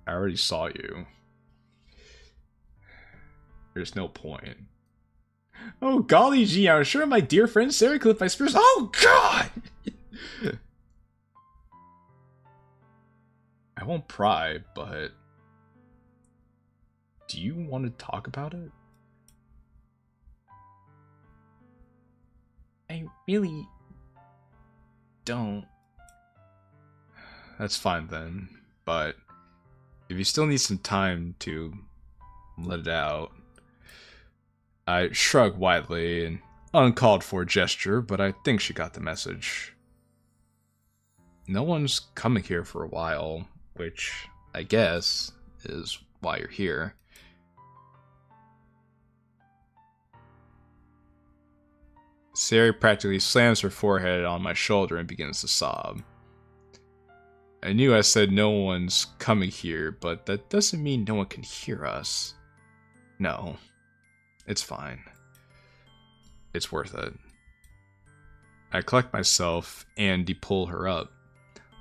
I already saw you. There's no point. Oh, golly gee, I'm sure my dear friend Sarah clipped my spears. Oh, God! I won't pry, but... do you want to talk about it? I really... don't. That's fine then, but if you still need some time to let it out... I shrug widely, an uncalled for gesture, but I think she got the message. No one's coming here for a while, which I guess is why you're here. Sayori practically slams her forehead on my shoulder and begins to sob. I knew I said no one's coming here, but that doesn't mean no one can hear us. No. It's fine. It's worth it. I collect myself and pull her up,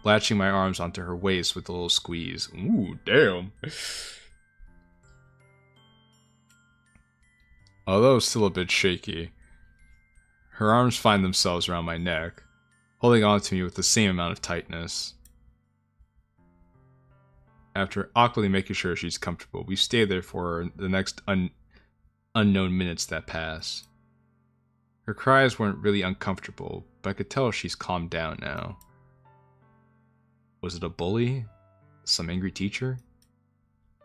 latching my arms onto her waist with a little squeeze. Ooh, damn. Although still a bit shaky, her arms find themselves around my neck, holding on to me with the same amount of tightness. After awkwardly making sure she's comfortable, we stay there for the next unknown minutes that pass. Her cries weren't really uncomfortable, but I could tell she's calmed down now. Was it a bully? Some angry teacher?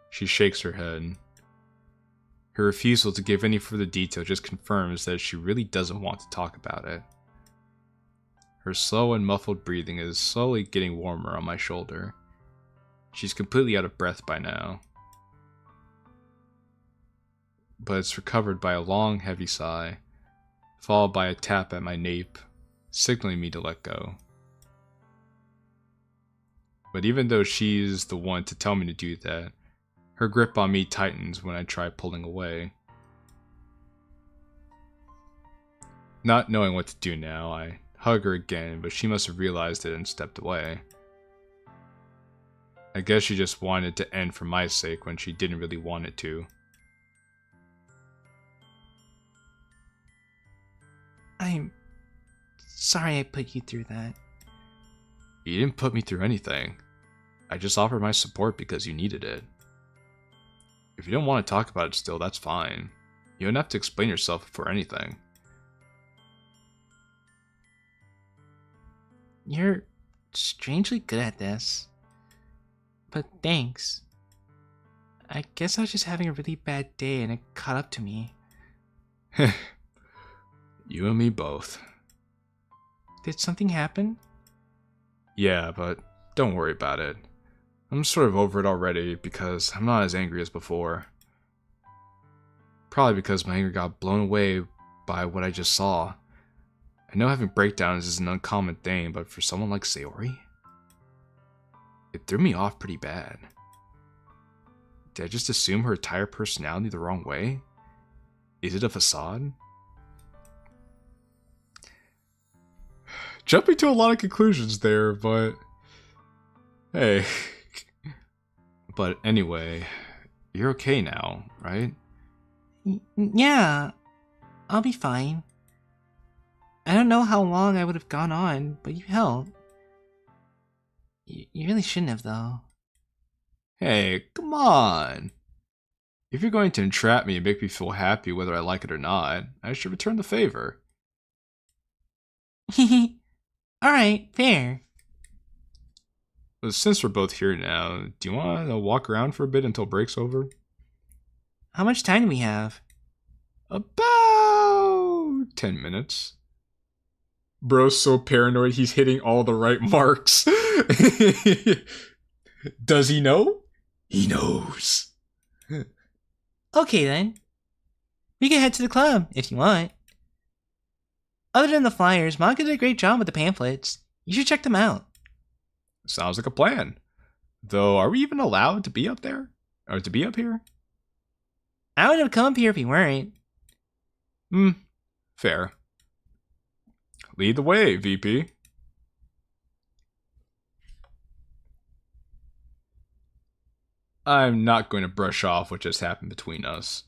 She shakes her head. Her refusal to give any further detail just confirms that she really doesn't want to talk about it. Her slow and muffled breathing is slowly getting warmer on my shoulder. She's completely out of breath by now, but it's recovered by a long, heavy sigh, followed by a tap at my nape, signaling me to let go. But even though she's the one to tell me to do that, her grip on me tightens when I try pulling away. Not knowing what to do now, I hug her again, but she must have realized it and stepped away. I guess she just wanted to end for my sake when she didn't really want it to. I'm sorry I put you through that. You didn't put me through anything. I just offered my support because you needed it. If you don't want to talk about it still, that's fine. You don't have to explain yourself for anything. You're strangely good at this. But thanks. I guess I was just having a really bad day and it caught up to me. You and me both. Did something happen? Yeah, but don't worry about it. I'm sort of over it already because I'm not as angry as before. Probably because my anger got blown away by what I just saw. I know having breakdowns is an uncommon thing, but for someone like Sayori, it threw me off pretty bad. Did I just assume her entire personality the wrong way? Is it a facade? Jumping to a lot of conclusions there, but hey. But anyway, you're okay now, right? Yeah, I'll be fine. I don't know how long I would have gone on, but you helped. You really shouldn't have, though. Hey, come on. If you're going to entrap me and make me feel happy whether I like it or not, I should return the favor. Alright, fair. But since we're both here now, do you want to walk around for a bit until break's over? How much time do we have? About 10 minutes. Bro's so paranoid he's hitting all the right marks. Does he know? He knows. Okay then. We can head to the club, if you want. Other than the flyers, Monica did a great job with the pamphlets. You should check them out. Sounds like a plan. Though, are we even allowed to be up there? Or to be up here? I would have come up here if you weren't. Fair. Lead the way, VP. I'm not going to brush off what just happened between us.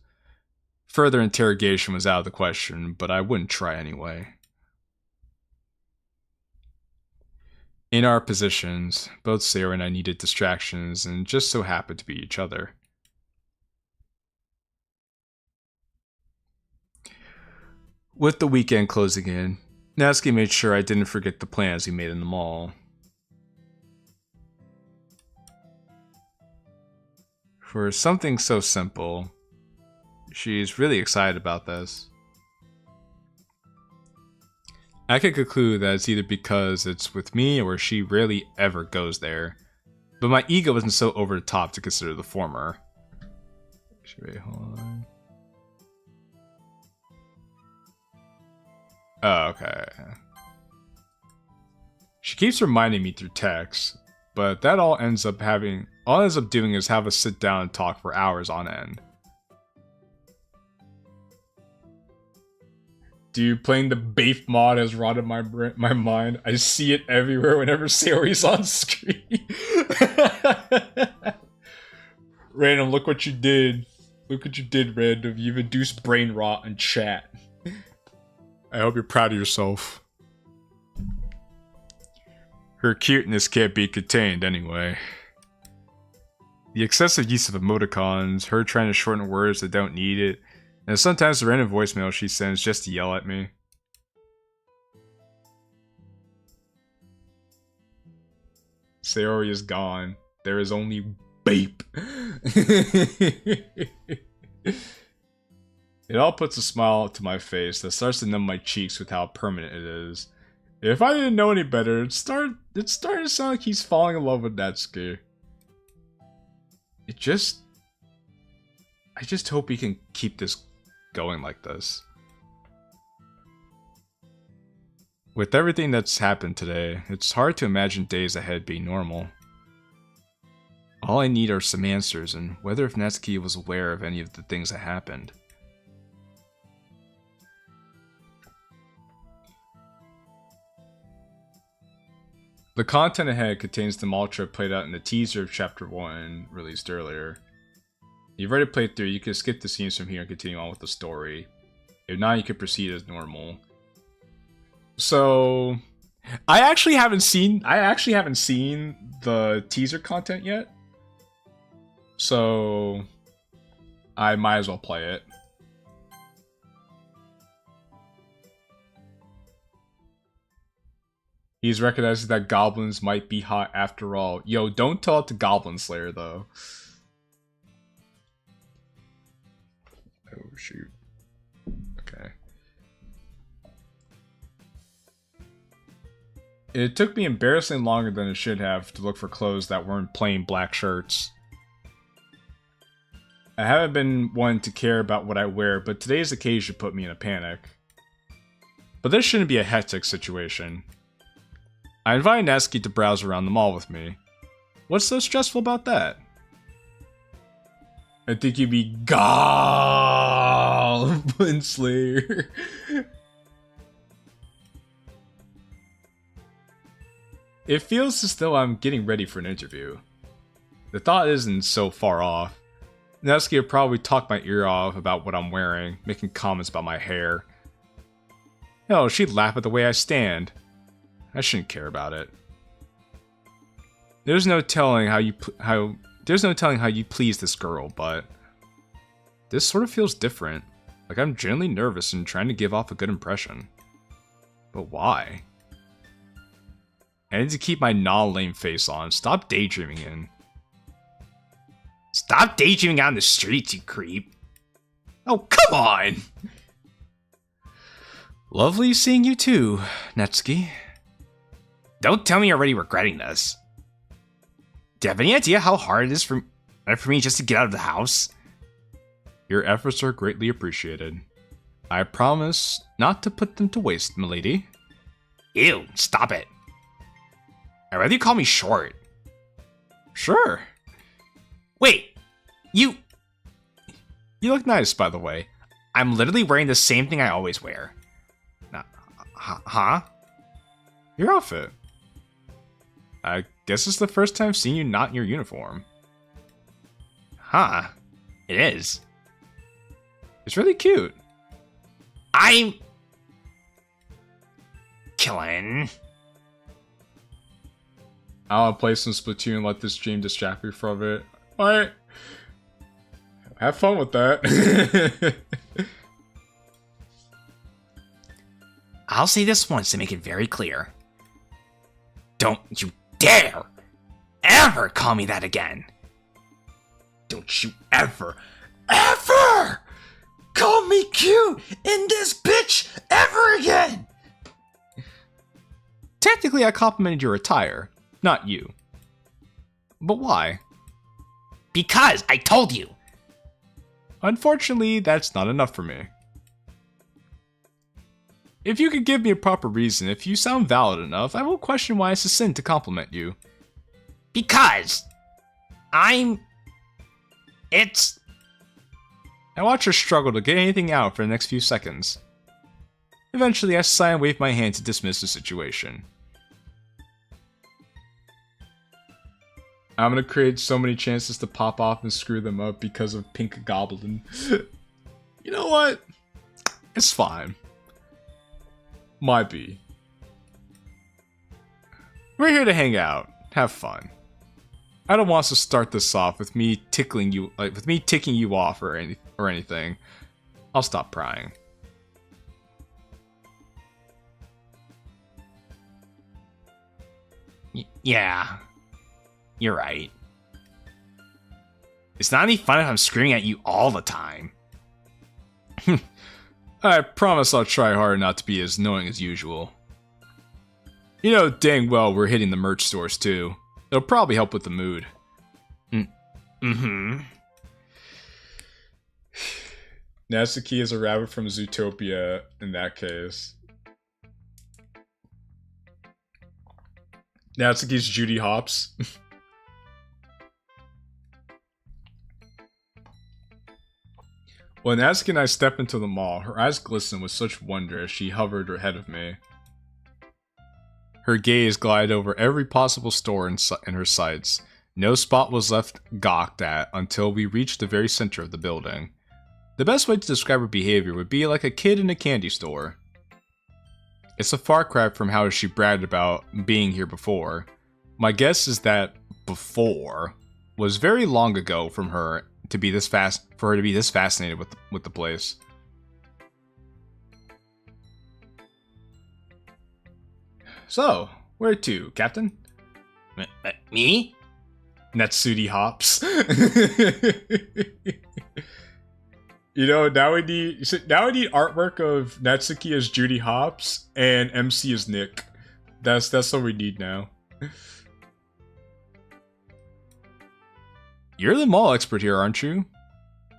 Further interrogation was out of the question, but I wouldn't try anyway. In our positions, both Sayori and I needed distractions and just so happened to be each other. With the weekend closing in, Natsuki made sure I didn't forget the plans we made in the mall. For something so simple, she's really excited about this. I could conclude that it's either because it's with me or she rarely ever goes there, but my ego wasn't so over the top to consider the former. Wait, hold on. Oh, okay. She keeps reminding me through text, but that all ends up doing is have us sit down and talk for hours on end. Dude, playing the Vape mod has rotted my mind. I see it everywhere whenever Sayori's on screen. Random, look what you did. Look what you did, Random. You've induced brain rot in chat. I hope you're proud of yourself. Her cuteness can't be contained anyway. The excessive use of emoticons, her trying to shorten words that don't need it, and sometimes the random voicemail she sends just to yell at me. Sayori is gone. There is only Vape. It all puts a smile to my face that starts to numb my cheeks with how permanent it is. If I didn't know any better, it started to sound like he's falling in love with Natsuki. I just hope he can keep this going like this. With everything that's happened today, it's hard to imagine days ahead being normal. All I need are some answers, and whether if Natsuki was aware of any of the things that happened. The content ahead contains the mall trip played out in the teaser of Chapter 1, released earlier. If you've already played through, you can skip the scenes from here and continue on with the story. If not, you can proceed as normal. So, I actually haven't seen the teaser content yet. So, I might as well play it. He's recognizing that goblins might be hot after all. Yo, don't tell it to Goblin Slayer, though. Oh, shoot. Okay. It took me embarrassingly longer than it should have to look for clothes that weren't plain black shirts. I haven't been one to care about what I wear, but today's occasion put me in a panic. But this shouldn't be a hectic situation. I invited Natsuki to browse around the mall with me. What's so stressful about that? I think you'd be Goblin Slayer. It feels as though I'm getting ready for an interview. The thought isn't so far off. Natsuki would probably talk my ear off about what I'm wearing, making comments about my hair. Hell, she'd laugh at the way I stand. I shouldn't care about it. There's no telling how you please this girl, but this sort of feels different. Like I'm genuinely nervous and trying to give off a good impression. But why? I need to keep my non-lame face on. Stop daydreaming in. Stop daydreaming out in the streets, you creep. Oh, come on! Lovely seeing you too, Natsuki. Don't tell me you're already regretting this. Do you have any idea how hard it is for me just to get out of the house? Your efforts are greatly appreciated. I promise not to put them to waste, milady. Ew, stop it. I'd rather you call me short. Sure. Wait, you look nice, by the way. I'm literally wearing the same thing I always wear. Huh? Your outfit. I guess it's the first time seeing you not in your uniform. Huh. It is. It's really cute. I'm... Killing. I want to play some Splatoon and let this stream distract me from it. Alright. Have fun with that. I'll say this once to make it very clear. Don't you dare ever call me that again. Don't you ever call me cute in this bitch ever again. Technically, I complimented your attire, not you. But why? Because I told you. Unfortunately, that's not enough for me. If you could give me a proper reason, if you sound valid enough, I won't question why it's a sin to compliment you. Because it's... I watch her struggle to get anything out for the next few seconds. Eventually, I sigh and wave my hand to dismiss the situation. I'm gonna create so many chances to pop off and screw them up because of Pink Goblin. You know what? It's fine. Might be. We're here to hang out, have fun. I don't want us to start this off with me ticking you off or anything. I'll stop prying. Yeah. You're right. It's not any fun if I'm screaming at you all the time. I promise I'll try hard not to be as annoying as usual. You know dang well we're hitting the merch stores too. It'll probably help with the mood. Mm-hmm. Natsuki is a rabbit from Zootopia in that case. Natsuki's Judy Hopps. When Natsuki and I stepped into the mall, her eyes glistened with such wonder as she hovered ahead of me. Her gaze glided over every possible store in her sights. No spot was left gawked at until we reached the very center of the building. The best way to describe her behavior would be like a kid in a candy store. It's a far cry from how she bragged about being here before. My guess is that before was very long ago from her to be this fascinated with the place. So, where to, Captain? Me? Natsuki Hopps. You know, now we need artwork of Natsuki as Judy Hopps and MC as Nick. That's what we need now. You're the mall expert here, aren't you?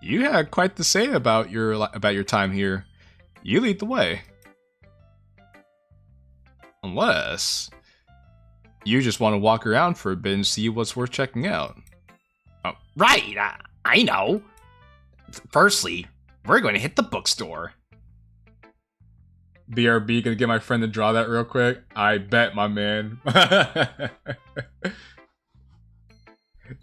You had quite the say about your time here. You lead the way. Unless you just want to walk around for a bit and see what's worth checking out. Oh, right, I know. Firstly, we're going to hit the bookstore. BRB, gonna get my friend to draw that real quick? I bet, my man.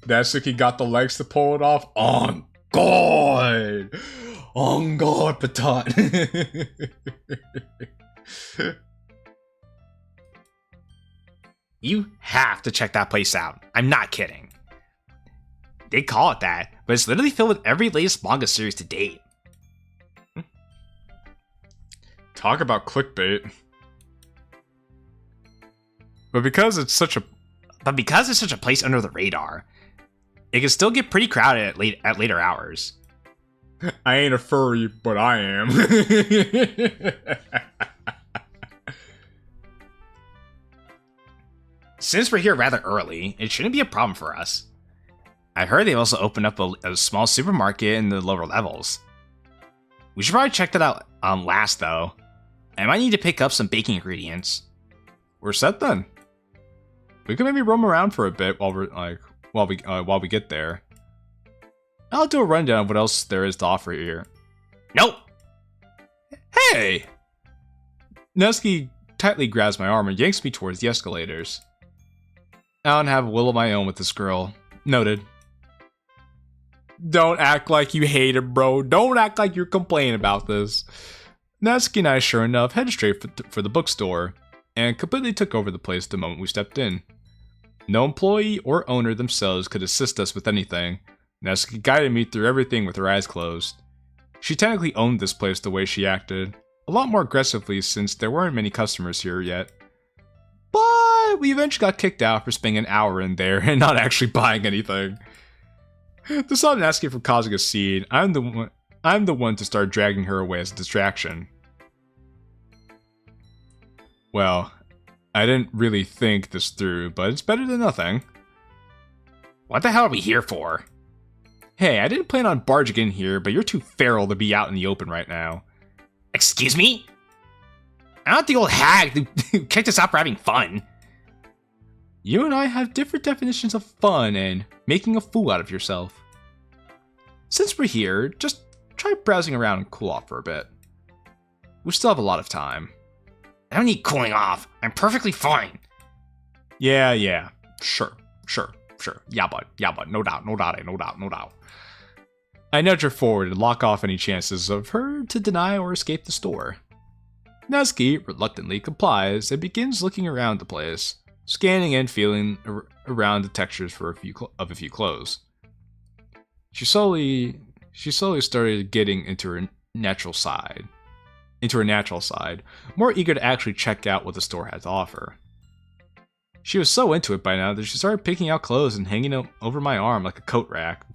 Natsuki got the legs to pull it off. On God! On God, Patat. You have to check that place out. I'm not kidding. They call it that, but it's literally filled with every latest manga series to date. Talk about clickbait. But because it's such a place under the radar, it can still get pretty crowded at later hours. I ain't a furry, but I am. Since we're here rather early, it shouldn't be a problem for us. I heard they also opened up a small supermarket in the lower levels. We should probably check that out last though. I might need to pick up some baking ingredients. We're set then. We can maybe roam around for a bit while we get there. I'll do a rundown of what else there is to offer here. Nope, Hey! Natsuki tightly grabs my arm and yanks me towards the escalators. I don't have a will of my own with this girl. Noted. Don't act like you hate it, bro. Don't act like you're complaining about this. Natsuki and I, sure enough, headed straight for the bookstore, and completely took over the place the moment we stepped in. No employee or owner themselves could assist us with anything. Natsuki guided me through everything with her eyes closed. She technically owned this place the way she acted, a lot more aggressively since there weren't many customers here yet. But we eventually got kicked out for spending an hour in there and not actually buying anything. To stop Natsuki from causing a scene, I'm the one to start dragging her away as a distraction. Well, I didn't really think this through, but it's better than nothing. What the hell are we here for? Hey, I didn't plan on barging in here, but you're too feral to be out in the open right now. Excuse me? I'm not the old hag who kicked us out for having fun. You and I have different definitions of fun and making a fool out of yourself. Since we're here, just try browsing around and cool off for a bit. We still have a lot of time. I don't need cooling off. I'm perfectly fine. Yeah. Sure. Yeah, bud. No doubt. I nudge her forward and lock off any chances of her to deny or escape the store. Natsuki reluctantly complies and begins looking around the place, scanning and feeling around the textures for a few clothes. She slowly started getting into her natural side, more eager to actually check out what the store had to offer. She was so into it by now that she started picking out clothes and hanging them over my arm like a coat rack.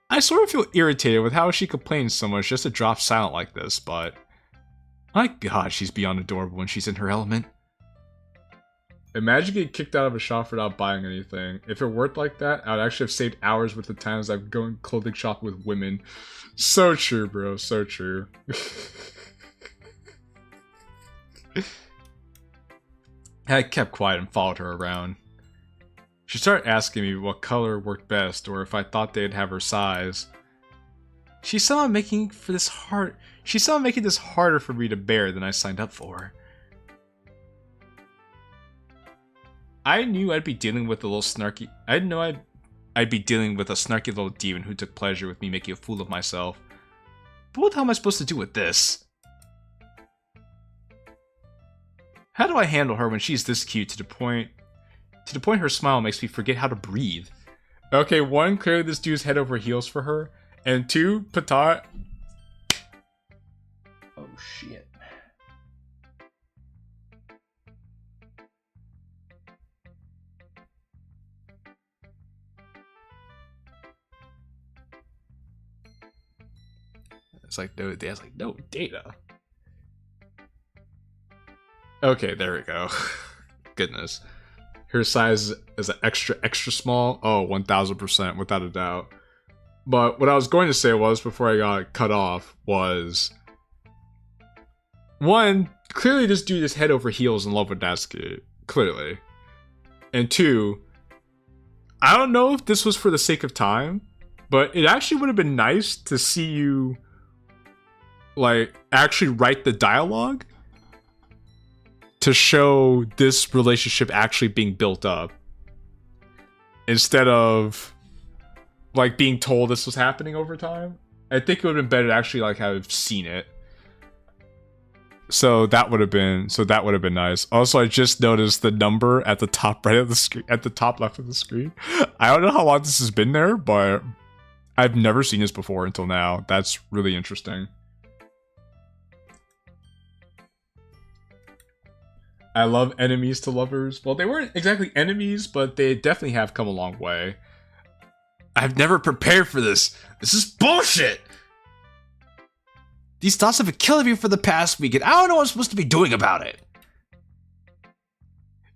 I sort of feel irritated with how she complains so much just to drop silent like this, but my god, she's beyond adorable when she's in her element. Imagine getting kicked out of a shop without buying anything. If it worked like that, I'd actually have saved hours with the times I've gone clothing shopping with women. So true, bro. So true. I kept quiet and followed her around. She started asking me what color worked best or if I thought they'd have her size. She saw making this harder for me to bear than I signed up for. I knew I'd be dealing with a snarky little demon who took pleasure with me making a fool of myself. But what the hell am I supposed to do with this? How do I handle her when she's this cute to the point her smile makes me forget how to breathe? Okay, 1, clearly this dude's head over heels for her, and 2, Patat. Oh shit. It's like no data. Okay, there we go. Goodness. Her size is an extra small. Oh, 1000%, without a doubt. But what I was going to say was, before I got cut off, was 1, clearly this dude is head over heels in love with Natsuki. Clearly. And 2, I don't know if this was for the sake of time, but it actually would have been nice to see you, like, actually write the dialogue to show this relationship actually being built up, instead of like being told this was happening over time. I think it would have been better to actually like have seen it. So that would have been nice. Also, I just noticed the number at the top right of the screen, at the top left of the screen. I don't know how long this has been there, but I've never seen this before until now. That's really interesting. I love enemies to lovers. Well, they weren't exactly enemies, but they definitely have come a long way. I've never prepared for this. This is bullshit! These thoughts have been killing me for the past week, and I don't know what I'm supposed to be doing about it.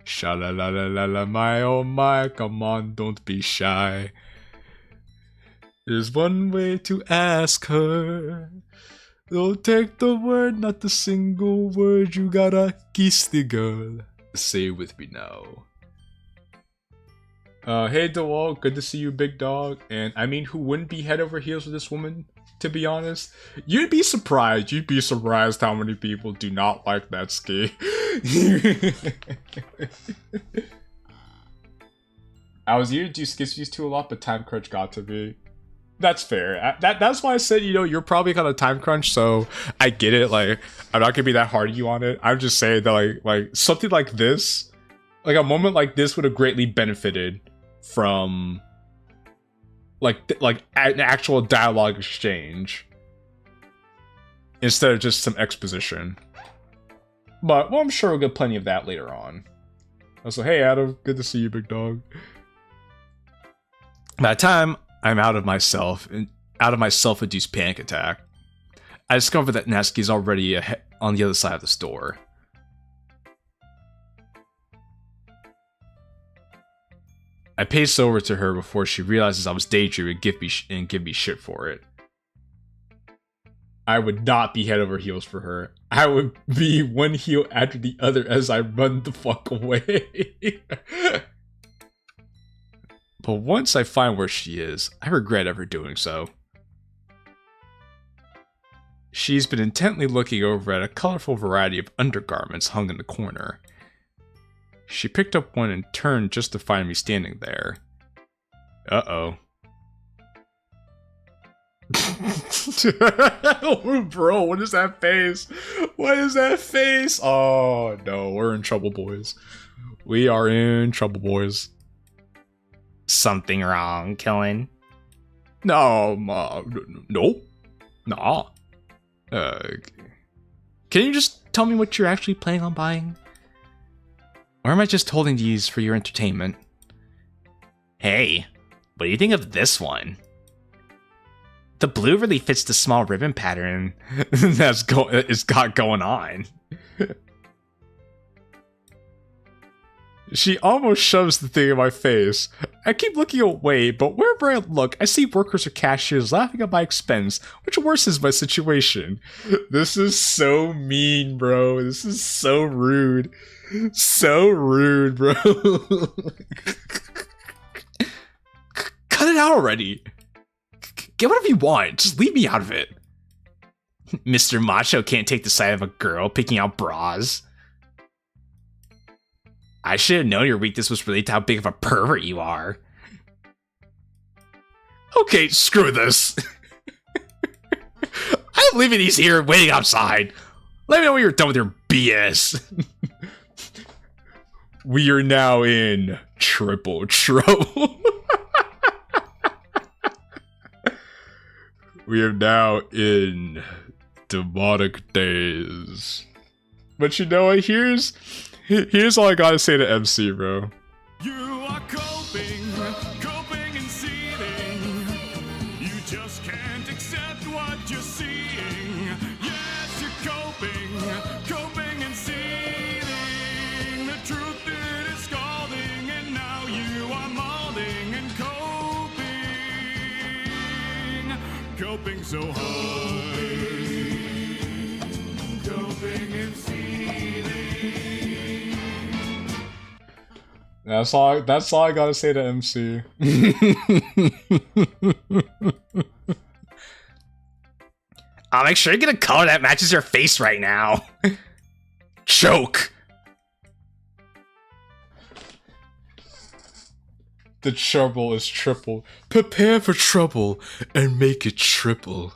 Sha-la-la-la-la-la, my oh my, come on, don't be shy. There's one way to ask her. Don't take the word, not the single word. You gotta kiss the girl. Say it with me now. Hey DeWalt, good to see you, big dog. And I mean, who wouldn't be head over heels for this woman, to be honest? You'd be surprised how many people do not like Natsuki. I was used to do skits too a lot, but time crunch got to me. That's fair. That's why I said, you know, you're probably on a time crunch, so I get it. Like, I'm not gonna be that hard on you on it. I'm just saying that like something like this, like a moment like this would have greatly benefited from like an actual dialogue exchange instead of just some exposition. But well, I'm sure we'll get plenty of that later on. Also, hey Adam, good to see you, big dog. By the time I'm out of my self-induced panic attack, I discover that Natsuki's already on the other side of the store. I pace over to her before she realizes I was daydreaming and give me shit for it. I would not be head over heels for her. I would be one heel after the other as I run the fuck away. But once I find where she is, I regret ever doing so. She's been intently looking over at a colorful variety of undergarments hung in the corner. She picked up one and turned just to find me standing there. Uh-oh. Bro, what is that face? What is that face? Oh, no, we're in trouble, boys. We are in trouble, boys. Something wrong, Qilin? No, no. Nah. Can you just tell me what you're actually planning on buying? Or am I just holding these for your entertainment? Hey, what do you think of this one? The blue really fits the small ribbon pattern it's got going on. She almost shoves the thing in my face. I keep looking away, but wherever I look, I see workers or cashiers laughing at my expense, which worsens my situation. This is so mean, bro. This is so rude. So rude, bro. Cut it out already. Get whatever you want. Just leave me out of it. Mr. Macho can't take the sight of a girl picking out bras. I should have known your weakness was related to how big of a pervert you are. Okay, screw this. I'm leaving these here waiting outside. Let me know when you're done with your BS. We are now in triple trouble. We are now in demonic days. But you know what? Here's all I gotta say to MC, bro. You are coping and seething. You just can't accept what you're seeing. Yes, you're coping and seething. The truth it is scalding, and now you are molding and coping so hard. Coping and seething. That's all I gotta say to MC. I'll make sure you get a color that matches your face right now. Choke. The trouble is triple. Prepare for trouble and make it triple.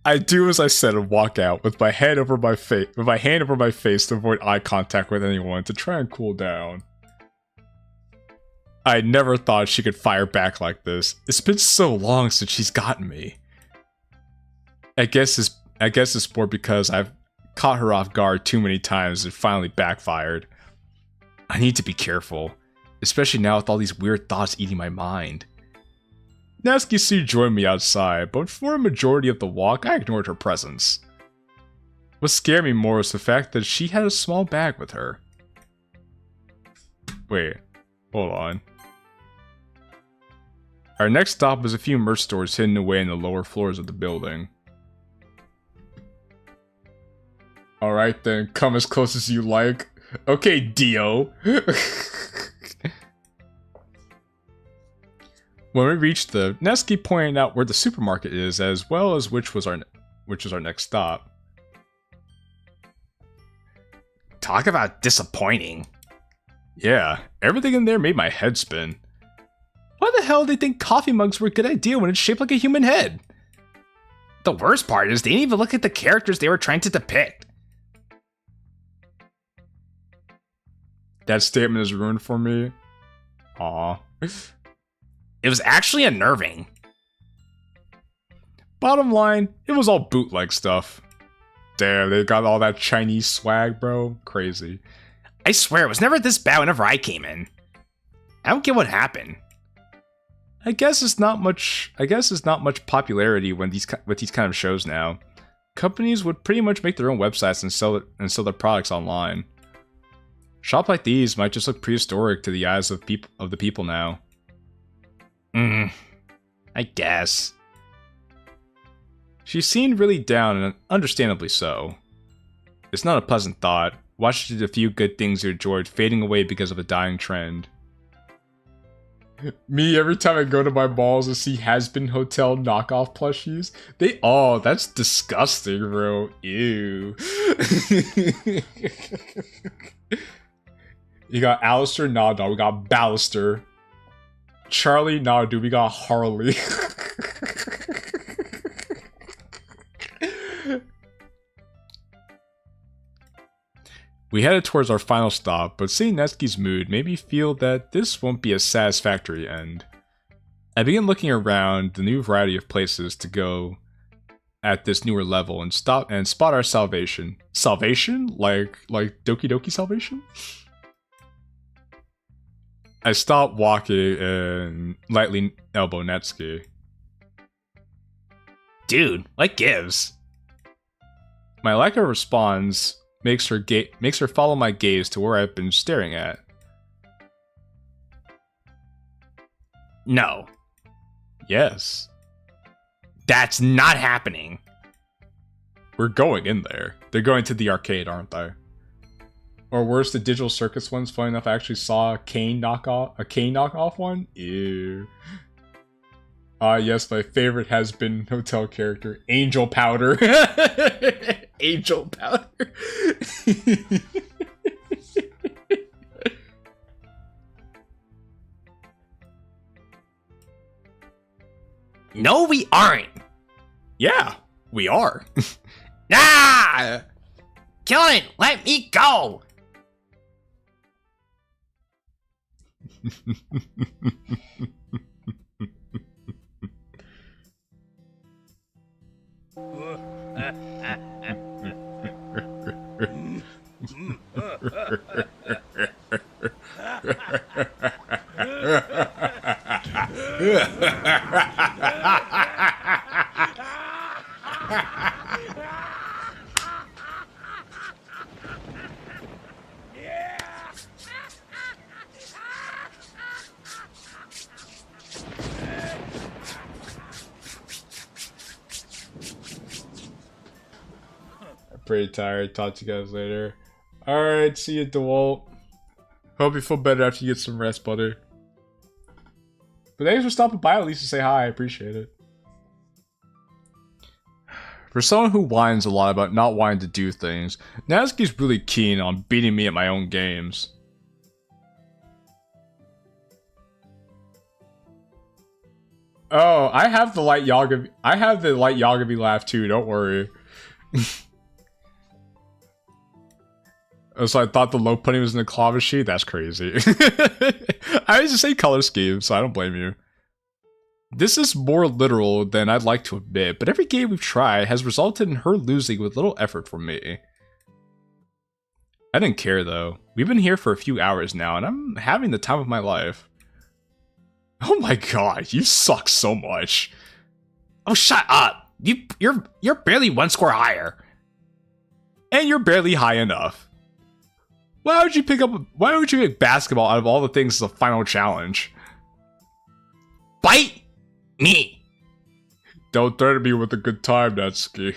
I do as I said and walk out with my hand over my face to avoid eye contact with anyone to try and cool down. I never thought she could fire back like this. It's been so long since she's gotten me. I guess it's more because I've caught her off guard too many times and finally backfired. I need to be careful, especially now with all these weird thoughts eating my mind. Natsuki joined me outside, but for a majority of the walk, I ignored her presence. What scared me more was the fact that she had a small bag with her. Wait, hold on. Our next stop was a few merch stores hidden away in the lower floors of the building. Alright then, come as close as you like. Okay, Dio. When we reached the Natsuki pointed out where the supermarket is, as well as which was our next stop. Talk about disappointing. Yeah, everything in there made my head spin. Why the hell did they think coffee mugs were a good idea when it's shaped like a human head? The worst part is they didn't even look at the characters they were trying to depict. That statement is ruined for me. Aw. It was actually unnerving. Bottom line, it was all bootleg stuff. Damn, they got all that Chinese swag, bro. Crazy. I swear, it was never this bad whenever I came in. I don't get what happened. I guess it's not much popularity with these kind of shows now. Companies would pretty much make their own websites and sell their products online. Shops like these might just look prehistoric to the eyes of the people now. I guess. She seemed really down, and understandably so. It's not a pleasant thought, watching the few good things you enjoyed fading away because of a dying trend. Me, every time I go to my malls and see Has-Been Hotel knockoff plushies, that's disgusting, bro. Ew. You got Alistair, nah, dog. We got Ballister. Charlie, nah, dude. We got Harley. We headed towards our final stop, but seeing Natsuki's mood made me feel that this won't be a satisfactory end. I began looking around the new variety of places to go at this newer level and spot our salvation. Salvation? Like Doki Doki salvation? I stopped walking and lightly elbowed Natsuki. Dude, what gives? My lack of response makes her follow my gaze to where I've been staring at. No. Yes. That's not happening. We're going in there. They're going to the arcade, aren't they? Or worse, the digital circus ones. Funny enough, I actually saw a Kane knockoff one. Ew. Yes, my favorite has been hotel character, Angel Powder. Angel Powder. No, we aren't. Yeah, we are. Ah! Kilin, let me go! Pretty tired. Talk to you guys later. Alright, see you, DeWalt. Hope you feel better after you get some rest, buddy. But thanks for stopping by at least to say hi. I appreciate it. For someone who whines a lot about not wanting to do things, Natsuki's really keen on beating me at my own games. Oh, I have the light Yagabi laugh too, don't worry. So I thought the low putting was in the claw machine? That's crazy. I was the same color scheme, so I don't blame you. This is more literal than I'd like to admit, but every game we've tried has resulted in her losing with little effort from me. I didn't care though. We've been here for a few hours now, and I'm having the time of my life. Oh my god, you suck so much. Oh, shut up! You're barely one score higher. And you're barely high enough. Why would you pick basketball out of all the things as a final challenge? Bite me! Don't threaten me with a good time, Natsuki.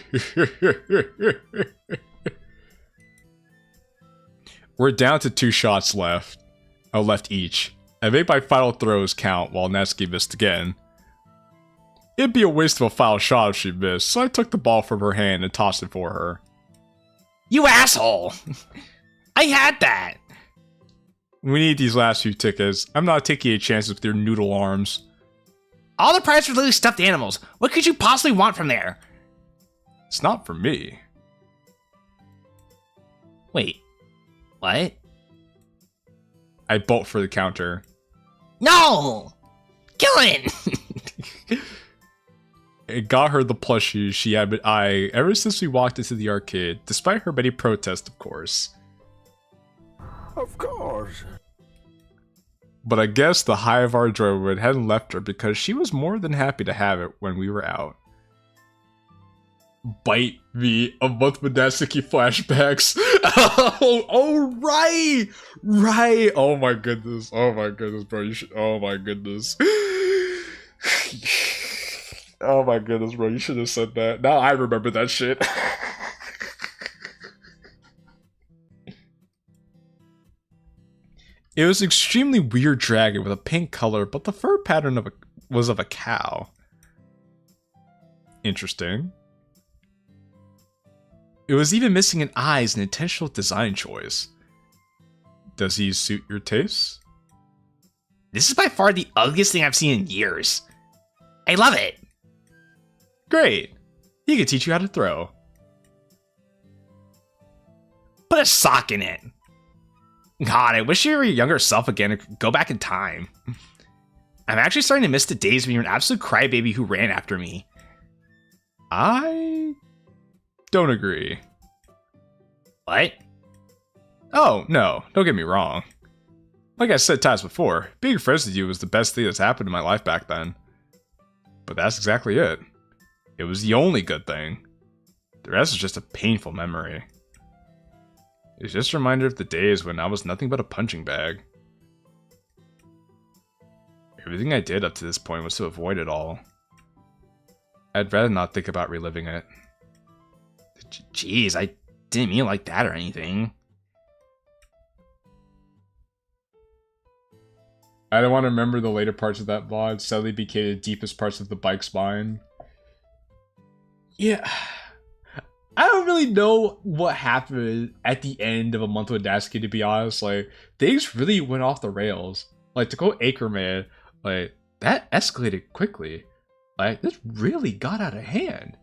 We're down to 2 shots left. Oh, left each. I made my final throws count while Natsuki missed again. It'd be a waste of a final shot if she missed, so I took the ball from her hand and tossed it for her. You asshole! I had that! We need these last few tickets. I'm not taking any chances with your noodle arms. All the prizes are literally stuffed animals. What could you possibly want from there? It's not for me. Wait. What? I bolt for the counter. No! Killing! It got her the plushie she had been eyeing ever since we walked into the arcade, despite her many protests, of course. Of course. But I guess the high of our enjoyment hadn't left her because she was more than happy to have it when we were out. Bite me, a month with Natsuki flashbacks. Oh, right! Right! Oh my goodness, bro. You should, oh my goodness. Oh my goodness, bro. You should have said that. Now I remember that shit. It was an extremely weird dragon with a pink color, but the fur pattern was of a cow. Interesting. It was even missing an eye as an intentional design choice. Does he suit your tastes? This is by far the ugliest thing I've seen in years. I love it. Great. He can teach you how to throw. Put a sock in it. God, I wish you were your younger self again and could go back in time. I'm actually starting to miss the days when you were an absolute crybaby who ran after me. I don't agree. What? Oh, no. Don't get me wrong. Like I said times before, being friends with you was the best thing that's happened in my life back then. But that's exactly it. It was the only good thing. The rest is just a painful memory. It's just a reminder of the days when I was nothing but a punching bag. Everything I did up to this point was to avoid it all. I'd rather not think about reliving it. Jeez, I didn't mean it like that or anything. I don't want to remember the later parts of that VOD. Sadly became the deepest parts of the bike spine. Yeah. I don't really know what happened at the end of A Month with Natsuki, to be honest. Like, things really went off the rails. Like, to go Acreman, like, that escalated quickly. Like, this really got out of hand.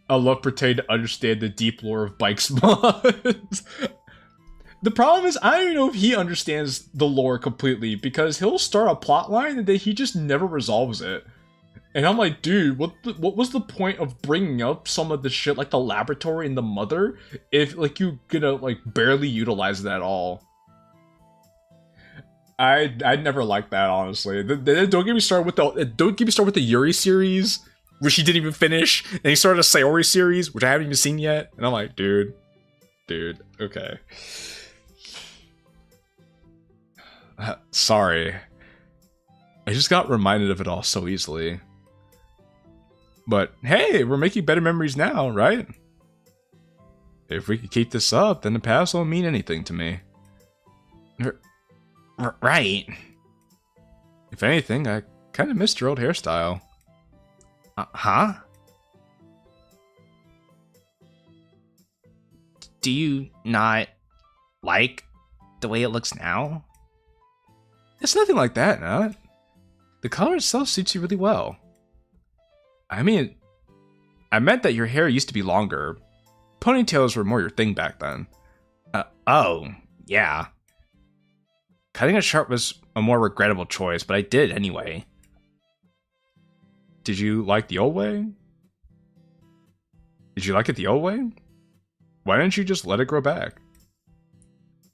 I love pretending to understand the deep lore of bikes mods. The problem is, I don't even know if he understands the lore completely, because he'll start a plot line and then he just never resolves it. And I'm like, dude, what was the point of bringing up some of the shit like the laboratory and the mother if like you're gonna like barely utilize that at all? I never liked that, honestly. Don't get me started with the Yuri series, which he didn't even finish, and he started a Sayori series, which I haven't even seen yet. And I'm like, dude, okay. Sorry. I just got reminded of it all so easily. But hey, we're making better memories now, right? If we could keep this up, then the past won't mean anything to me. Right. If anything, I kind of missed your old hairstyle. Huh? Do you not like the way it looks now? It's nothing like that, Nat. The color itself suits you really well. I mean, I meant that your hair used to be longer. Ponytails were more your thing back then. Oh, yeah. Cutting it short was a more regrettable choice, but I did anyway. Did you like the old way? Did you like it the old way? Why didn't you just let it grow back?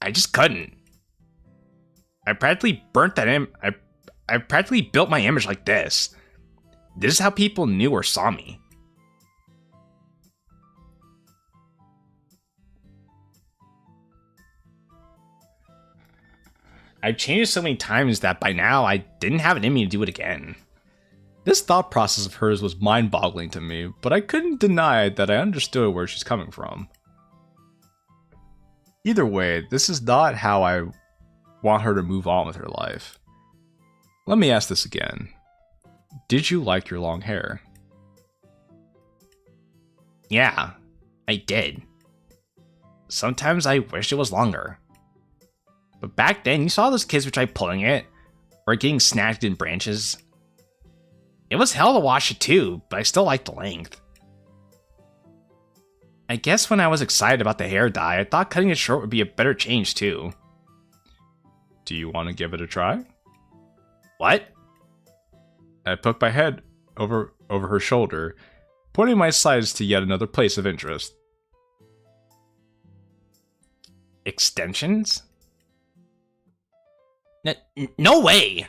I just couldn't. I practically burnt that I practically built my image like this. This is how people knew or saw me. I've changed so many times that by now I didn't have it in me to do it again. This thought process of hers was mind-boggling to me, but I couldn't deny that I understood where she's coming from. Either way, this is not how I want her to move on with her life. Let me ask this again. Did you like your long hair? Yeah, I did. Sometimes I wish it was longer. But back then, you saw those kids who tried pulling it, or getting snatched in branches. It was hell to wash it too, but I still liked the length. I guess when I was excited about the hair dye, I thought cutting it short would be a better change too. Do you want to give it a try? What? I poked my head over her shoulder, pointing my sides to yet another place of interest. Extensions? No way!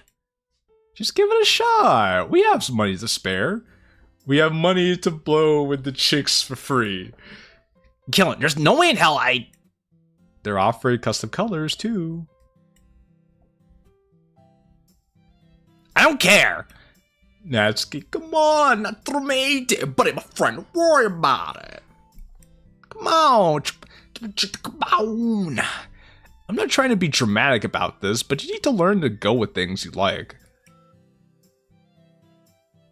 Just give it a shot. We have some money to spare. We have money to blow with the chicks for free. Killin, there's no way in hell They're offering custom colors too. I don't care! Natsuki, come on, not throw me, buddy, my friend, don't worry about it. Come on, come on. I'm not trying to be dramatic about this, but you need to learn to go with things you like.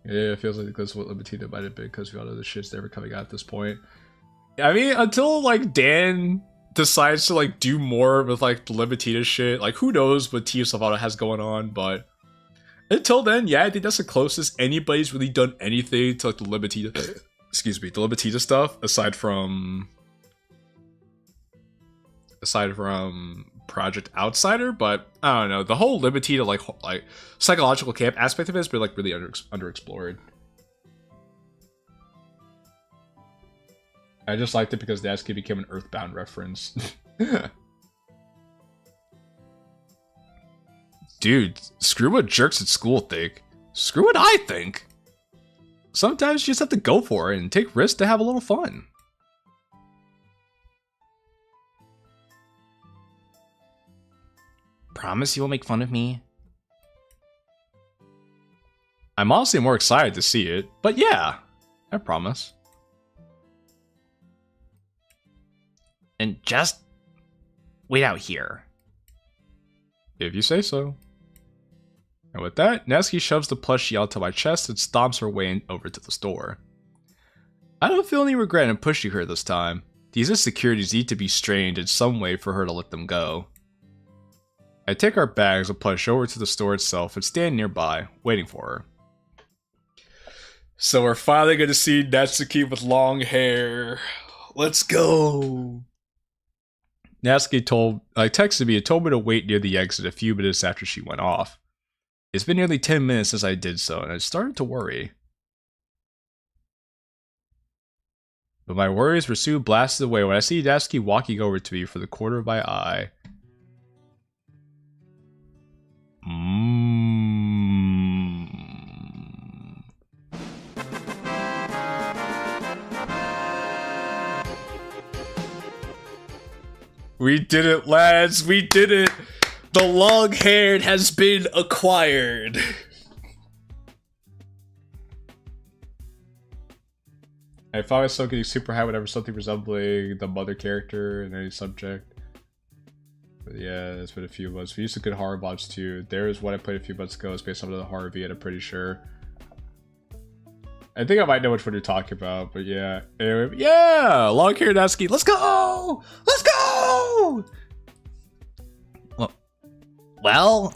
Yeah, it feels like that's what Libertina might have been, because we all know the shit's never coming out at this point. I mean, until, like, Dan decides to, like, do more with, like, the Libertina shit, like, who knows what Tio Salvato has going on, but until then, yeah, I think that's the closest anybody's really done anything to, like, the Libertina, excuse me, the Libertina stuff, aside from Project Outsider, but I don't know, the whole Libertina, like psychological camp aspect of it has been, like, really underexplored. I just liked it because Natsuki became an Earthbound reference. Dude, screw what jerks at school think. Screw what I think. Sometimes you just have to go for it and take risks to have a little fun. Promise you won't make fun of me? I'm honestly more excited to see it, but yeah, I promise. And just wait out here. If you say so. And with that, Natsuki shoves the plushie onto my chest and stomps her way over to the store. I don't feel any regret in pushing her this time. These insecurities need to be strained in some way for her to let them go. I take our bags and push over to the store itself and stand nearby, waiting for her. So we're finally going to see Natsuki with long hair. Let's go! Natsuki texted me and told me to wait near the exit a few minutes after she went off. It's been nearly 10 minutes since I did so, and I started to worry. But my worries were soon blasted away when I see Natsuki walking over to me for the corner of my eye. We did it, lads! We did it! The long hair has been acquired! I found myself getting super high whenever something resembling the mother character in any subject. But yeah, it's been a few months. We used to good horror mods too. There's one I played a few months ago. It's based on the horror V, I'm pretty sure. I think I might know which one you're talking about, but yeah. Anyway, yeah! Long hair Natsuki, let's go! Let's go! Well...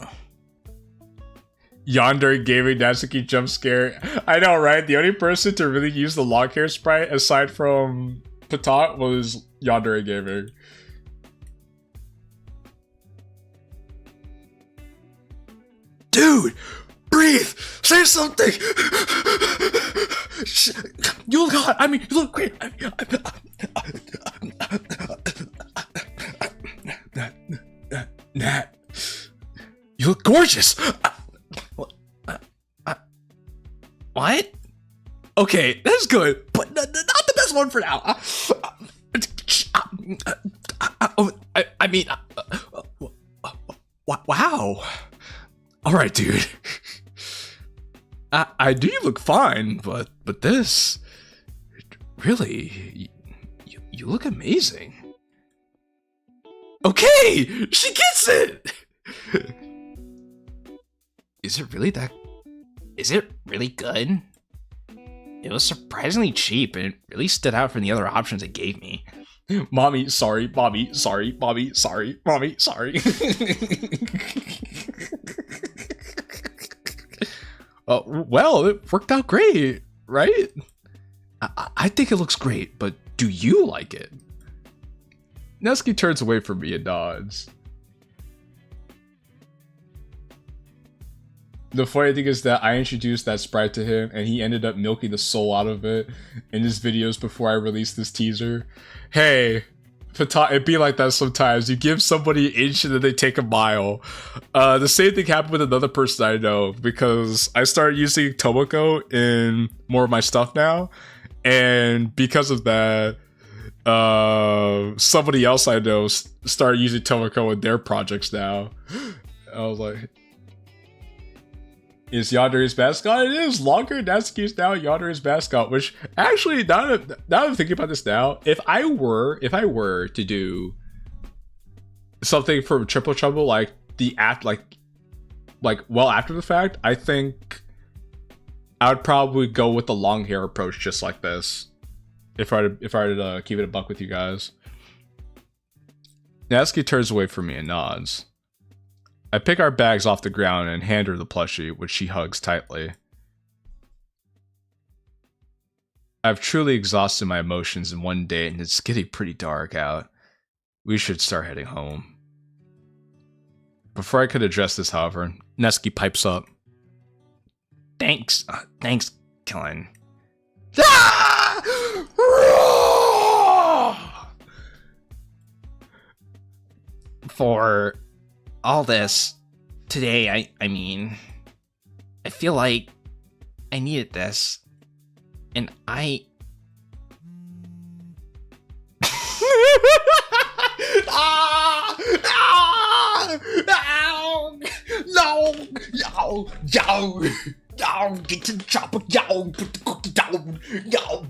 Yandere Gaming Natsuki jump scare. I know, right? The only person to really use the long hair sprite aside from Patat was Yandere Gaming. Dude! Breathe! Say something! You look hot! I mean, you look great! Nat, you look gorgeous! What? Okay, that's good, but not the best one for now. I mean, wow. All right, dude. I do look fine, but this, really, you look amazing. Okay, she gets it. Is it really that? Is it really good? It was surprisingly cheap and it really stood out from the other options it gave me. Mommy, sorry. Mommy, sorry. Mommy, sorry. Mommy, sorry. Well, it worked out great, right? I think it looks great, but do you like it? Natsuki turns away from me and nods. The funny thing is that I introduced that sprite to him and he ended up milking the soul out of it in his videos before I released this teaser. Hey, it be like that sometimes. You give somebody an inch and then they take a mile. The same thing happened with another person I know because I started using Tomoko in more of my stuff now. And because of that, somebody else I know started using Tomoko in their projects now. I was like, is Yandere's mascot? It is longer. Natsuki is now Yandere's mascot, which actually, now that I'm thinking about this now, if I were to do something for Triple Trouble, like the act, like well after the fact, I think I would probably go with the long hair approach, just like this. If I were to keep it a buck with you guys. Natsuki turns away from me and nods. I pick our bags off the ground and hand her the plushie, which she hugs tightly. I've truly exhausted my emotions in one day and it's getting pretty dark out. We should start heading home. Before I could address this, however, Natsuki pipes up. Thanks, Kilin. For all this today, I mean, I feel like I needed this, and I... Yo, get to the chopper, yo, put the cookie down, yo.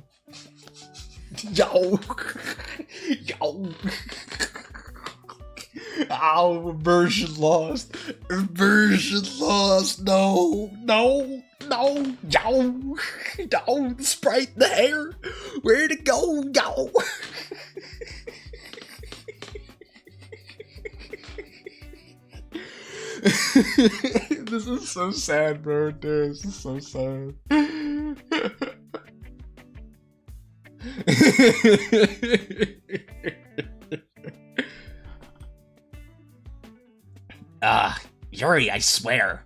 Oh, immersion lost, no, yo, the sprite in the hair, where'd it go, yo? This is so sad, bro. Dude, this is so sad. Yuri, I swear.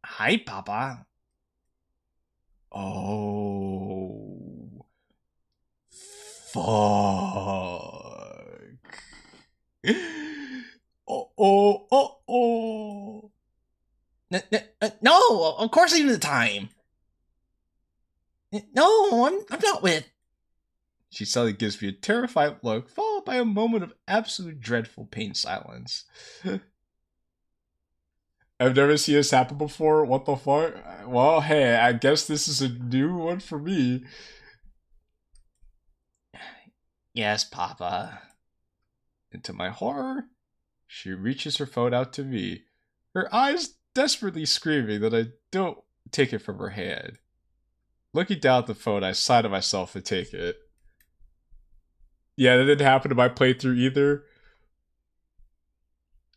Hi, Papa. Oh. Fuck. Oh. No, of course I need the time. No, I'm not with... She suddenly gives me a terrified look, followed by a moment of absolute dreadful pain silence. I've never seen this happen before. What the fuck? Well, hey, I guess this is a new one for me. Yes, Papa. And to my horror, she reaches her phone out to me, her eyes desperately screaming that I don't take it from her hand. Looking down at the phone, I sigh to myself and take it. Yeah, that didn't happen to my playthrough either.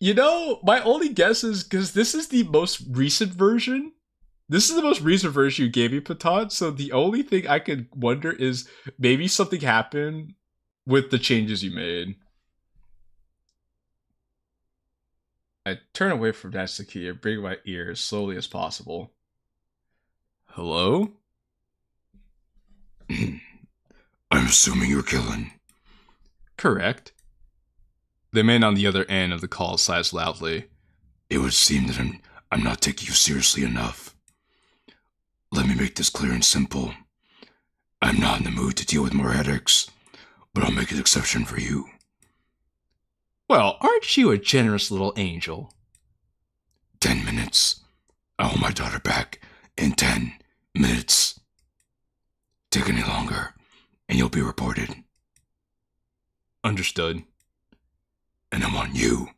You know, my only guess is because this is the most recent version. This is the most recent version you gave me, Patat. So the only thing I could wonder is maybe something happened with the changes you made. I turn away from Natsuki and bring my ear as slowly as possible. Hello? I'm assuming you're Kilin. Correct. The man on the other end of the call sighs loudly. It would seem that I'm not taking you seriously enough. Let me make this clear and simple. I'm not in the mood to deal with more headaches, but I'll make an exception for you. Well, aren't you a generous little angel? 10 minutes. I want my daughter back in 10 minutes. Take any longer, and you'll be reported. Understood. And I want you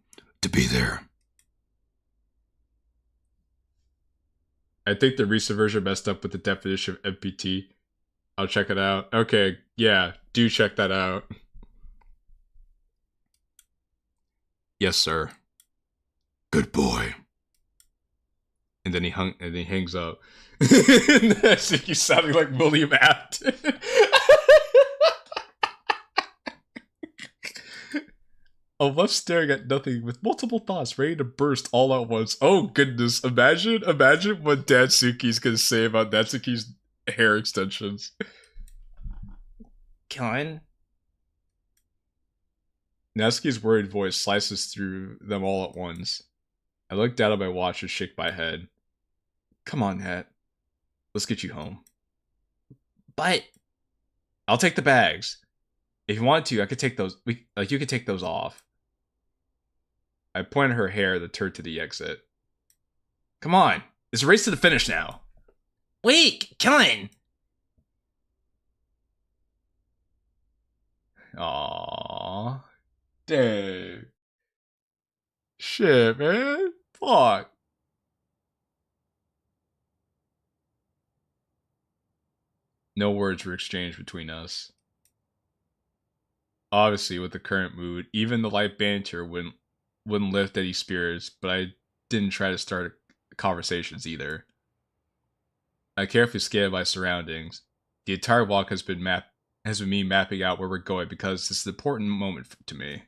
to be there. I think the recent version messed up with the definition of MPT. I'll check it out. Okay, yeah, do check that out. Yes, sir. Good boy. And then he hangs up. I think you sounding like William Afton. I'm left staring at nothing with multiple thoughts ready to burst all at once. Oh goodness, imagine what Natsuki's gonna say about Natsuki's hair extensions. Kilin? Natsuki's worried voice slices through them all at once. I look down at my watch and shake my head. Come on, Nat. Let's get you home. But I'll take the bags. If you want to, I could take those. You could take those off. I point at her hair that turned to the exit. Come on, it's a race to the finish now. wait, Kilin! Aww, dang. Shit, man. Fuck. No words were exchanged between us. Obviously, with the current mood, even the light banter wouldn't lift any spirits, but I didn't try to start conversations either. I carefully scanned my surroundings. The entire walk has been me mapping out where we're going because this is an important moment to me.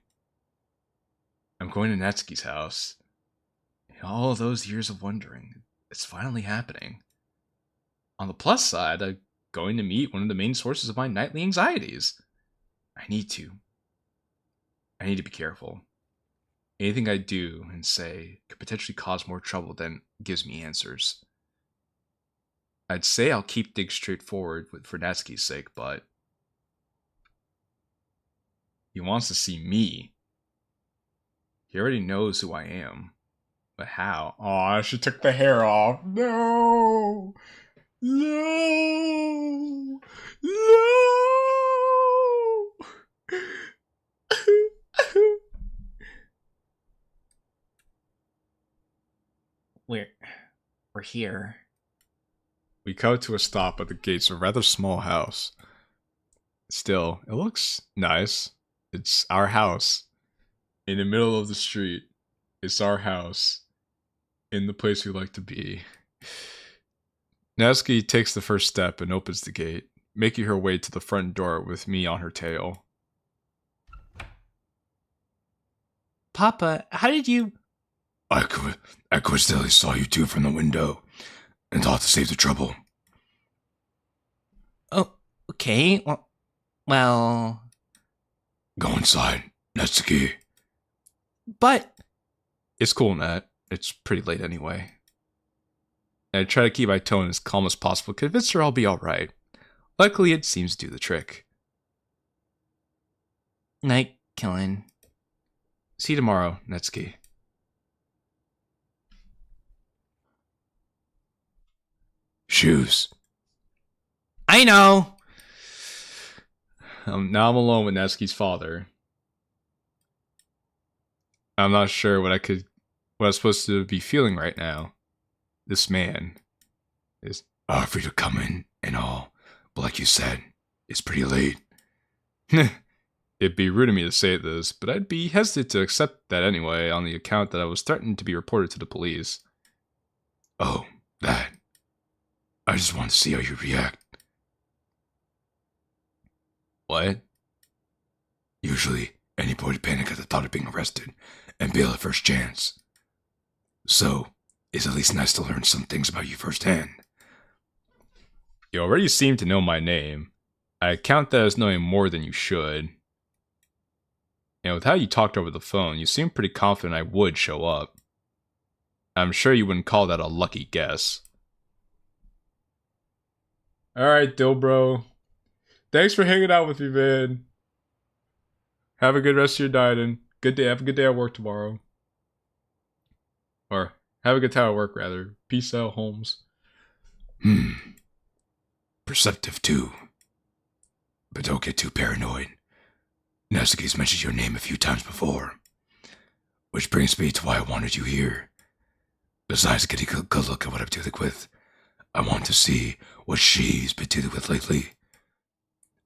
I'm going to Natsuki's house. All of those years of wondering, it's finally happening. On the plus side, I'm going to meet one of the main sources of my nightly anxieties. I need to be careful. Anything I do and say could potentially cause more trouble than gives me answers. I'd say I'll keep things straightforward for Natsuki's sake, but he wants to see me. He already knows who I am. But how? Aw, she took the hair off. No! No! No! We're here. We come to a stop at the gates of a rather small house. Still, it looks nice. It's our house. In the middle of the street. It's our house. In the place we like to be. Natsuki takes the first step and opens the gate, making her way to the front door with me on her tail. Papa, how did you... I coincidentally saw you two from the window and thought to save the trouble. Oh, okay. Well... Go inside, Natsuki. But... It's cool, Nat. It's pretty late anyway. I try to keep my tone as calm as possible, convince her I'll be alright. Luckily, it seems to do the trick. Night, Kilin. See you tomorrow, Natsuki. Shoes. I know! Now I'm alone with Natsuki's father. I'm not sure what I'm supposed to be feeling right now. This man is... Free to come in and all, but like you said, it's pretty late. It'd be rude of me to say this, but I'd be hesitant to accept that anyway on the account that I was threatened to be reported to the police. Oh, that. I just want to see how you react. What? Usually, anybody would panic at the thought of being arrested and bail at first chance. So, it's at least nice to learn some things about you firsthand. You already seem to know my name. I count that as knowing more than you should. And with how you talked over the phone, you seem pretty confident I would show up. I'm sure you wouldn't call that a lucky guess. Alright, Dilbro. Thanks for hanging out with me, man. Have a good rest of your night and good day. Have a good day at work tomorrow. Or have a good time at work, rather. Peace out, Holmes. Perceptive too. but don't get too paranoid. Natsuki's mentioned your name a few times before. Which brings me to why I wanted you here. Besides getting a good look at what I'm dealing with, I want to see what she's been dealing with lately.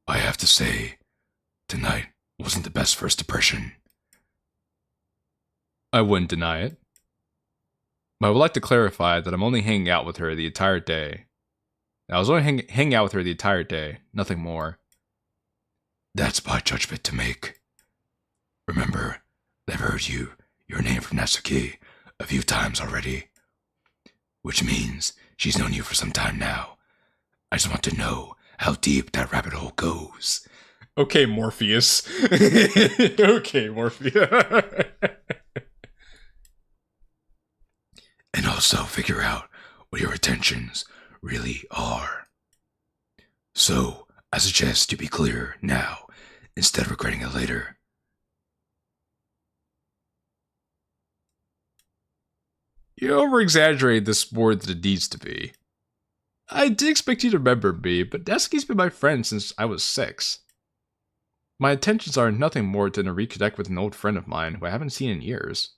I have to say, tonight wasn't the best first impression. I wouldn't deny it. But I would like to clarify that I'm only hanging out with her the entire day. I was only hanging out with her the entire day, nothing more. That's my judgment to make. Remember, I've heard your name from Natsuki a few times already. Which means she's known you for some time now. I just want to know how deep that rabbit hole goes. Okay, Morpheus. Okay, Morpheus. And also figure out what your intentions really are. So, I suggest you be clear now, instead of regretting it later. You over-exaggerate this more than it needs to be. I did expect you to remember me, but Natsuki's been my friend since I was 6. My intentions are nothing more than to reconnect with an old friend of mine who I haven't seen in years.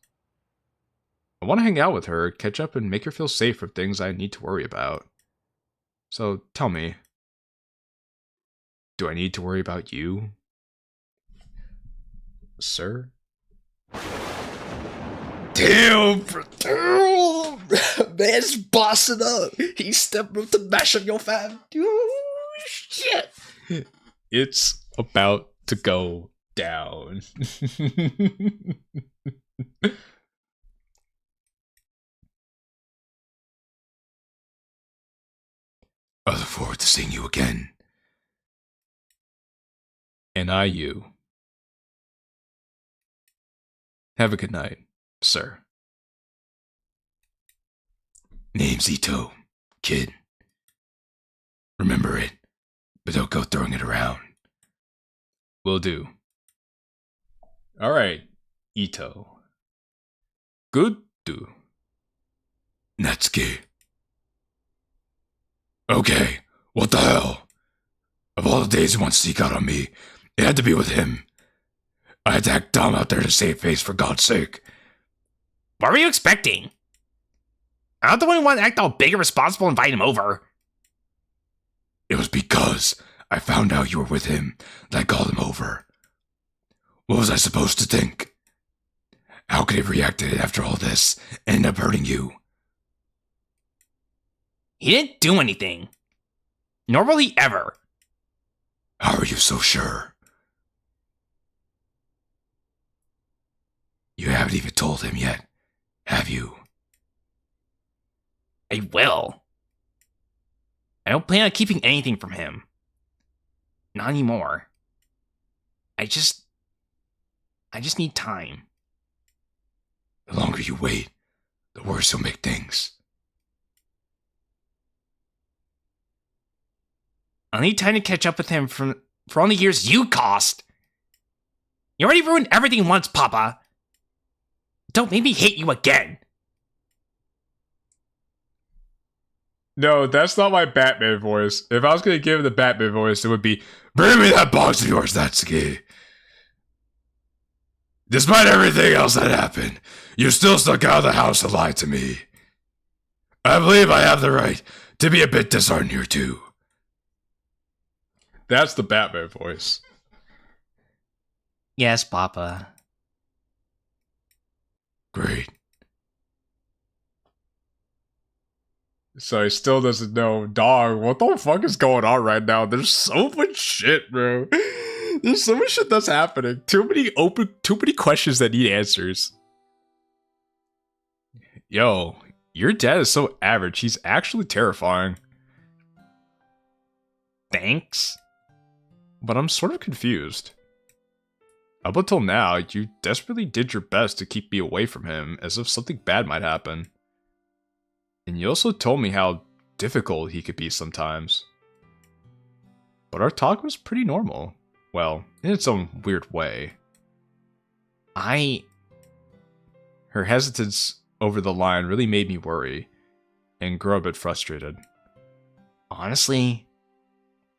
I want to hang out with her, catch up, and make her feel safe for things I need to worry about. So, tell me, do I need to worry about you, sir? Damn, man's bossing up. He's stepping up to mash up your fam. Shit. It's about to go down. I look forward to seeing you again. And I you. Have a good night, sir. Name's Ito, kid. Remember it, but don't go throwing it around. Will do. Alright, Ito. Good do. Natsuki. Okay, what the hell? Of all the days you want to sneak out on me, it had to be with him. I had to act dumb out there to save face, for God's sake. What were you expecting? I'm not the one who wanted to act all big and responsible and invite him over. It was because I found out you were with him that I called him over. What was I supposed to think? How could he have reacted after all this and end up hurting you? He didn't do anything. Nor will he ever. How are you so sure? You haven't even told him yet, have you? I will. I don't plan on keeping anything from him. Not anymore. I just need time. The longer you wait, the worse you'll make things. I'll need time to catch up with him for all the years you cost. You already ruined everything once, Papa. Don't make me hate you again. No, that's not my Batman voice. If I was going to give him the Batman voice, it would be, Bring me that box of yours, Natsuki. Despite everything else that happened, you still stuck out of the house and lied to me. I believe I have the right to be a bit disheartened here, too. That's the Batman voice. Yes, Papa. Great. So he still doesn't know, dog, what the fuck is going on right now? There's so much shit, bro. There's so much shit that's happening. Too many questions that need answers. Yo, your dad is so average, he's actually terrifying. Thanks. But I'm sort of confused. Up until now, you desperately did your best to keep me away from him, as if something bad might happen. And you also told me how difficult he could be sometimes. But our talk was pretty normal. Well, in its own weird way. Her hesitance over the line really made me worry, and grow a bit frustrated. Honestly,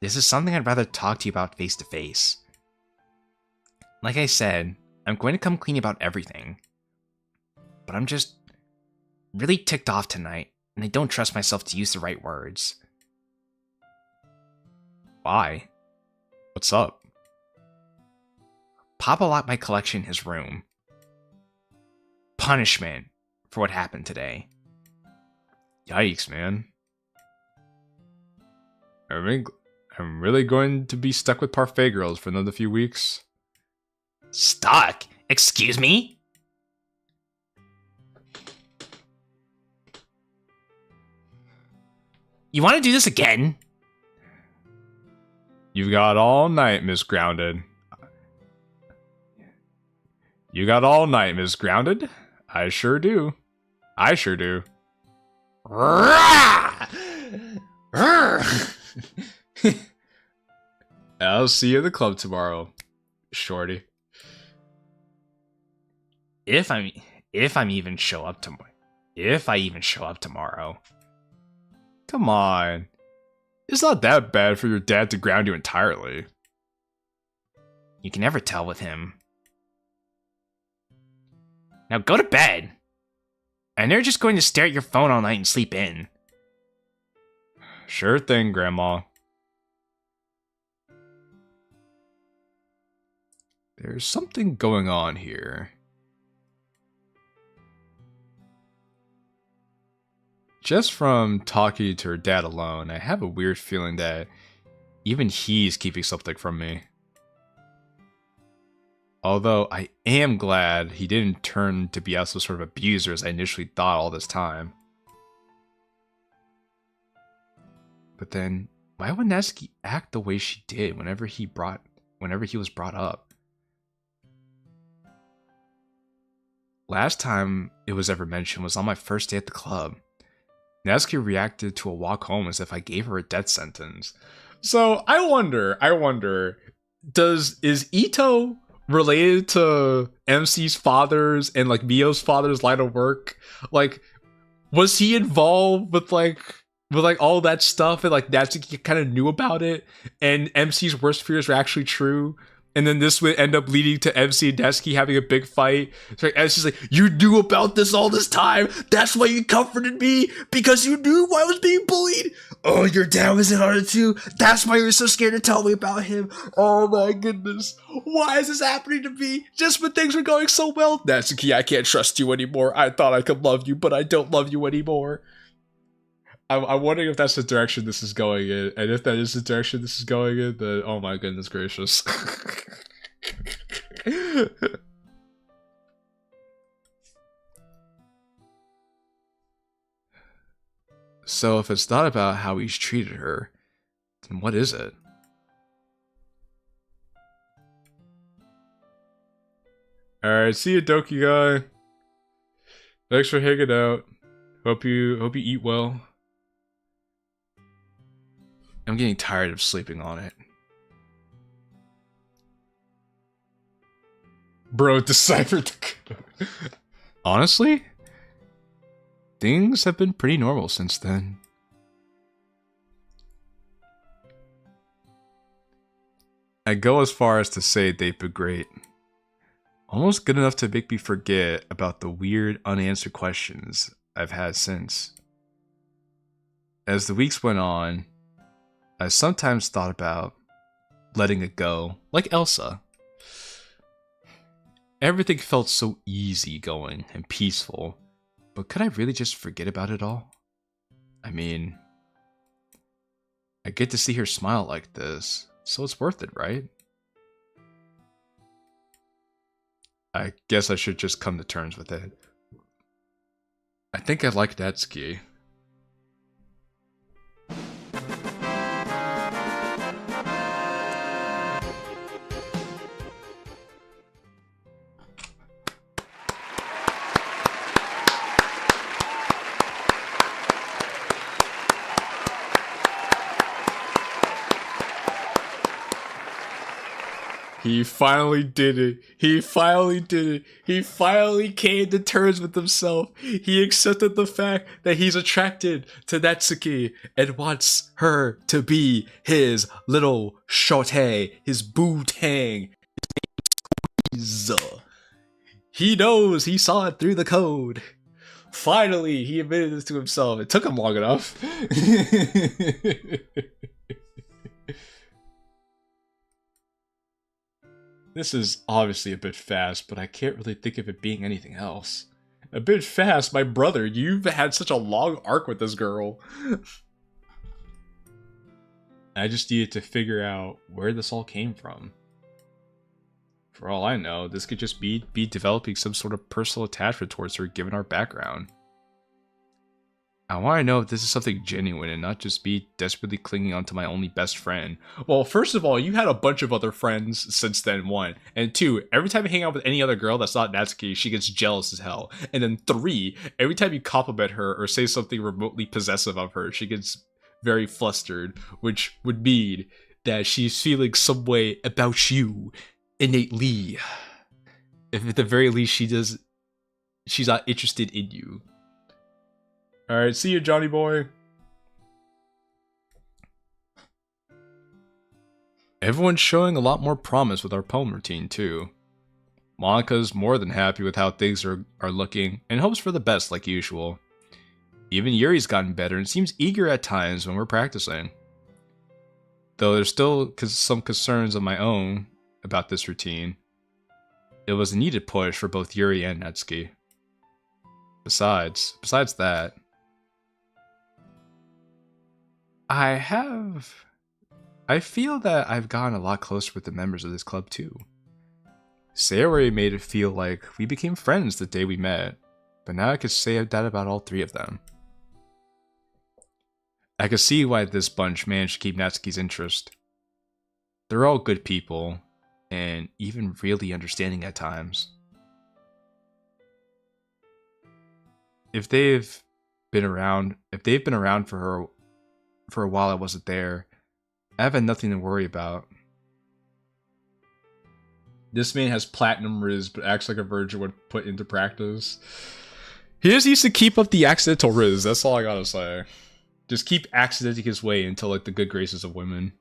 This is something I'd rather talk to you about face to face. Like I said, I'm going to come clean about everything. But I'm just really ticked off tonight, and I don't trust myself to use the right words. Why? What's up? Papa locked my collection in his room. Punishment for what happened today. Yikes, man. I'm really going to be stuck with Parfait Girls for another few weeks. Stuck? Excuse me? You want to do this again? You've got all night, Miss Grounded. You got all night, Miss Grounded. I sure do. I sure do. I'll see you at the club tomorrow, shorty. If I even show up tomorrow. If I even show up tomorrow. Come on. It's not that bad for your dad to ground you entirely. You can never tell with him. Now go to bed. And they're just going to stare at your phone all night and sleep in. Sure thing, Grandma. There's something going on here. Just from talking to her dad alone, I have a weird feeling that even he's keeping something from me. Although I am glad he didn't turn to be out some sort of abuser as I initially thought all this time. But then, why would Natsuki act the way she did whenever he was brought up? Last time it was ever mentioned was on my first day at the club. Natsuki reacted to a walk home as if I gave her a death sentence. So I wonder, is Ito related to MC's father's and like Mio's father's line of work? Like, was he involved with all that stuff and like Natsuki kind of knew about it and MC's worst fears were actually true? And then this would end up leading to MC and Natsuki having a big fight. So MC's like, you knew about this all this time? That's why you comforted me? Because you knew I was being bullied? Oh, your dad was in on it too? That's why you're so scared to tell me about him? Oh my goodness. Why is this happening to me? Just when things were going so well? Natsuki, I can't trust you anymore. I thought I could love you, but I don't love you anymore. I'm wondering if that's the direction this is going in. And if that is the direction this is going in, then oh my goodness gracious. So if it's not about how he's treated her, then what is it? Alright, see you, Doki guy. Thanks for hanging out. Hope you eat well. I'm getting tired of sleeping on it. Bro deciphered the code. Honestly, things have been pretty normal since then. I go as far as to say they've been great. Almost good enough to make me forget about the weird unanswered questions I've had since. As the weeks went on, I sometimes thought about letting it go, like Elsa. Everything felt so easygoing and peaceful, but could I really just forget about it all? I mean, I get to see her smile like this, so it's worth it, right? I guess I should just come to terms with it. I think I like Natsuki. He finally did it. He finally did it. He finally came to terms with himself. He accepted the fact that he's attracted to Natsuki and wants her to be his little shorty, his boo-tang. He knows, he saw it through the code. Finally, he admitted this to himself. It took him long enough. This is obviously a bit fast, but I can't really think of it being anything else. A bit fast, my brother, you've had such a long arc with this girl. I just needed to figure out where this all came from. For all I know, this could just be developing some sort of personal attachment towards her given our background. I want to know if this is something genuine and not just me desperately clinging onto my only best friend. Well, first of all, you had a bunch of other friends since then, 1. And 2, every time you hang out with any other girl that's not Natsuki, she gets jealous as hell. And then 3, every time you compliment her or say something remotely possessive of her, she gets very flustered, which would mean that she's feeling some way about you innately. If at the very least she's not interested in you. Alright, see you, Johnny boy. Everyone's showing a lot more promise with our poem routine, too. Monika's more than happy with how things are looking, and hopes for the best like usual. Even Yuri's gotten better and seems eager at times when we're practicing. Though there's still some concerns of my own about this routine. It was a needed push for both Yuri and Natsuki. Besides that, I feel that I've gotten a lot closer with the members of this club too. Sayori made it feel like we became friends the day we met, but now I could say that about all 3 of them. I could see why this bunch managed to keep Natsuki's interest. They're all good people, and even really understanding at times. If they've been around for her for a while I wasn't there, I have had nothing to worry about. This man has platinum riz, but acts like a virgin when put into practice. He just needs to keep up the accidental riz, that's all I gotta say. Just keep accidenting his way into like the good graces of women.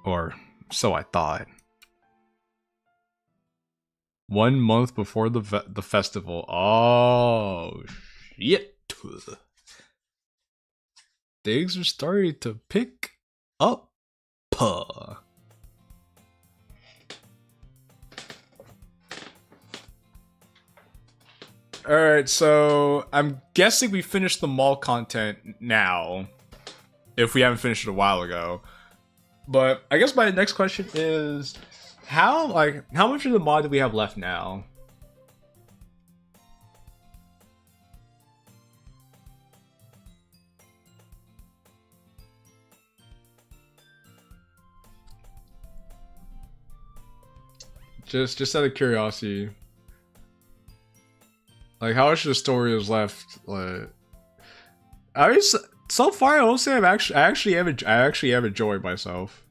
Or so I thought. 1 month before the festival. Oh, shit. Things are starting to pick up. Alright, so I'm guessing we finished the mall content now. If we haven't finished it a while ago. But I guess my next question is, how much of the mod do we have left now? Just out of curiosity. Like, how much of the story is left? Like, I mean, so far I will say I actually have enjoyed myself.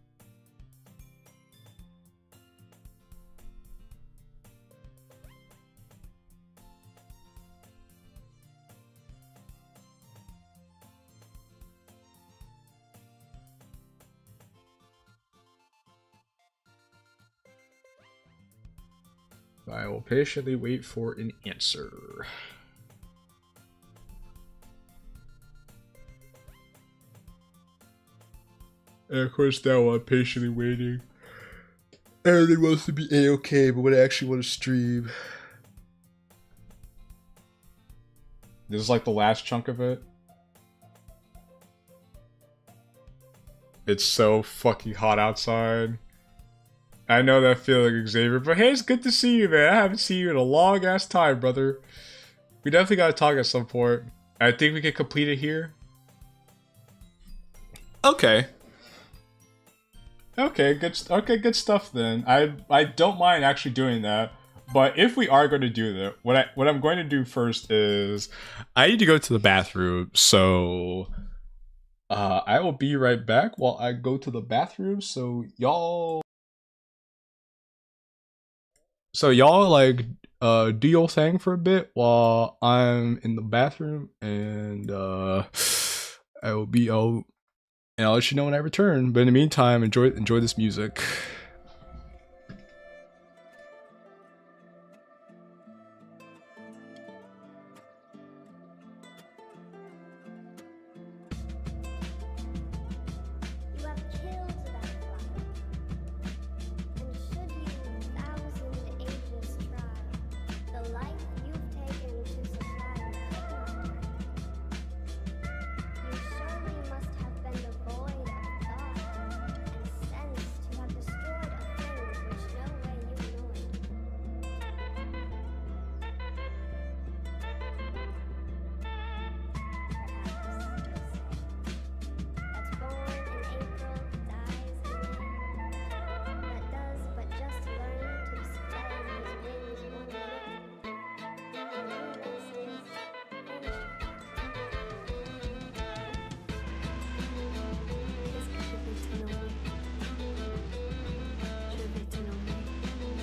I will patiently wait for an answer. And of course now I'm patiently waiting. Everything wants to be A-okay, but when I actually want to stream. This is like the last chunk of it. It's so fucking hot outside. I know that feeling, Xavier, but hey, it's good to see you, man. I haven't seen you in a long ass time, brother. We definitely gotta talk at some point. I think we can complete it here. Okay. Okay, good stuff then. I don't mind actually doing that. But if we are going to do that, what I'm going to do first is I need to go to the bathroom. So I will be right back while I go to the bathroom. So y'all like do your thing for a bit while I'm in the bathroom, and I will be out, and I'll let you know when I return. But in the meantime, enjoy this music. You have killed that flower. And should you, thousand ages try, the life you've taken to supply could not you surely must have been devoid of thought and sense to have destroyed a thing which no way you annoyed. That's born in April, dies in May. That does but just learn to display his wings one minute, and then next is finished. Qu'est-ce que je vais te nommer? Je vais te nommer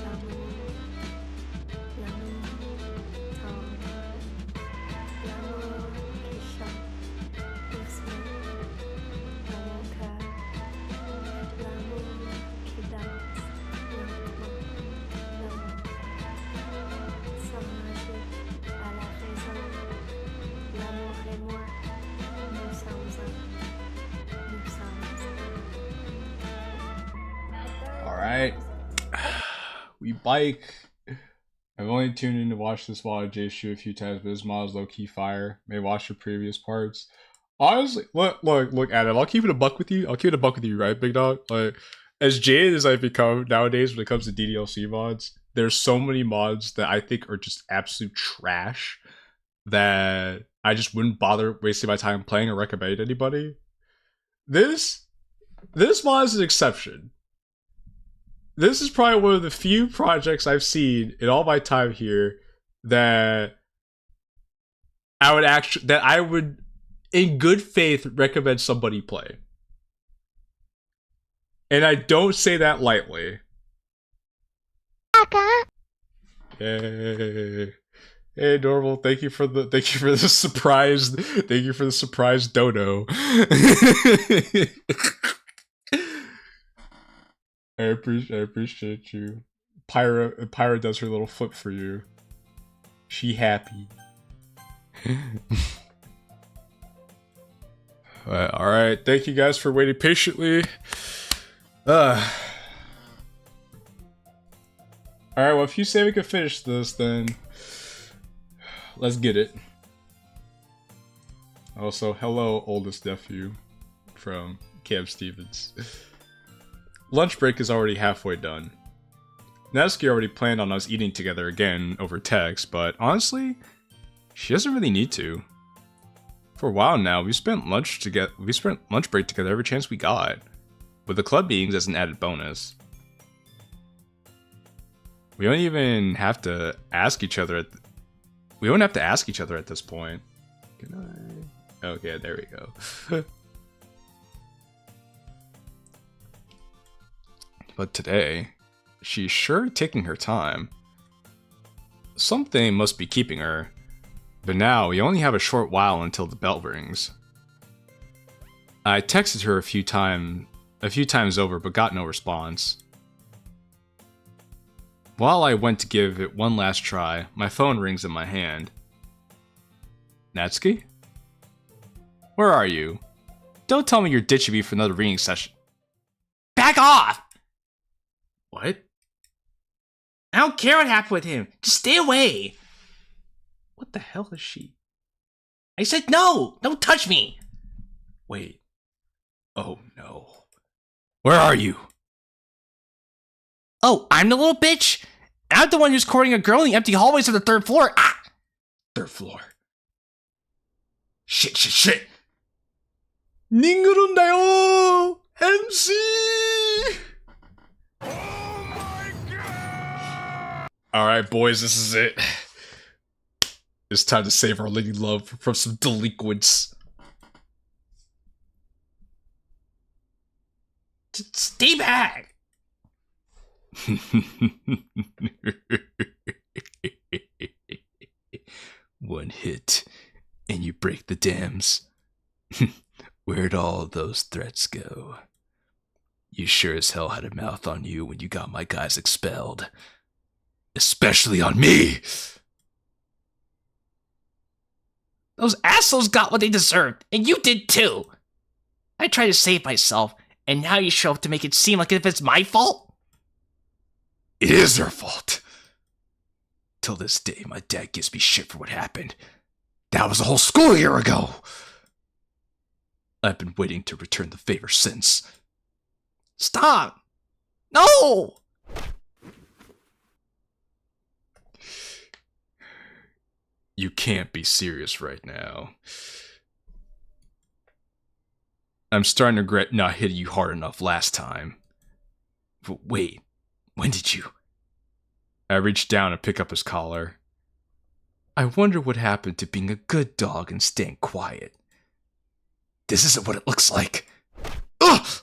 l'amour, l'amour tendre, l'amour qui chante doucement dans mon cœur, l'amour qui danse lentement dans mon cœur, sans nager à la raison. L'amour et moi, nous sommes un, nous sommes un. Alright. We bike. I've only tuned in to watch this while I J-shoot a few times, but this mod is low-key fire. May watch the previous parts. Honestly, look, Adam, I'll keep it a buck with you. Right, big dog? Like, as jaded as I've become nowadays when it comes to DDLC mods, there's so many mods that I think are just absolute trash that I just wouldn't bother wasting my time playing or recommend anybody. This mod is an exception. This is probably one of the few projects I've seen in all my time here that I would in good faith recommend somebody play. And I don't say that lightly. Yay. Hey Normal, thank you for the surprise dono. I appreciate you. Pyra does her little flip for you. She happy. Alright, thank you guys for waiting patiently. Alright, well if you say we can finish this, then let's get it. Also, hello oldest nephew from Cam Stevens. Lunch break is already halfway done. Natsuki already planned on us eating together again over text, but honestly, she doesn't really need to. For a while now, we spent lunch break together every chance we got, with the club meetings as an added bonus. We don't even have to ask each other at this point. Good night. Okay, there we go. But today, she's sure taking her time. Something must be keeping her. But now, we only have a short while until the bell rings. I texted her a few times over, but got no response. While I went to give it one last try, my phone rings in my hand. Natsuki? Where are you? Don't tell me you're ditching me for another reading session. Back off! What? I don't care what happened with him. Just stay away. What the hell is she? I said no! Don't touch me! Wait. Oh no. Where are you? Oh, I'm the little bitch? I'm the one who's courting a girl in the empty hallways of the third floor. Ah! Third floor. Shit. 닝그런다요! MC! Alright, boys, this is it. It's time to save our lady love from some delinquents. stay back! One hit, and you break the dams. Where'd all those threats go? You sure as hell had a mouth on you when you got my guys expelled. Especially on me! Those assholes got what they deserved, and you did too! I tried to save myself, and now you show up to make it seem like if it's my fault? It is their fault. Till this day, my dad gives me shit for what happened. That was a whole school year ago! I've been waiting to return the favor since. Stop! No! You can't be serious right now. I'm starting to regret not hitting you hard enough last time. But wait, when did you? I reached down to pick up his collar. I wonder what happened to being a good dog and staying quiet. This isn't what it looks like. Ugh!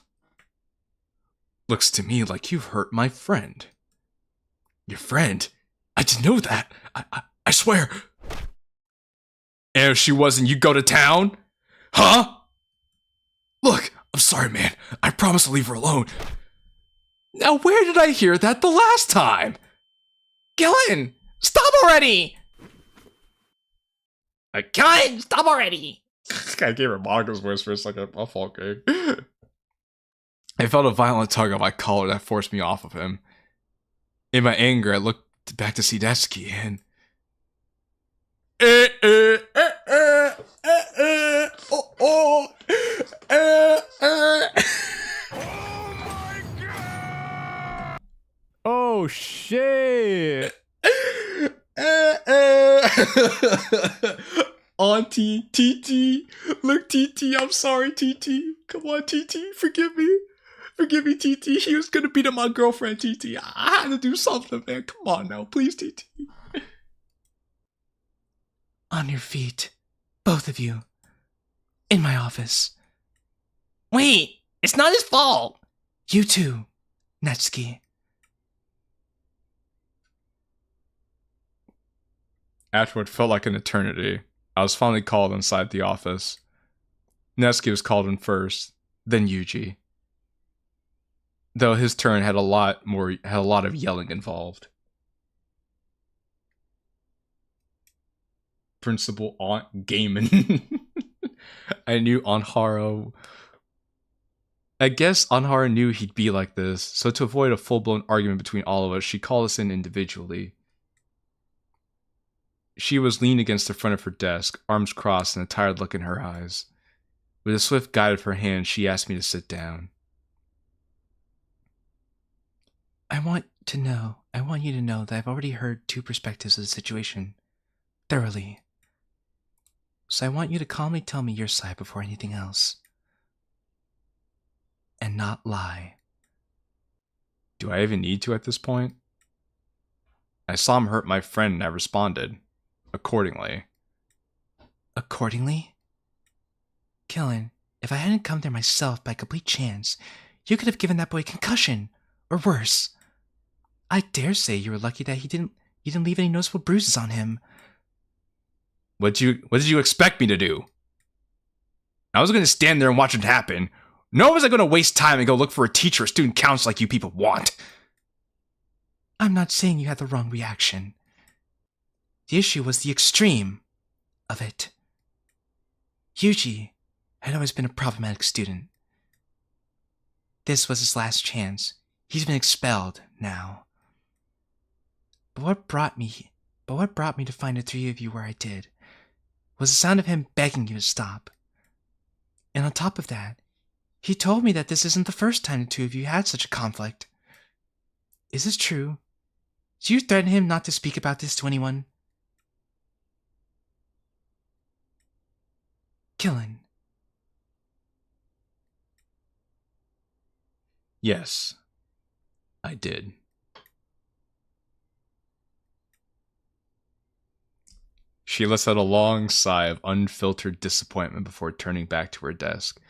Looks to me like you've hurt my friend. Your friend? I didn't know that. I swear. And if she wasn't, you go to town? Huh? Look, I'm sorry, man. I promise I'll leave her alone. Now where did I hear that the last time? Gillen! Stop already! Gillen, stop already! I gave her Mongo's voice for a second. My fault, gang. I felt a violent tug on my collar that forced me off of him. In my anger, I looked back to see Natsuki and... Oh shit! Auntie, TT, look, TT, I'm sorry, TT. Come on, TT, forgive me. Forgive me, TT. He was gonna beat up my girlfriend, TT. I had to do something, man. Come on now, please, TT. On your feet. Both of you. In my office. Wait, it's not his fault. You too, Natsuki. After what felt like an eternity, I was finally called inside the office. Natsuki was called in first, then Yuji. Though his turn had a lot of yelling involved. Principal Aunt Gaiman. I knew Anhara. I guess Anhara knew he'd be like this, so to avoid a full-blown argument between all of us, she called us in individually. She was leaned against the front of her desk, arms crossed and a tired look in her eyes. With a swift guide of her hand, she asked me to sit down. I want you to know that I've already heard two perspectives of the situation. Thoroughly. So I want you to calmly tell me your side before anything else. And not lie. Do I even need to at this point? I saw him hurt my friend and I responded. Accordingly. Accordingly? Gillen, if I hadn't come there myself by complete chance, you could have given that boy a concussion, or worse. I dare say you were lucky that you didn't leave any noticeable bruises on him. What did you expect me to do? I was going to stand there and watch it happen. Nor was I going to waste time and go look for a teacher or student council like you people want. I'm not saying you had the wrong reaction. The issue was the extreme of it. Yuji had always been a problematic student. This was his last chance. He's been expelled now. But what brought me to find the three of you where I did was the sound of him begging you to stop. And on top of that, he told me that this isn't the first time the two of you had such a conflict. Is this true? Did you threaten him not to speak about this to anyone? Gillen. Yes, I did. She lets out a long sigh of unfiltered disappointment before turning back to her desk.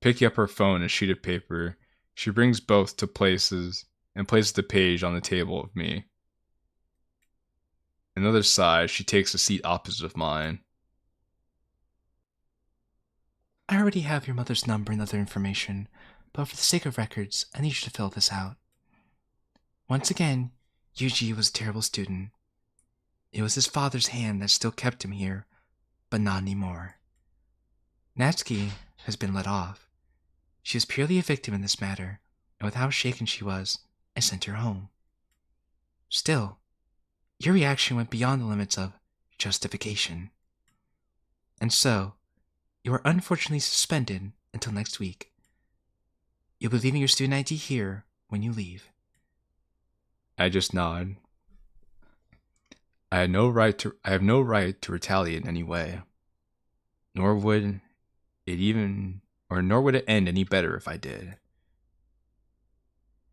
Picking up her phone and a sheet of paper, she brings both to places and places the page on the table of me. Another sigh, she takes a seat opposite of mine. I already have your mother's number and other information, but for the sake of records, I need you to fill this out. Once again, Yuji was a terrible student. It was his father's hand that still kept him here, but not anymore. Natsuki has been let off. She is purely a victim in this matter, and with how shaken she was, I sent her home. Still, your reaction went beyond the limits of justification. And so, you are unfortunately suspended until next week. You'll be leaving your student ID here when you leave. I just nod. I have no right to retaliate in any way. Nor would it end any better if I did.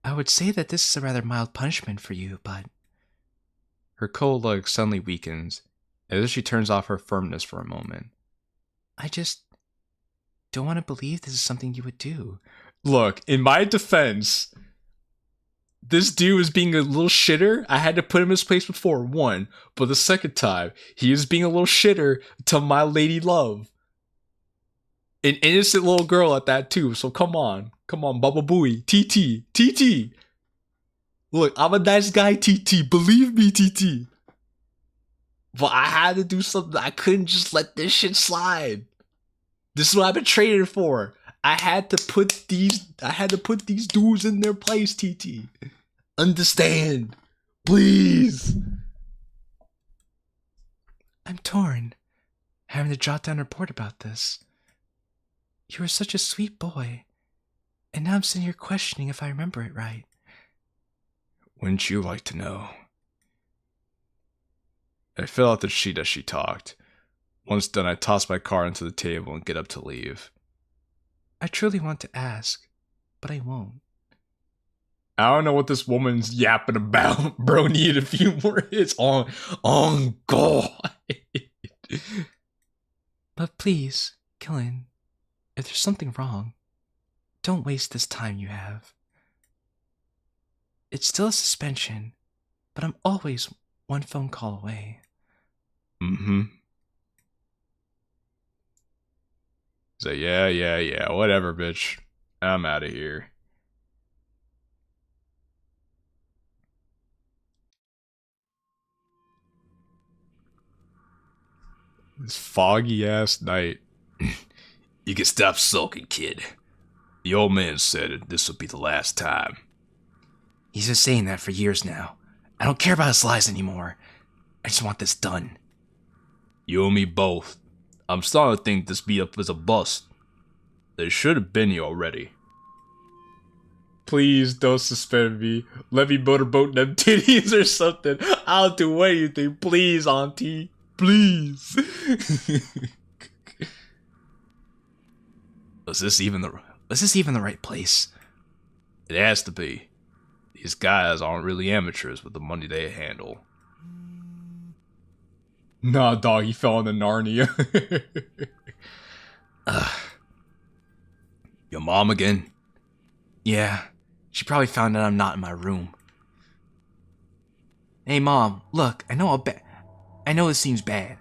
I would say that this is a rather mild punishment for you, but... Her cold look suddenly weakens, as if she turns off her firmness for a moment. I just don't want to believe this is something you would do. Look, in my defense, this dude was being a little shitter. I had to put him in his place before, one. But the second time, he was being a little shitter to my lady love. An innocent little girl at that too, so come on. Come on, Baba Booey. TT. Look, I'm a nice guy, TT. Believe me, TT. But I had to do something. I couldn't just let this shit slide. This is what I've been training for. I had to put these dudes in their place, TT. Understand. Please. I'm torn, having to jot down a report about this. You were such a sweet boy, and now I'm sitting here questioning if I remember it right. Wouldn't you like to know? I fill out the sheet as she talked. Once done, I toss my card onto the table and get up to leave. I truly want to ask, but I won't. I don't know what this woman's yapping about. Bro, need a few more hits on God. But please, Kilin, if there's something wrong, don't waste this time you have. It's still a suspension, but I'm always one phone call away. Mm-hmm. So yeah, whatever, bitch. I'm out of here. This foggy ass night. You can stop sulking, kid. The old man said this will be the last time. He's been saying that for years now. I don't care about his lies anymore. I just want this done. You and me both. I'm starting to think this beat up was a bust. They should have been here already. Please don't suspend me. Let me motorboat them titties or something. I'll do anything. Please, auntie. Please. Was this even the right place? It has to be. These guys aren't really amateurs with the money they handle. Nah, dog, he fell into Narnia. Your mom again? Yeah, she probably found out I'm not in my room. Hey, Mom, look, I know this seems bad.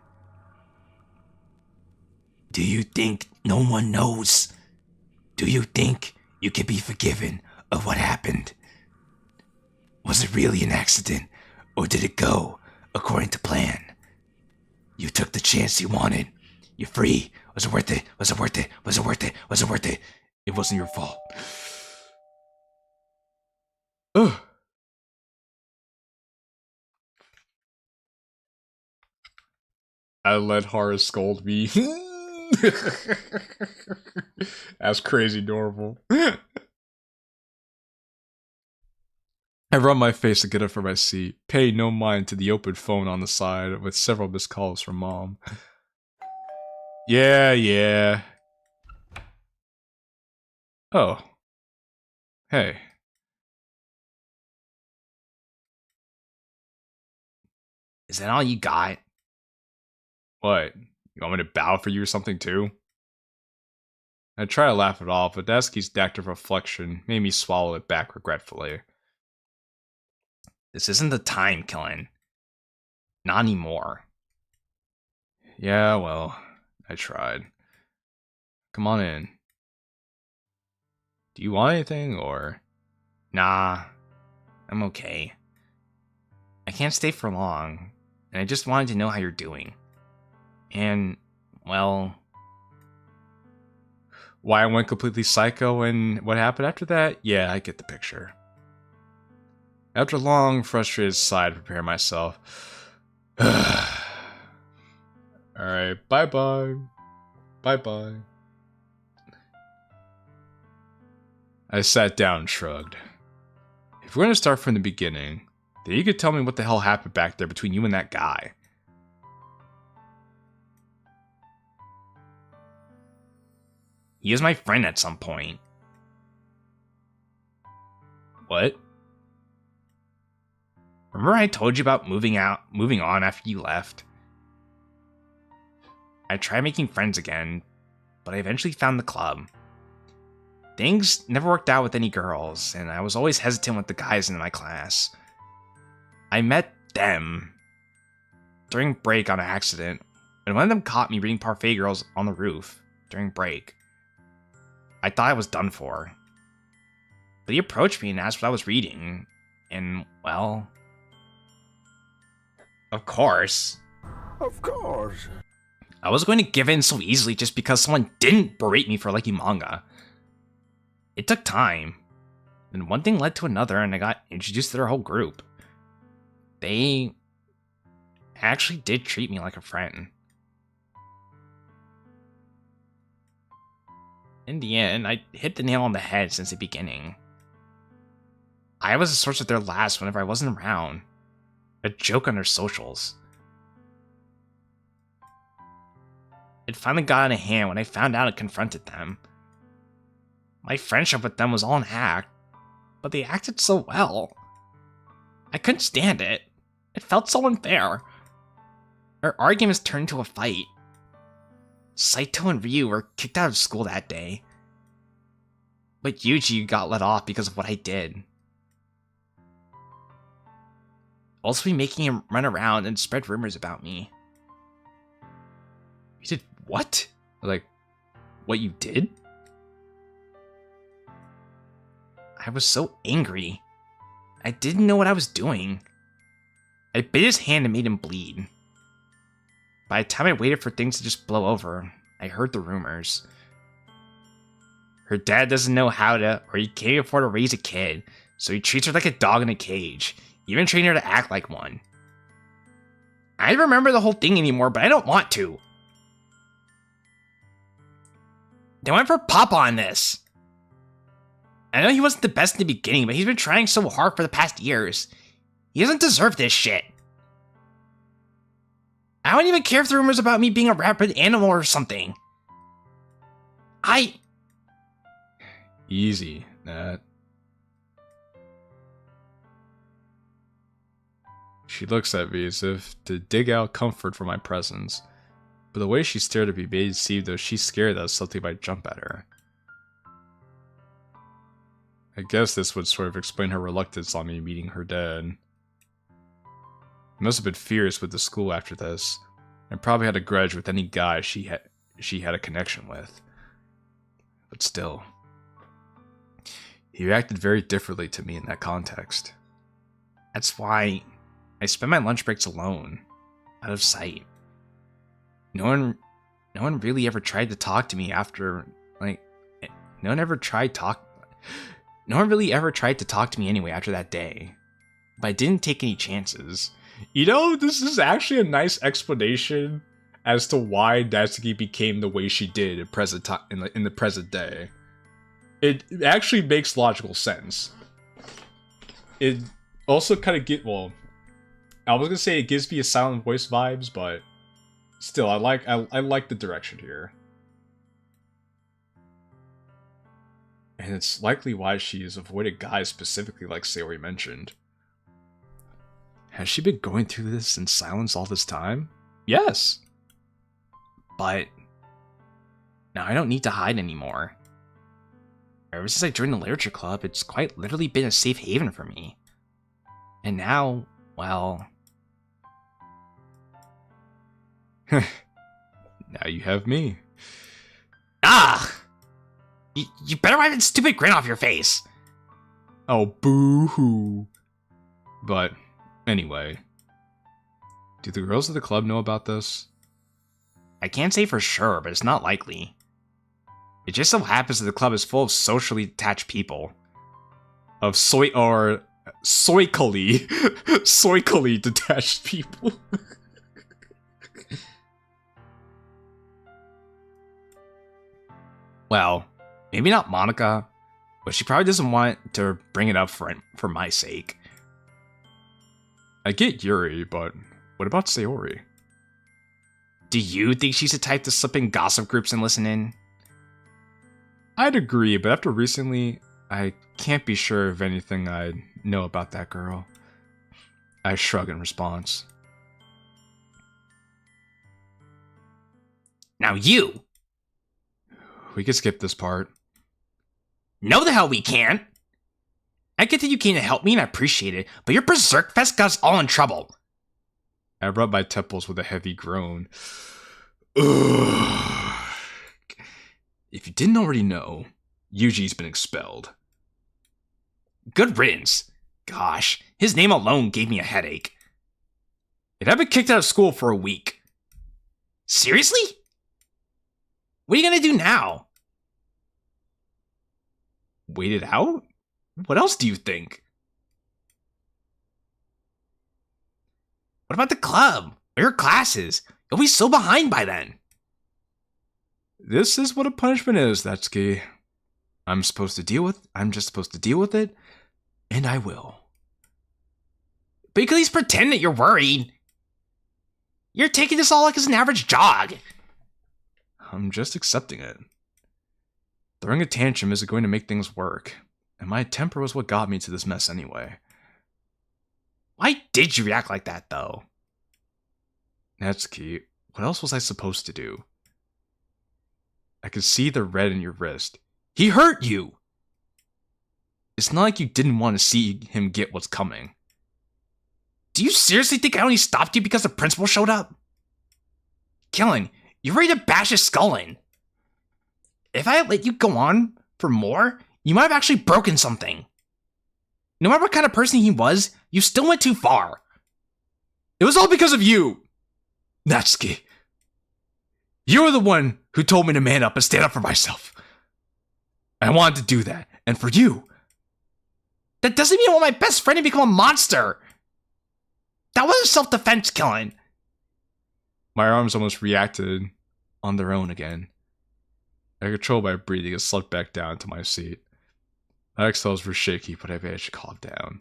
Do you think no one knows? Do you think you can be forgiven of what happened? Was it really an accident, or did it go according to plan? You took the chance you wanted. You're free. Was it worth it? Was it worth it? Was it worth it? Was it worth it? It wasn't your fault. Ugh. I let Hara scold me. That's crazy normal. I rub my face to get up from my seat, pay no mind to the open phone on the side with several missed calls from Mom. Yeah. Oh. Hey. Is that all you got? What? You want me to bow for you or something too? I tried to laugh it off, but Natsuki's act of reflection made me swallow it back regretfully. This isn't the time, Killin. Not anymore. Yeah, well, I tried. Come on in. Do you want anything, or? Nah, I'm okay. I can't stay for long, and I just wanted to know how you're doing. And, well... Why I went completely psycho and what happened after that? Yeah, I get the picture. After a long, frustrated sigh to prepare myself. Alright, bye-bye. Bye-bye. I sat down and shrugged. If we're going to start from the beginning, then you could tell me what the hell happened back there between you and that guy. He was my friend at some point. What? Remember I told you about moving on after you left? I tried making friends again, but I eventually found the club. Things never worked out with any girls, and I was always hesitant with the guys in my class. I met them during break on accident, and one of them caught me reading Parfait Girls on the roof during break. I thought I was done for. But he approached me and asked what I was reading, and, well... Of course. Of course. I was going to give in so easily just because someone didn't berate me for liking manga. It took time. And one thing led to another, and I got introduced to their whole group. They actually did treat me like a friend. In the end, I hit the nail on the head since the beginning. I was a source of their laughs whenever I wasn't around. A joke on their socials. It finally got out of hand when I found out and confronted them. My friendship with them was all an act, but they acted so well. I couldn't stand it. It felt so unfair. Our arguments turned into a fight. Saito and Ryu were kicked out of school that day. But Yuji got let off because of what I did. Also be making him run around and spread rumors about me. You did what? Like, what you did? I was so angry. I didn't know what I was doing. I bit his hand and made him bleed. By the time I waited for things to just blow over, I heard the rumors. Her dad doesn't know how to, or he can't afford to raise a kid, so he treats her like a dog in a cage, even training her to act like one. I don't remember the whole thing anymore, but I don't want to. They went for Papa on this. I know he wasn't the best in the beginning, but he's been trying so hard for the past years. He doesn't deserve this shit. I don't even care if the rumors about me being a rabid animal or something. Easy, Nat. She looks at me as if to dig out comfort from my presence, but the way she stared at me made it seem though she's scared that something might jump at her. I guess this would sort of explain her reluctance on me meeting her dad. He must have been fierce with the school after this, and probably had a grudge with any guy she had a connection with. But still, he reacted very differently to me in that context. That's why I spend my lunch breaks alone, out of sight. No one really ever tried to talk to me after, like, no one really ever tried to talk to me anyway after that day. But I didn't take any chances. You know, this is actually a nice explanation as to why Natsuki became the way she did in the present day. It actually makes logical sense. It also kind of I was gonna say it gives me a Silent Voice vibes, but still, I like the direction here. And it's likely why she has avoided guys specifically like Sayori mentioned. Has she been going through this in silence all this time? Yes. But Now I don't need to hide anymore. Ever since I joined the literature club, it's quite literally been a safe haven for me. And now, well... Now you have me. Ah! You better wipe that stupid grin off your face! Oh, boo-hoo. But, anyway. Do the girls at the club know about this? I can't say for sure, but it's not likely. It just so happens that the club is full of socially attached people. Of soically detached people. Well, maybe not Monica, but she probably doesn't want to bring it up for my sake. I get Yuri, but what about Sayori? Do you think she's the type to slip in gossip groups and listen in? I'd agree, but after recently, I can't be sure of anything I know about that girl. I shrug in response. Now you! We could skip this part. No the hell we can't! I get that you came to help me and I appreciate it, but your Berserk Fest got us all in trouble. I rub my temples with a heavy groan. Ugh. If you didn't already know, Yuji's been expelled. Good riddance. Gosh, his name alone gave me a headache. And I've been kicked out of school for a week. Seriously? What are you gonna do now? Wait it out? What else do you think? What about the club? Or your classes? You'll be so behind by then. This is what a punishment is, Natsuki. I'm just supposed to deal with it, and I will. But you can at least pretend that you're worried. You're taking this all like as an average jog. I'm just accepting it. Throwing a tantrum isn't going to make things work, and my temper was what got me to this mess anyway. Why did you react like that, though? Natsuki, what else was I supposed to do? I could see the red in your wrist. He hurt you! It's not like you didn't want to see him get what's coming. Do you seriously think I only stopped you because the principal showed up? Killing, you're ready to bash his skull in. If I had let you go on for more, you might have actually broken something. No matter what kind of person he was, you still went too far. It was all because of you! Natsuki. You were the one who told me to man up and stand up for myself. I wanted to do that, and for you. That doesn't mean I want my best friend to become a monster. That wasn't self-defense, Killing. My arms almost reacted on their own again. I controlled my breathing and slumped back down to my seat. My exhales were shaky, but I managed to calm down.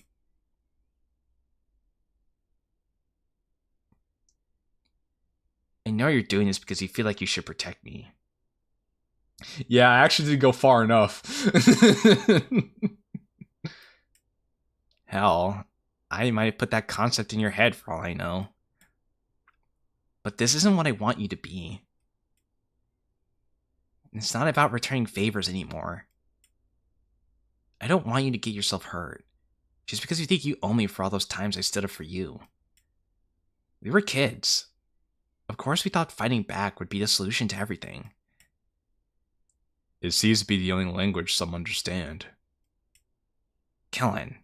I know you're doing this because you feel like you should protect me. Yeah, I actually didn't go far enough. Hell, I might have put that concept in your head for all I know. But this isn't what I want you to be. It's not about returning favors anymore. I don't want you to get yourself hurt, just because you think you owe me for all those times I stood up for you. We were kids. Of course we thought fighting back would be the solution to everything. It seems to be the only language some understand. Kellen.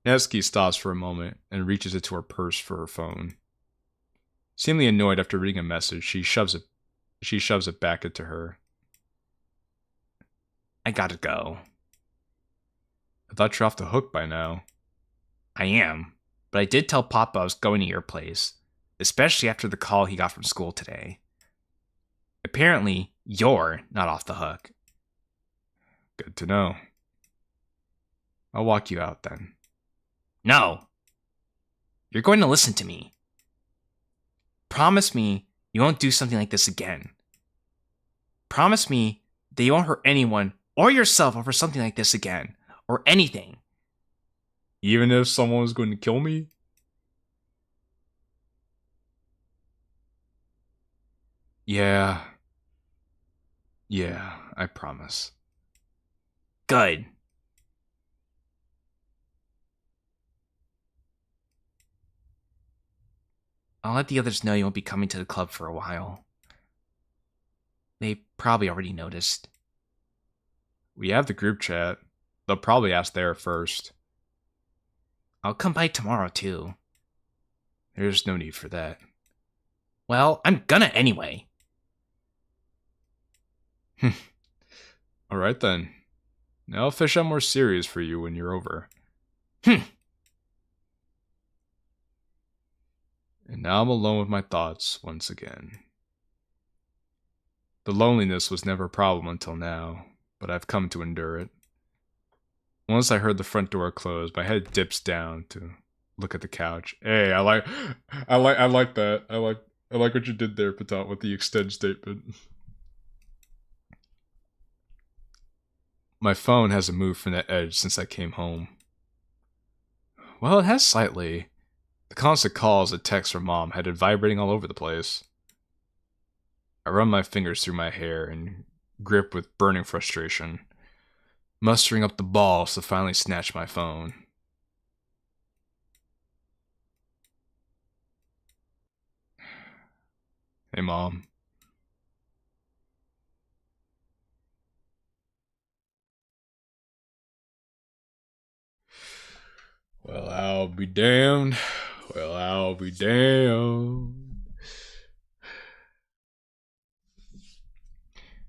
Natsuki stops for a moment and reaches into her purse for her phone. Seemingly annoyed after reading a message, she shoves it back into her. I gotta go. I thought you're off the hook by now. I am, but I did tell Papa I was going to your place, especially after the call he got from school today. Apparently, you're not off the hook. Good to know. I'll walk you out then. No. You're going to listen to me. Promise me you won't do something like this again. Promise me that you won't hurt anyone or yourself over something like this again, or anything. Even if someone was going to kill me? Yeah, Yeah, I promise. Good. I'll let the others know you won't be coming to the club for a while. They probably already noticed. We have the group chat. They'll probably ask there first. I'll come by tomorrow, too. There's no need for that. Well, I'm gonna anyway. Alright then. Now I'll fish out more series for you when you're over. Hmm. And now I'm alone with my thoughts once again. The loneliness was never a problem until now, but I've come to endure it. Once I heard the front door close, my head dips down to look at the couch. Hey, I like that. I like what you did there, Patat, with the extend statement. My phone hasn't moved from the edge since I came home. Well, it has slightly. The constant calls and texts from Mom had it vibrating all over the place. I run my fingers through my hair and grip with burning frustration, mustering up the balls to finally snatch my phone. Hey, Mom. Well, I'll be damned. Well, I'll be damned.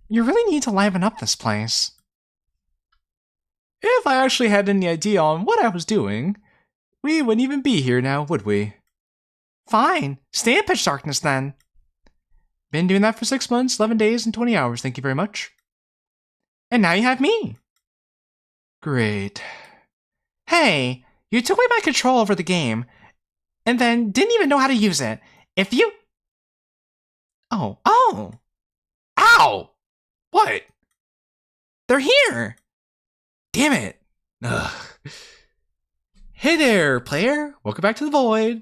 You really need to liven up this place. If I actually had any idea on what I was doing, we wouldn't even be here now, would we? Fine. Stay in pitch darkness then. Been doing that for 6 months, 11 days, and 20 hours, thank you very much. And now you have me. Great. Hey, you took away my control over the game, and then didn't even know how to use it. If you... Oh. Ow! What? They're here! Damn it. Ugh. Hey there, player. Welcome back to the Void.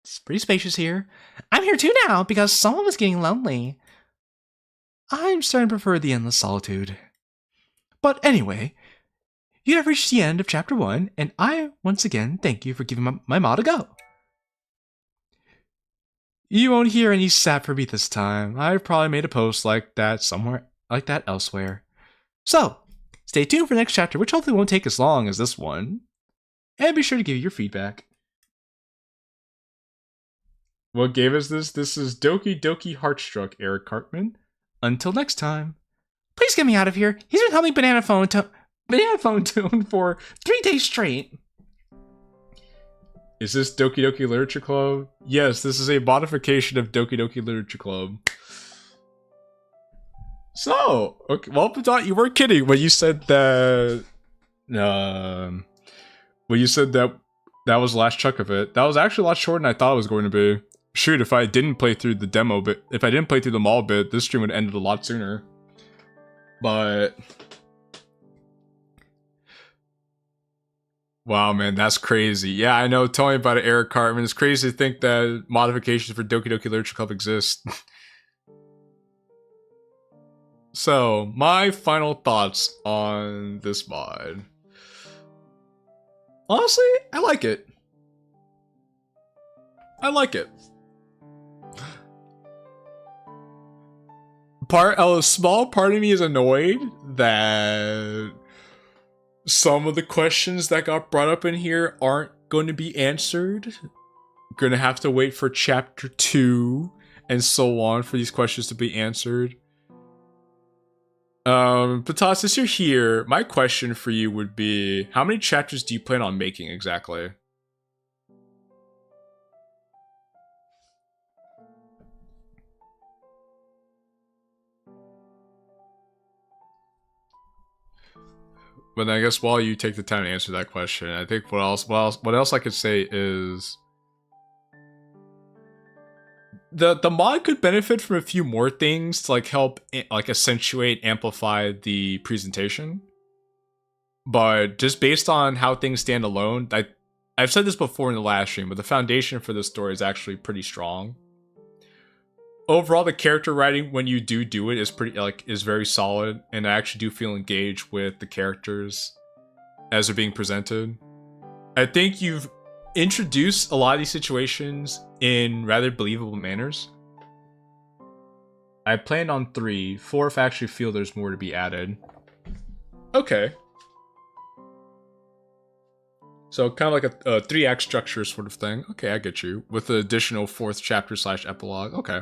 It's pretty spacious here. I'm here too now because someone was getting lonely. I'm starting to prefer the endless solitude. But anyway, you have reached the end of Chapter 1, and I, once again, thank you for giving my mod a go. You won't hear any sap from me this time. I've probably made a post like that somewhere like that elsewhere. So, stay tuned for the next chapter, which hopefully won't take as long as this one. And be sure to give your feedback. What game is this? This is Doki Doki Heart Struck, Eric Cartman. Until next time. Please get me out of here. He's been humming Banana Phone Tune for 3 days straight. Is this Doki Doki Literature Club? Yes, this is a modification of Doki Doki Literature Club. So, okay, well, Patat, you weren't kidding when you said that. When you said that was the last chunk of it. That was actually a lot shorter than I thought it was going to be. Shoot, if I didn't play through the demo bit, if I didn't play through the mall bit, this stream would have ended a lot sooner. But wow, man, that's crazy. Yeah, I know. Tell me about it, Eric Cartman. It's crazy to think that modifications for Doki Doki Literature Club exist. So, my final thoughts on this mod. Honestly, I like it. I like it. A small part of me is annoyed that some of the questions that got brought up in here aren't going to be answered. Gonna have to wait for chapter 2 and so on for these questions to be answered. Patas, since you're here, my question for you would be, how many chapters do you plan on making exactly? But I guess while you take the time to answer that question, I think what else I could say is the mod could benefit from a few more things to like help like accentuate, amplify the presentation. But just based on how things stand alone, I've said this before in the last stream, but the foundation for this story is actually pretty strong. overall the character writing when you do it is pretty is very solid, and I actually do feel engaged with the characters as they're being presented. I think you've introduced a lot of these situations in rather believable manners. I planned on 3, 4 if I actually feel there's more to be added. Okay. So kind of like a 3-act structure sort of thing. Okay, I get you. With the additional 4th chapter / epilogue. Okay.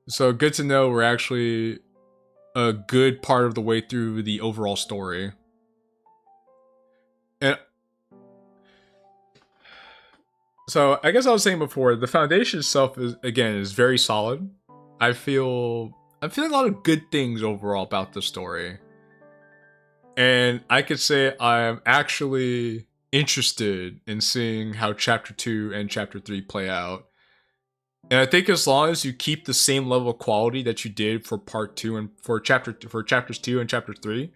So good to know we're actually a good part of the way through the overall story. And so I guess I was saying before, the foundation itself is very solid. I'm feeling a lot of good things overall about the story. And I could say I'm actually interested in seeing how chapter 2 and chapter 3 play out. And I think as long as you keep the same level of quality that you did for part 2 and for chapters 2 and chapter 3,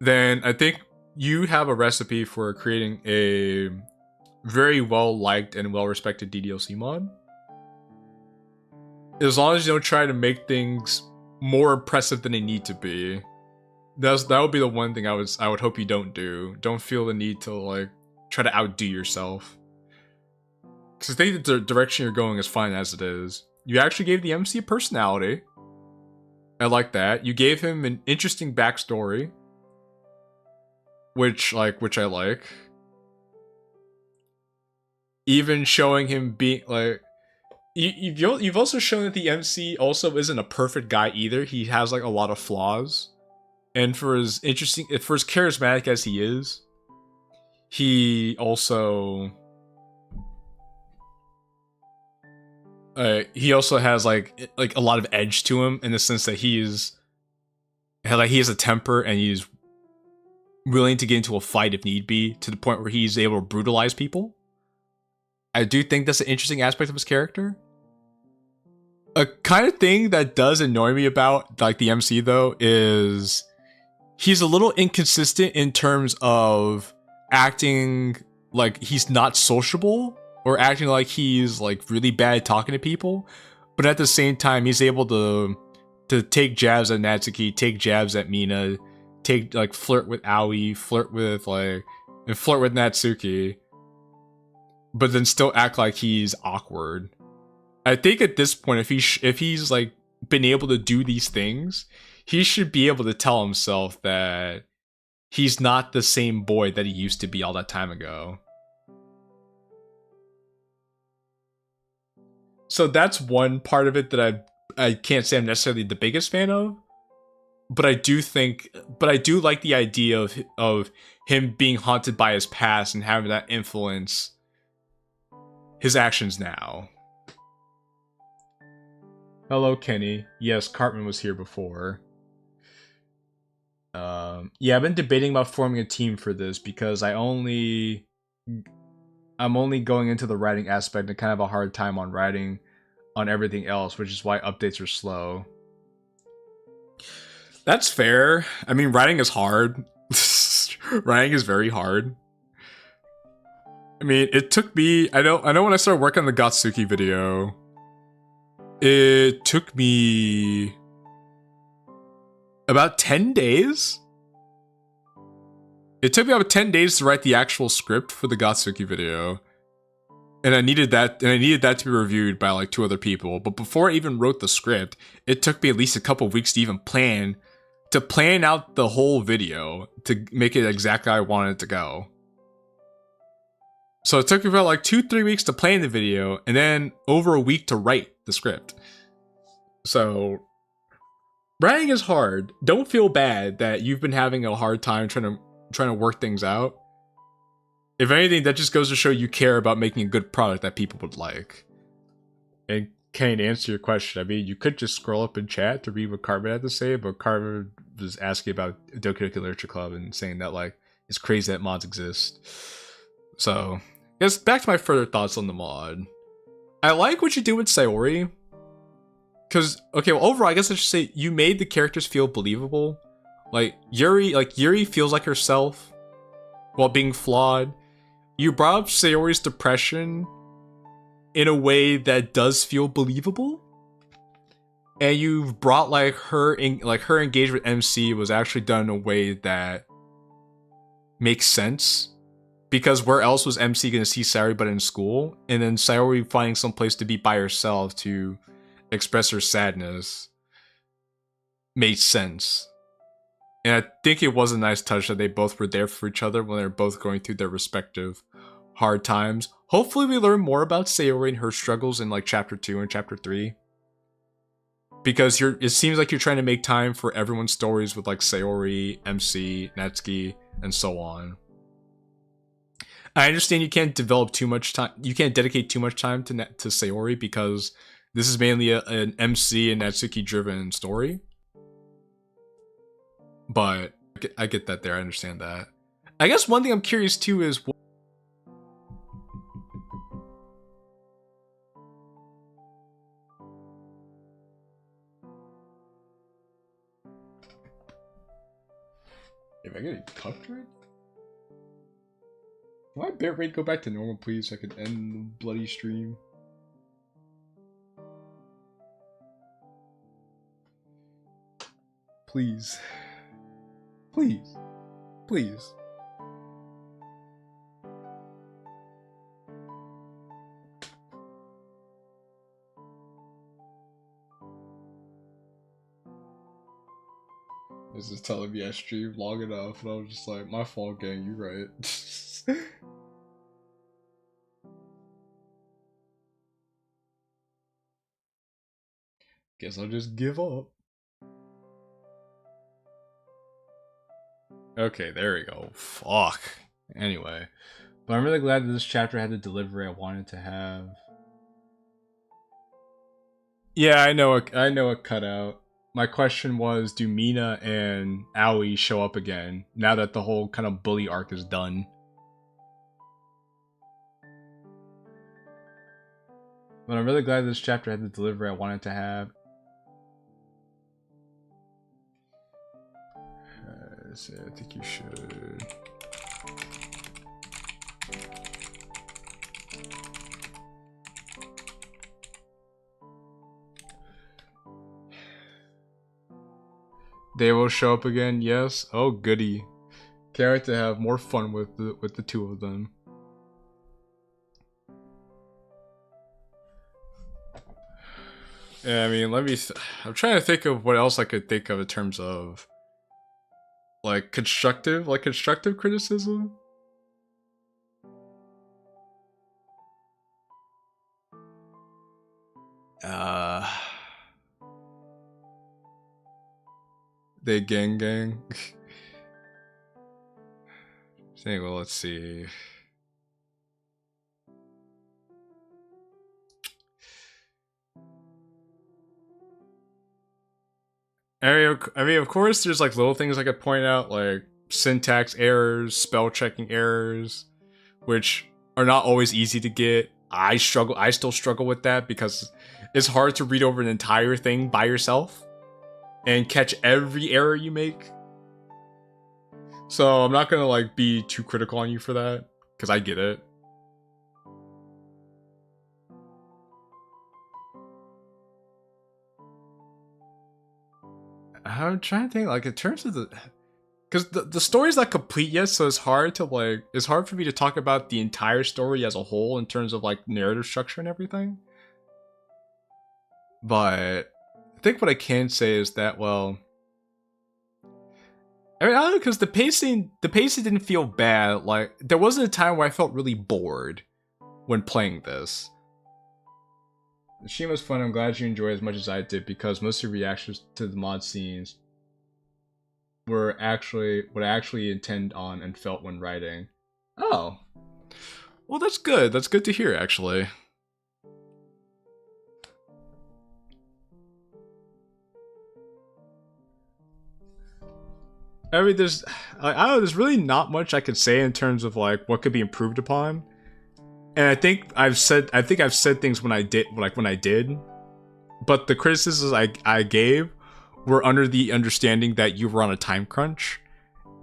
then I think you have a recipe for creating a very well liked and well respected DDLC mod. As long as you don't try to make things more impressive than they need to be. That would be the one thing I would hope you don't do. Don't feel the need to like try to outdo yourself. Because I think the direction you're going is fine as it is. You actually gave the MC a personality. I like that. You gave him an interesting backstory, which I like. Even showing him being like, you've also shown that the MC also isn't a perfect guy either. He has like a lot of flaws. And for as charismatic as he is, he also has like a lot of edge to him in the sense that he has a temper and he's willing to get into a fight if need be, to the point where he's able to brutalize people. I do think that's an interesting aspect of his character. A kind of thing that does annoy me about like the MC though is he's a little inconsistent in terms of acting like he's not sociable or acting like he's like really bad at talking to people, but at the same time he's able to take jabs at Natsuki, take jabs at Mina, flirt with Aoi, flirt with Natsuki, but then still act like he's awkward. I think at this point, if he's like been able to do these things, he should be able to tell himself that he's not the same boy that he used to be all that time ago. So that's one part of it that I can't say I'm necessarily the biggest fan of, but I do like the idea of him being haunted by his past and having that influence his actions now. Hello, Kenny. Yes, Cartman was here before. Yeah, I've been debating about forming a team for this because I'm only going into the writing aspect and kind of have a hard time on writing on everything else, which is why updates are slow. That's fair. I mean, writing is hard. Writing is very hard. I mean, it took me... I know when I started working on the Gatsuki video, it took me about 10 days? It took me about 10 days to write the actual script for the Gatsuki video. And I needed that to be reviewed by like 2 other people. But before I even wrote the script, it took me at least a couple weeks to even plan out the whole video to make it exactly how I wanted it to go. So it took me about like 2-3 weeks to plan the video, and then over a week to write the script. So writing is hard. Don't feel bad that you've been having a hard time trying to work things out. If anything, that just goes to show you care about making a good product that people would like. And Kane, to answer your question, I mean, you could just scroll up in chat to read what Cartman had to say, but Cartman was asking about Doki Doki Literature Club and saying that like it's crazy that mods exist. So, I guess back to my further thoughts on the mod. I like what you do with Sayori. Because, okay, well, overall, I guess I should say you made the characters feel believable. Yuri feels like herself while being flawed. You brought up Sayori's depression in a way that does feel believable. And you've brought like her engagement with MC was actually done in a way that makes sense. Because where else was MC gonna see Sayori but in school? And then Sayori finding some place to be by herself to express her sadness made sense. And I think it was a nice touch that they both were there for each other when they're both going through their respective hard times. Hopefully we learn more about Sayori and her struggles in like chapter 2 and chapter 3. Because it seems like you're trying to make time for everyone's stories with like Sayori, MC, Natsuki, and so on. I understand you can't develop too much time. You can't dedicate too much time to Sayori because this is mainly an MC and Natsuki driven story. But I get that there. I understand that. I guess one thing I'm curious too is if I get a cut rate? Can my bit rate go back to normal, please, so I could end the bloody stream? Please. Please. Please. This is telling me I streamed long enough, and I was just like, my fault, gang, you right. Guess I'll just give up. Okay, there we go. Fuck. Anyway. But I'm really glad that this chapter had the delivery I wanted to have. Yeah, I know it cut out. My question was, do Mina and Aoi show up again, now that the whole kind of bully arc is done? But I'm really glad this chapter had the delivery I wanted to have. So I think you should. They will show up again, yes. Oh goody. Can't wait to have more fun with the two of them. Yeah, I mean, I'm trying to think of what else I could think of in terms of like constructive criticism. They gang. Okay, well, let's see. I mean, of course, there's like little things I could point out, like syntax errors, spell checking errors, which are not always easy to get. I still struggle with that because it's hard to read over an entire thing by yourself and catch every error you make. So I'm not gonna like be too critical on you for that, because I get it. I'm trying to think, like, in terms of because the story's not complete yet, so it's hard for me to talk about the entire story as a whole in terms of like narrative structure and everything. But I think what I can say is that, well, I mean, I don't know, because the pacing didn't feel bad. Like, there wasn't a time where I felt really bored when playing this. The stream was fun. I'm glad you enjoyed as much as I did, because most of your reactions to the mod scenes were actually what I actually intend on and felt when writing. Oh. Well, that's good. That's good to hear, actually. I mean, I don't know, there's really not much I could say in terms of like what could be improved upon. And I think I've said things when I did, but the criticisms I gave were under the understanding that you were on a time crunch,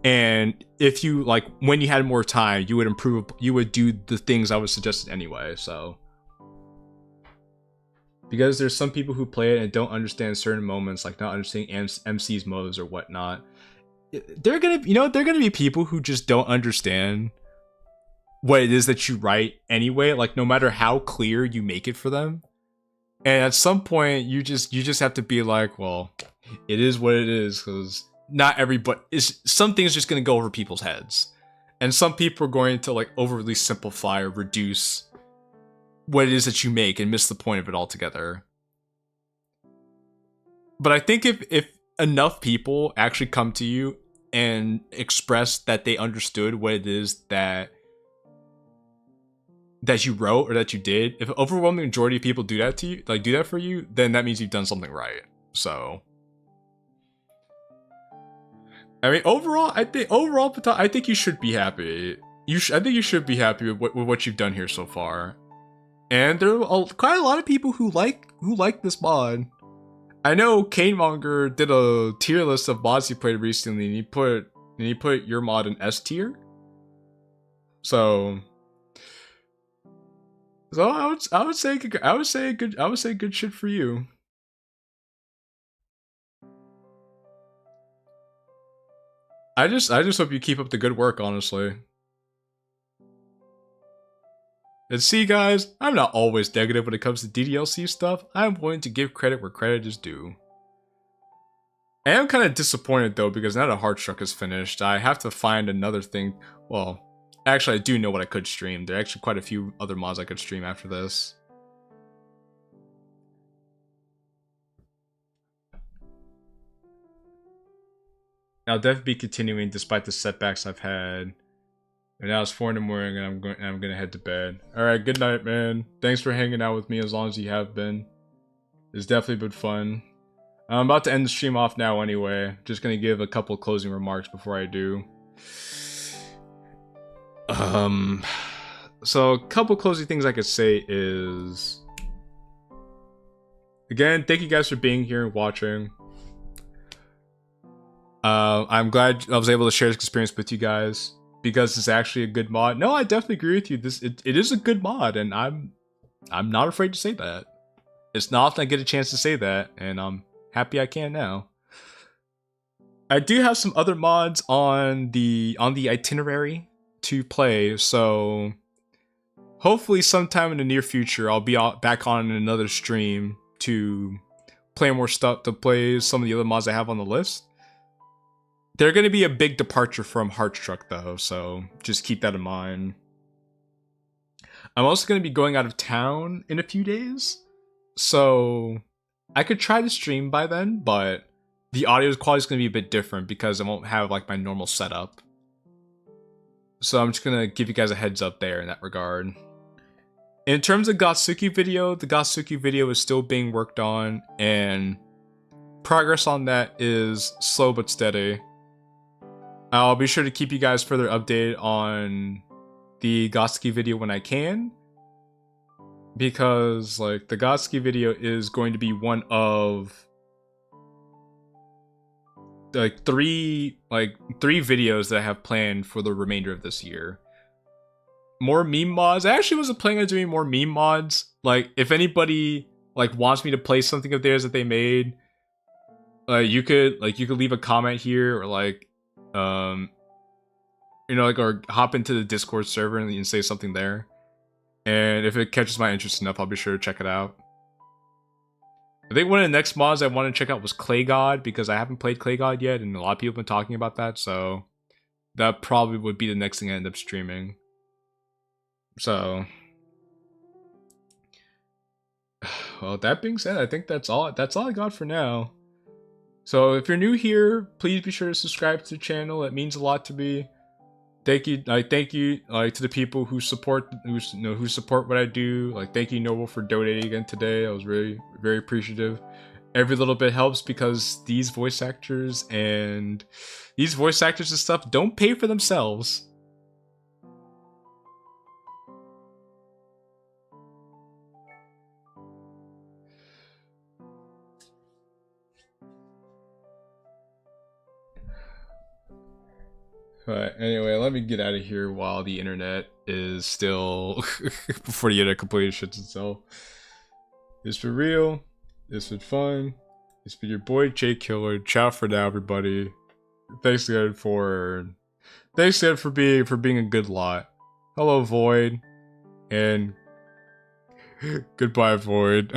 and if you like when you had more time, you would do the things I was suggested anyway. So because there's some people who play it and don't understand certain moments, like not understanding MC's moves or whatnot. They're gonna, they're gonna be people who just don't understand what it is that you write anyway. Like no matter how clear you make it for them, and at some point you just have to be like, well, it is what it is, because not everybody is. Some things just gonna go over people's heads, and some people are going to like overly simplify or reduce what it is that you make and miss the point of it altogether. But I think if enough people actually come to you and express that they understood what it is that you wrote or that you did, if an overwhelming majority of people do that to you, like do that for you, then that means you've done something right. So I mean, overall, I think you should be happy. I think you should be happy with what you've done here so far. And there are quite a lot of people who like this mod. I know Canemonger did a tier list of mods he played recently, and he put your mod in S tier. So I would say good shit for you. I just hope you keep up the good work, honestly. And see, guys, I'm not always negative when it comes to DDLC stuff. I'm willing to give credit where credit is due. I am kind of disappointed, though, because now that Heart Struck is finished, I have to find another thing. Well, actually, I do know what I could stream. There are actually quite a few other mods I could stream after this. I'll definitely be continuing despite the setbacks I've had. And now it's 4 in the morning and I'm gonna head to bed. Alright, good night, man. Thanks for hanging out with me as long as you have been. It's definitely been fun. I'm about to end the stream off now anyway. Just gonna give a couple closing remarks before I do. So a couple closing things I could say is... Again, thank you guys for being here and watching. I'm glad I was able to share this experience with you guys, because it's actually a good mod. No, I definitely agree with you. It is a good mod, and I'm not afraid to say that. It's not often I get a chance to say that, and I'm happy I can now. I do have some other mods on the itinerary to play, so hopefully sometime in the near future I'll be back on another stream to play more stuff, to play some of the other mods I have on the list. They're going to be a big departure from Heart Struck, though, so just keep that in mind. I'm also going to be going out of town in a few days, so I could try to stream by then, but the audio quality is going to be a bit different because I won't have like my normal setup. So I'm just going to give you guys a heads up there in that regard. In terms of Gotsuki video, the Gotsuki video is still being worked on, and progress on that is slow but steady. I'll be sure to keep you guys further updated on the Gotsuki video when I can, because like the Gotsuki video is going to be one of like three videos that I have planned for the remainder of this year. More meme mods. I actually wasn't planning on doing more meme mods. Like if anybody like wants me to play something of theirs that they made, you could leave a comment here, or like or hop into the Discord server and say something there. And if it catches my interest enough, I'll be sure to check it out. I think one of the next mods I want to check out was Clay God, because I haven't played Clay God yet, and a lot of people have been talking about that, so that probably would be the next thing I end up streaming. So, well, that being said, I think that's all I got for now. So if you're new here, please be sure to subscribe to the channel. It means a lot to me. Thank you to the people who support what I do. Like, thank you, Noble, for donating again today. I was really very appreciative. Every little bit helps, because these voice actors and stuff don't pay for themselves. But anyway, let me get out of here while the internet is still before the internet completely shits itself. It's been real. It's been fun. It's been your boy JQilin. Ciao for now, everybody. Thanks again for being a good lot. Hello, Void, and goodbye, Void.